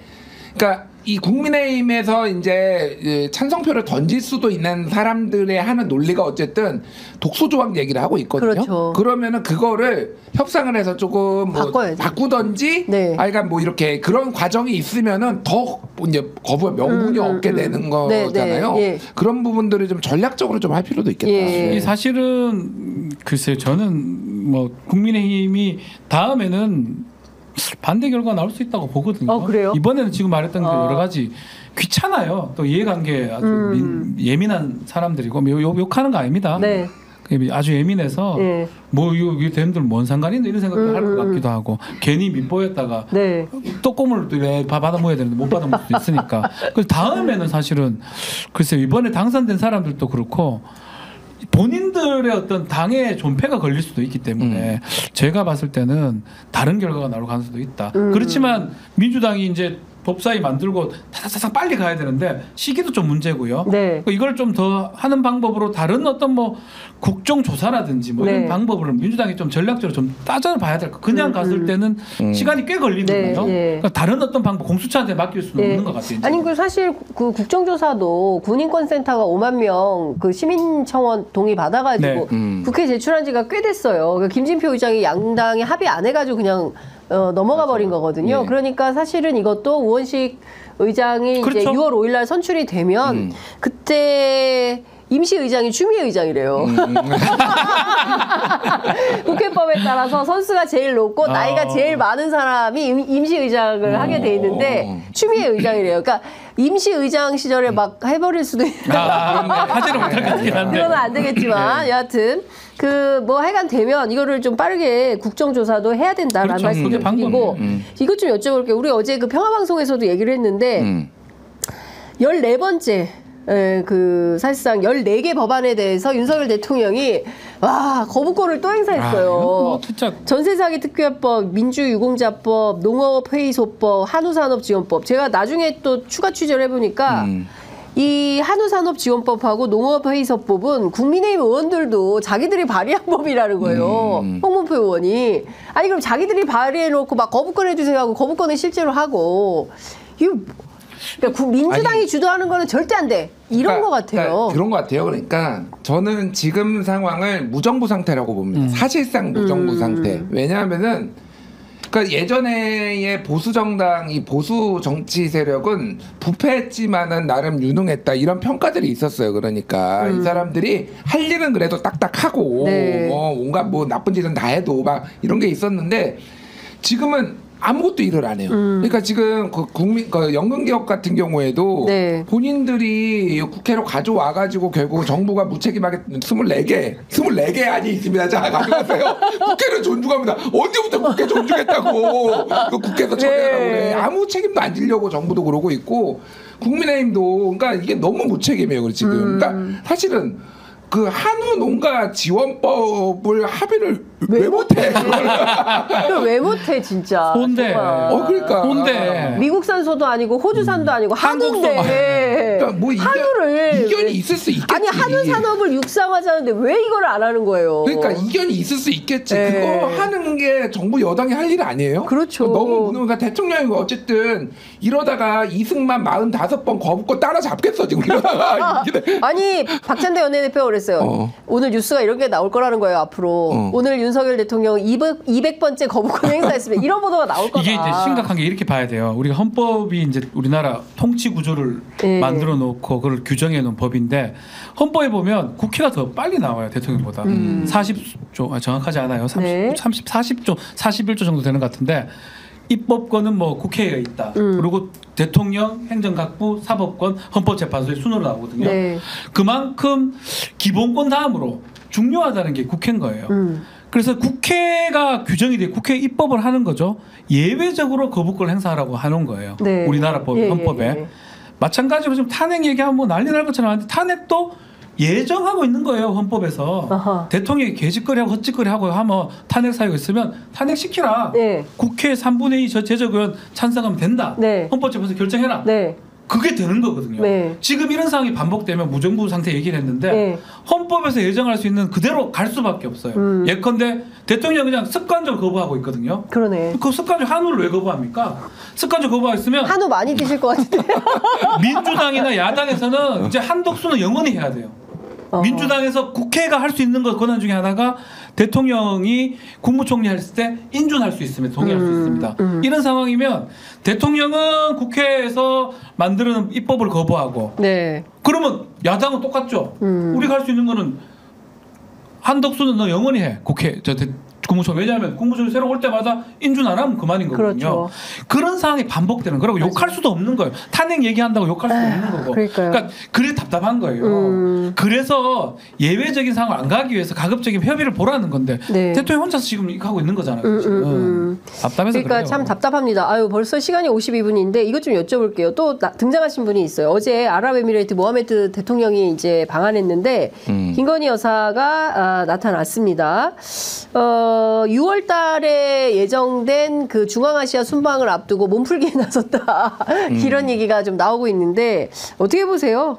그러니까 이 국민의힘에서 이제 찬성표를 던질 수도 있는 사람들의 하는 논리가 어쨌든 독소조항 얘기를 하고 있거든요. 그렇죠. 그러면은 그거를 협상을 해서 조금 뭐 바꾸던지, 그러니까 뭐 이렇게 그런 과정이 있으면은 더 이제 거부의 명분이 없게 되는 거잖아요. 그런 부분들을 좀 전략적으로 좀 할 필요도 있겠다. 사실은 글쎄요, 저는 뭐 국민의힘이 다음에는 반대 결과가 나올 수 있다고 보거든요. 그래요? 이번에는 지금 말했던 그 여러 가지 귀찮아요. 또 이해관계 아주 예민한 사람들이고 욕하는 거 아닙니다. 아주 예민해서 뭐 이 대님들 뭔 상관이 있나 이런 생각도 할 것 같기도 하고 괜히 민보였다가 또 꼼을 받아 먹어야 되는데 못 받아 먹을 수 있으니까. 그래서 다음에는 사실은 글쎄요, 이번에 당선된 사람들도 그렇고 본인들의 어떤 당의 존폐가 걸릴 수도 있기 때문에 제가 봤을 때는 다른 결과가 나올 가능성도 있다. 그렇지만 민주당이 이제 법사위 만들고 타닥타닥 빨리 가야 되는데 시기도 좀 문제고요. 네. 이걸 좀 더 하는 방법으로 다른 어떤 뭐 국정조사라든지 뭐 이런 방법을 민주당이 좀 전략적으로 좀 따져봐야 될 거. 그냥 갔을 때는 시간이 꽤 걸리거든요. 그러니까 다른 어떤 방법 공수처한테 맡길 수는 없는 것 같아요. 아니 그 사실 그 국정조사도 군인권센터가 5만 명 그 시민청원 동의 받아가지고 국회 제출한 지가 꽤 됐어요. 그러니까 김진표 의장이 양당이 합의 안 해가지고 그냥 넘어가 버린 거거든요. 그러니까 사실은 이것도 우원식 의장이 그렇죠. 이제 6월 5일 날 선출이 되면 그때 임시 의장이 추미애 의장이래요. 국회법에 따라서 선수가 제일 높고 나이가 제일 많은 사람이 임시 의장을 하게 돼 있는데 추미애 의장이래요. 그러니까 임시 의장 시절에 막 해버릴 수도 있는. 하지는 못할 것 같긴 한데. 그건 안 되겠지만 여하튼 그 뭐 하여간 되면 이거를 좀 빠르게 국정조사도 해야 된다라는 그렇죠. 말씀을 드리고 이것 좀 여쭤볼게요. 우리 어제 그 평화방송에서도 얘기를 했는데 14번째 그 사실상 14개 법안에 대해서 윤석열 대통령이 와 거부권을 또 행사했어요. 뭐 진짜. 전세사기 특별법, 민주유공자법, 농업회의소법, 한우산업지원법. 제가 나중에 또 추가 취재를 해보니까 이 한우산업지원법하고 농업회의소법은 국민의힘 의원들도 자기들이 발의한 법이라는 거예요. 홍문표 의원이. 아니 그럼 자기들이 발의해놓고 막 거부권 해주세요 하고 거부권을 실제로 하고 이거 그러니까 민주당이 주도하는 거는 절대 안 돼. 이런 것 같아요. 그러니까 그런 것 같아요. 그러니까 저는 지금 상황을 무정부 상태라고 봅니다. 사실상 무정부 상태. 왜냐하면은 그러니까 예전에의 보수 정당, 이 보수 정치 세력은 부패했지만은 나름 유능했다 이런 평가들이 있었어요. 그러니까 이 사람들이 할 일은 그래도 딱딱하고 온갖 뭐 나쁜 짓은 다 해도 막 이런 게 있었는데 지금은 아무것도 일을 안 해요. 그러니까 지금 그 연금개혁 같은 경우에도 본인들이 국회로 가져와가지고 결국 정부가 무책임하게 24개 안이 있습니다. 자, 가져가세요. 국회를 존중합니다. 언제부터 국회 존중했다고. 그 국회에서 처리하라고 그래. 아무 책임도 안 지려고 정부도 그러고 있고 국민의힘도 그러니까 이게 너무 무책임해요. 지금. 그러니까 사실은 그 한우 농가 지원법을 합의를 왜 못해? 그걸 왜 못해 진짜. 뭔데? 그러니까. 뭔데? 미국산소도 아니고 호주산도 아니고 한우인데. 그러니까 뭐 한우를 이견이 있을 수 있겠지. 아니 한우 산업을 육성하자는데 왜 이걸 안 하는 거예요? 그러니까 이견이 있을 수 있겠지. 그거 하는 게 정부 여당이 할 일 아니에요? 그렇죠. 너무 그러니까 대통령이 어쨌든 이러다가 이승만 45번 거부권 따라잡겠어 지금 이러다가. 아니 박찬대 원내대표가 그랬어요. 오늘 뉴스가 이런 게 나올 거라는 거예요 앞으로. 오늘 윤석열 대통령 200번째 거부권 행사했으면 이런 보도가 나올 거다. 이게 이제 심각한 게 이렇게 봐야 돼요. 우리가 헌법이 이제 우리나라 통치 구조를 만들어 놓고 그걸 규정해 놓은 법인데 헌법에 보면 국회가 더 빨리 나와요 대통령보다 40조 정확하지 않아요. 40조 41조 정도 되는 것 같은데 입법권은 뭐 국회에 있다. 그리고 대통령, 행정각부, 사법권, 헌법재판소의 순으로 나오거든요. 그만큼 기본권 다음으로 중요하다는 게 국회인 거예요. 그래서 국회가 규정이 돼 국회 입법을 하는 거죠. 예외적으로 거부권 행사하라고 하는 거예요. 우리나라 법, 헌법에. 마찬가지로 지금 탄핵 얘기하면 뭐 난리 날 것처럼 하는데 탄핵도 예정하고 있는 거예요 헌법에서. 대통령이 개짓거리하고 헛짓거리하고 하면 탄핵 사유가 있으면 탄핵시키라. 국회 3분의 2 제적의원 찬성하면 된다. 헌법재판소 결정해라. 그게 되는 거거든요. 지금 이런 상황이 반복되면 무정부 상태 얘기를 했는데 헌법에서 예정할 수 있는 그대로 갈 수밖에 없어요. 예컨대 대통령 그냥 습관적으로 거부하고 있거든요. 그러네. 그 습관적으로 한우를 왜 거부합니까? 습관적으로 거부하고 있으면 한우 많이 드실 것 같은데. 민주당이나 야당에서는 이제 한독수는 영원히 해야 돼요. 민주당에서 국회가 할 수 있는 것 권한 중에 하나가 대통령이 국무총리 했을 때 인준할 수 있으면 동의할 수 있습니다. 이런 상황이면 대통령은 국회에서 만드는 입법을 거부하고 그러면 야당은 똑같죠. 우리가 할 수 있는 거는 한덕수는 너 영원히 해. 국회 국무총리. 왜냐하면 국무총리 새로 올 때마다 인준 안 하면 그만인 거거든요. 그런 상황이 반복되는 거라고. 욕할 수도 없는 거예요. 탄핵 얘기한다고 욕할 수도 없는 거고. 그러니까 그래 답답한 거예요. 그래서 예외적인 상황을 안 가기 위해서 가급적인 협의를 보라는 건데 대통령 혼자서 지금 이거 하고 있는 거잖아요. 지금. 답답해서 그러니까 그래요. 참 답답합니다. 아유 벌써 시간이 52분인데 이것 좀 여쭤볼게요. 또 등장하신 분이 있어요. 어제 아랍에미레이트 모하메드 대통령이 이제 방한했는데 김건희 여사가 나타났습니다. 6월 달에 예정된 그 중앙아시아 순방을 앞두고 몸풀기에 나섰다. 이런 얘기가 좀 나오고 있는데 어떻게 보세요?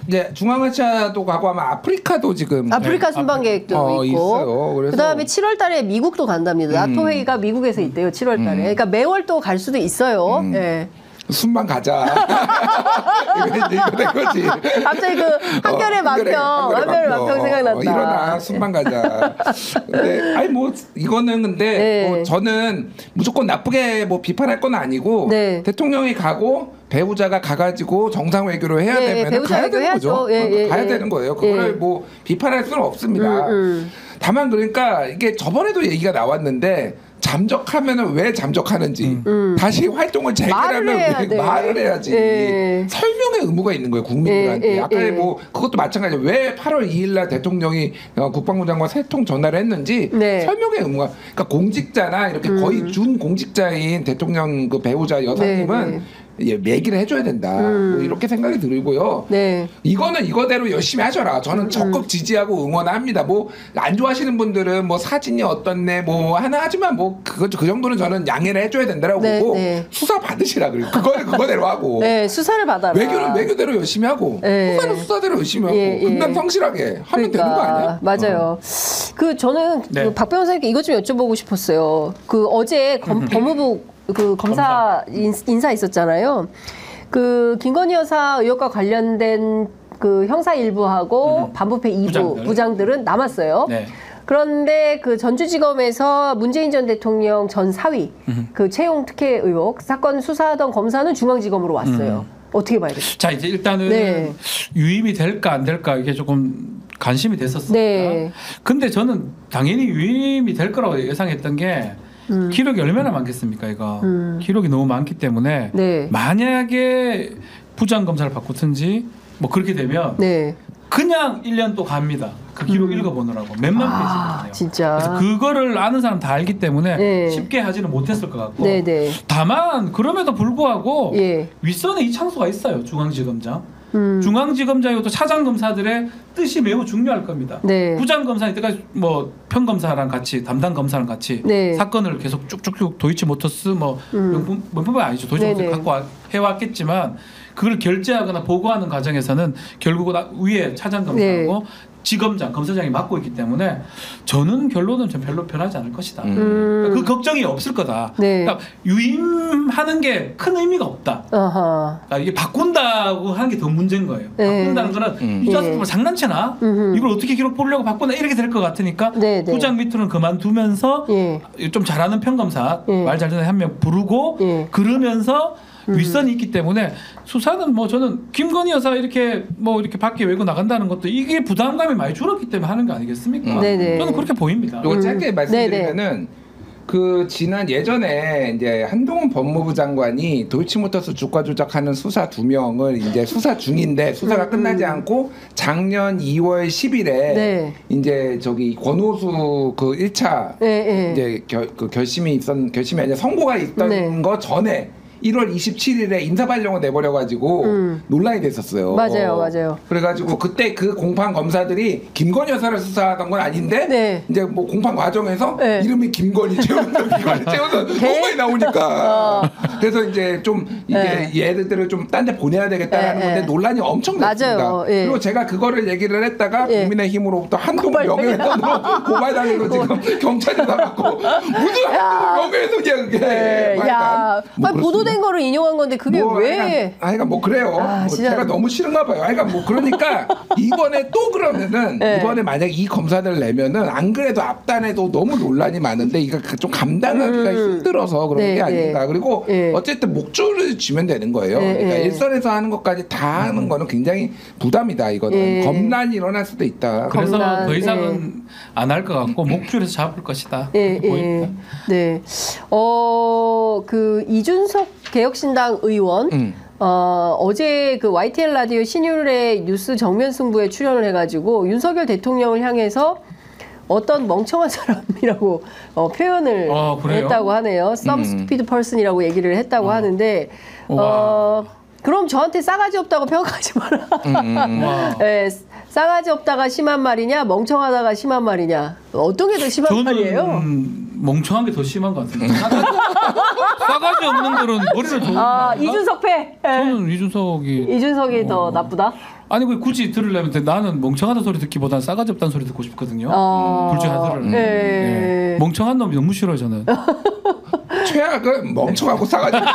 이제 중앙아시아도 가고 아마 아프리카도 지금 아프리카 순방 계획도 있고 있어요. 그래서 그다음에 7월 달에 미국도 간답니다. 나토 회의가 미국에서 있대요. 7월 달에. 그러니까 매월 또 갈 수도 있어요. 네. 순방 가자. 이거 된 거지. 갑자기 그 한결의 만평 생각난다. 일어나 순방 가자. 근데 아니 뭐 이거는 근데 네. 뭐 저는 무조건 나쁘게 뭐 비판할 건 아니고 네. 대통령이 가고 배우자가 가가지고 정상 외교를 해야 되면 가야 되는 거죠. 가야 되는 거예요. 그걸 뭐 비판할 수는 없습니다. 다만 그러니까 이게 저번에도 얘기가 나왔는데. 잠적하면은 왜 잠적하는지 다시 활동을 재개하면 말을 해야지. 설명의 의무가 있는 거예요 국민들한테. 아까 뭐 그것도 마찬가지예요. 왜 8월 2일날 대통령이 국방부 장관 세 통 전화를 했는지 설명의 의무가. 그러니까 공직자나 이렇게 거의 준 공직자인 대통령 그 배우자 여사님은 얘기를 해줘야 된다. 뭐 이렇게 생각이 들고요. 이거는 이거대로 열심히 하셔라. 저는 적극 지지하고 응원합니다. 뭐 안 좋아하시는 분들은 뭐 사진이 어떻네 뭐 하나 하지만 뭐 그 정도는 저는 양해를 해줘야 된다라고 보고 수사 받으시라 그래요. 그거대로 하고. 수사를 받아라. 외교는 외교대로 열심히 하고 수사는 수사대로 열심히 하고 끝난 성실하게 하면 되는 거 아니야? 맞아요. 그 저는 그 박 변호사님께 이것 좀 여쭤보고 싶었어요. 그 어제 법무부 그 검사 인사 있었잖아요. 그 김건희 여사 의혹과 관련된 그 형사 일부하고 반부패 2부 부장들은 남았어요. 그런데 그 전주지검에서 문재인 전 대통령 전 사위 그 채용 특혜 의혹 사건 수사하던 검사는 중앙지검으로 왔어요. 어떻게 봐야 될까요? 자, 이제 일단은 유임이 될까 안 될까 이게 조금 관심이 됐었습니다. 근데 저는 당연히 유임이 될 거라고 예상했던 게 기록이 얼마나 많겠습니까, 이거. 기록이 너무 많기 때문에 만약에 부장검사를 바꾸든지 뭐 그렇게 되면 그냥 1년 또 갑니다. 그 기록 읽어보느라고 몇만 페이지거든요. 진짜. 그래서 그거를 아는 사람 다 알기 때문에 쉽게 하지는 못했을 것 같고 다만 그럼에도 불구하고 윗선에 이창수가 있어요. 중앙지검장. 중앙지검장이고 또 차장검사들의 뜻이 매우 중요할 겁니다. 부장검사 이때까지 뭐 평검사랑 같이 담당 검사랑 같이 사건을 계속 쭉쭉쭉 도이치모터스 뭐 명품은 아니죠. 도이치모터스 갖고 해왔겠지만 그걸 결재하거나 보고하는 과정에서는 결국은 위에 차장검사하고 지검장, 검사장이 맡고 있기 때문에 저는 결론은 좀 별로 변하지 않을 것이다. 그 걱정이 없을 거다. 그러니까 유임하는 게 큰 의미가 없다. 그러니까 이게 바꾼다고 하는 게 더 문제인 거예요. 바꾼다는 거는 유자수법을 장난치나? 이걸 어떻게 기록 보려고 바꾸나? 이렇게 될 것 같으니까 부장 밑으로는 그만두면서 좀 잘하는 평검사 말 잘 듣는 한 명 부르고 그러면서 윗선이 있기 때문에 수사는 뭐 저는 김건희 여사 이렇게 뭐 이렇게 밖에 외고 나간다는 것도 이게 부담감이 많이 줄었기 때문에 하는 거 아니겠습니까? 저는 그렇게 보입니다. 이거 짧게 말씀드리면은 그 지난 예전에 이제 한동훈 법무부 장관이 도이치모터스 주가 조작하는 수사 2명을 이제 수사 중인데 수사가 끝나지 않고 작년 2월 10일에 이제 저기 권오수 그 1차 이제 그 결심이 아니라 선고가 있던 거 전에 1월 27일에 인사발령을 내버려가지고 논란이 됐었어요. 맞아요. 그래가지고 그때 그 공판 검사들이 김건희 여사를 수사하던 건 아닌데 이제 뭐 공판 과정에서 이름이 김건희 채우는 너무 많이 나오니까 그래서 이제 좀 이게 얘들을 좀 딴 데 보내야 되겠다라는 건데 논란이 엄청 났습니다. 그리고 제가 그거를 얘기를 했다가 국민의힘으로부터 한동훈 명예훼손으로 고발당해서 지금 경찰이 나갔고 무슨 한동훈 명예훼손이야 그게. 보도된 거를 인용한 건데 그게 뭐 왜? 그러니까 뭐 그래요. 뭐 제가 너무 싫은가 봐요. 그러니까 뭐 그러니까 이번에 또 그러면은 이번에 만약 이 검사들 내면은 안 그래도 앞단에도 너무 논란이 많은데 이거 좀 감당하기가 힘들어서 그런 게 아닌가. 그리고 어쨌든 목줄을 쥐면 되는 거예요. 그러니까 일선에서 하는 것까지 다 하는 거는 굉장히 부담이다. 이거는 검란이 일어날 수도 있다. 그래서 더 이상은 안 할 것 같고 목줄에서 잡을 것이다. 보입니다. 그 이준석 개혁신당 의원 어제 그 YTN 라디오 신율의 뉴스 정면 승부에 출연을 해가지고 윤석열 대통령을 향해서 어떤 멍청한 사람이라고 표현을 했다고 하네요. Some stupid person이라고 얘기를 했다고 하는데 그럼 저한테 싸가지 없다고 평가하지 마라. 네, 싸가지 없다가 심한 말이냐, 멍청하다가 심한 말이냐. 어떤 게 더 심한 말이에요? 멍청한 게 더 심한 것 같은데. 싸가지 없는 거는 머리를 더. 이준석 패. 저는 이준석이 더 나쁘다. 아니 굳이 들으려면 나는 멍청하다 소리 듣기보다는 싸가지 없다는 소리 듣고 싶거든요. 둘 중에 하나를. 네. 멍청한 놈이 너무 싫어요 저는. 최악은 멍청하고 싸가지 없어.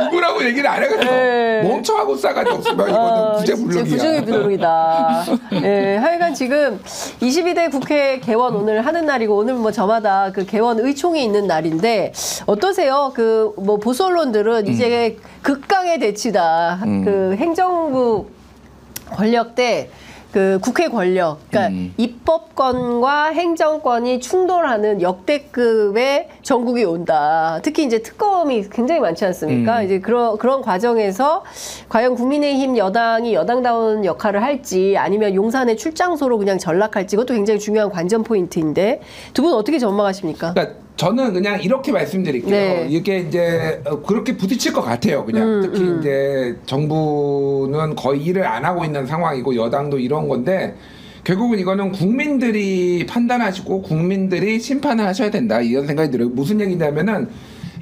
누구라고 얘기를 안 해가지고 멍청하고 싸가지 없으면 이거는 구제불능이야. 구제불능이다. 네, 하여간 지금 22대 국회 개원 오늘 하는 날이고 오늘 뭐 저마다 그 개원 의총이 있는 날인데 어떠세요? 그 뭐 보수 언론들은 이제 극강의 대치다. 그 행정부 권력 대 그 국회 권력, 그러니까 입법권과 행정권이 충돌하는 역대급의 정국이 온다. 특히 이제 특검이 굉장히 많지 않습니까? 이제 그런 과정에서 과연 국민의힘 여당이 여당다운 역할을 할지 아니면 용산의 출장소로 그냥 전락할지 그것도 굉장히 중요한 관전 포인트인데 두 분 어떻게 전망하십니까? 그러니까 저는 그냥 이렇게 말씀드릴게요. 네. 이게 이제 그렇게 부딪힐 것 같아요. 그냥 특히 이제 정부는 거의 일을 안 하고 있는 상황이고 여당도 이런 건데 결국은 이거는 국민들이 판단하시고 국민들이 심판을 하셔야 된다 이런 생각이 들어요. 무슨 얘기냐면은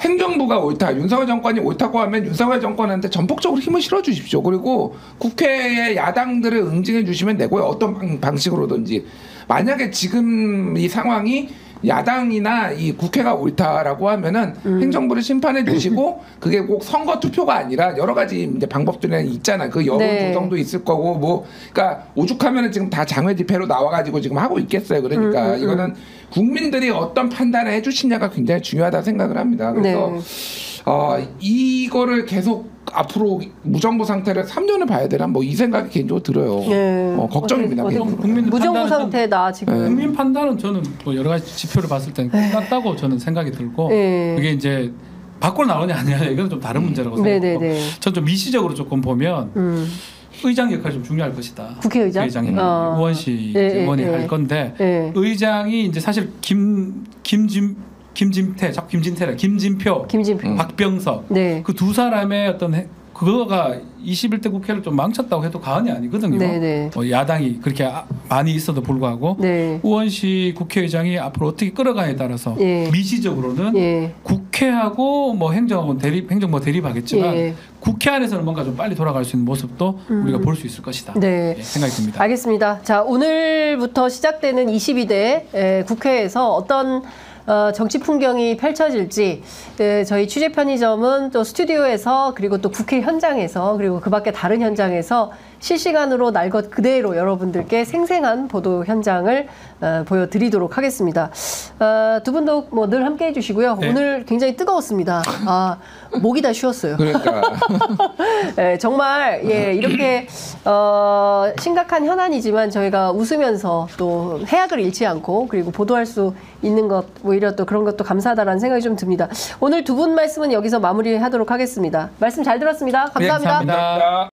행정부가 옳다, 윤석열 정권이 옳다고 하면 윤석열 정권한테 전폭적으로 힘을 실어주십시오. 그리고 국회의 야당들을 응징해 주시면 되고요. 어떤 방식으로든지. 만약에 지금 이 상황이 야당이나 이 국회가 옳다라고 하면은 행정부를 심판해 주시고 그게 꼭 선거 투표가 아니라 여러 가지 이제 방법들이 있잖아. 그 여론 조정도 있을 거고 뭐 그러니까 오죽하면은 지금 다 장외 집회로 나와가지고 지금 하고 있겠어요. 그러니까 이거는 국민들이 어떤 판단을 해주시냐가 굉장히 중요하다 생각을 합니다. 그래서 이거를 계속 앞으로 무정부 상태를 3년을 봐야 되나 뭐 이 생각이 개인적으로 들어요. 걱정입니다. 국민 무정부 상태다 지금. 국민 판단은 저는 뭐 여러 가지 지표를 봤을 때는 끝났다고 저는 생각이 들고 그게 이제 밖으로 나오냐 아니냐 이건 좀 다른 문제라고 생각하고 저는 좀 미시적으로 조금 보면 의장 역할이 좀 중요할 것이다. 국회의장? 국회의장이 우원식 의원이 할 건데 의장이 이제 사실 김진표, 박병석 그 두 사람의 어떤 그거가 21대 국회를 좀 망쳤다고 해도 과언이 아니거든요. 야당이 그렇게 많이 있어도 불구하고 우원식 국회의장이 앞으로 어떻게 끌어가냐에 따라서 미시적으로는 국회하고 뭐 행정부 대립하겠지만 국회 안에서는 뭔가 좀 빨리 돌아갈 수 있는 모습도 우리가 볼 수 있을 것이다. 생각이 듭니다. 알겠습니다. 자, 오늘부터 시작되는 22대 국회에서 어떤 정치 풍경이 펼쳐질지 저희 취재 편의점은 또 스튜디오에서 그리고 또 국회 현장에서 그리고 그 밖에 다른 현장에서 실시간으로 날 것 그대로 여러분들께 생생한 보도 현장을 보여드리도록 하겠습니다. 두 분도 뭐 늘 함께 해주시고요. 오늘 굉장히 뜨거웠습니다. 목이 다 쉬었어요. 그러니까 정말 이렇게 심각한 현안이지만 저희가 웃으면서 또 해악을 잃지 않고 그리고 보도할 수 있는 것 오히려 또 그런 것도 감사하다라는 생각이 좀 듭니다. 오늘 두 분 말씀은 여기서 마무리하도록 하겠습니다. 말씀 잘 들었습니다. 감사합니다. 감사합니다.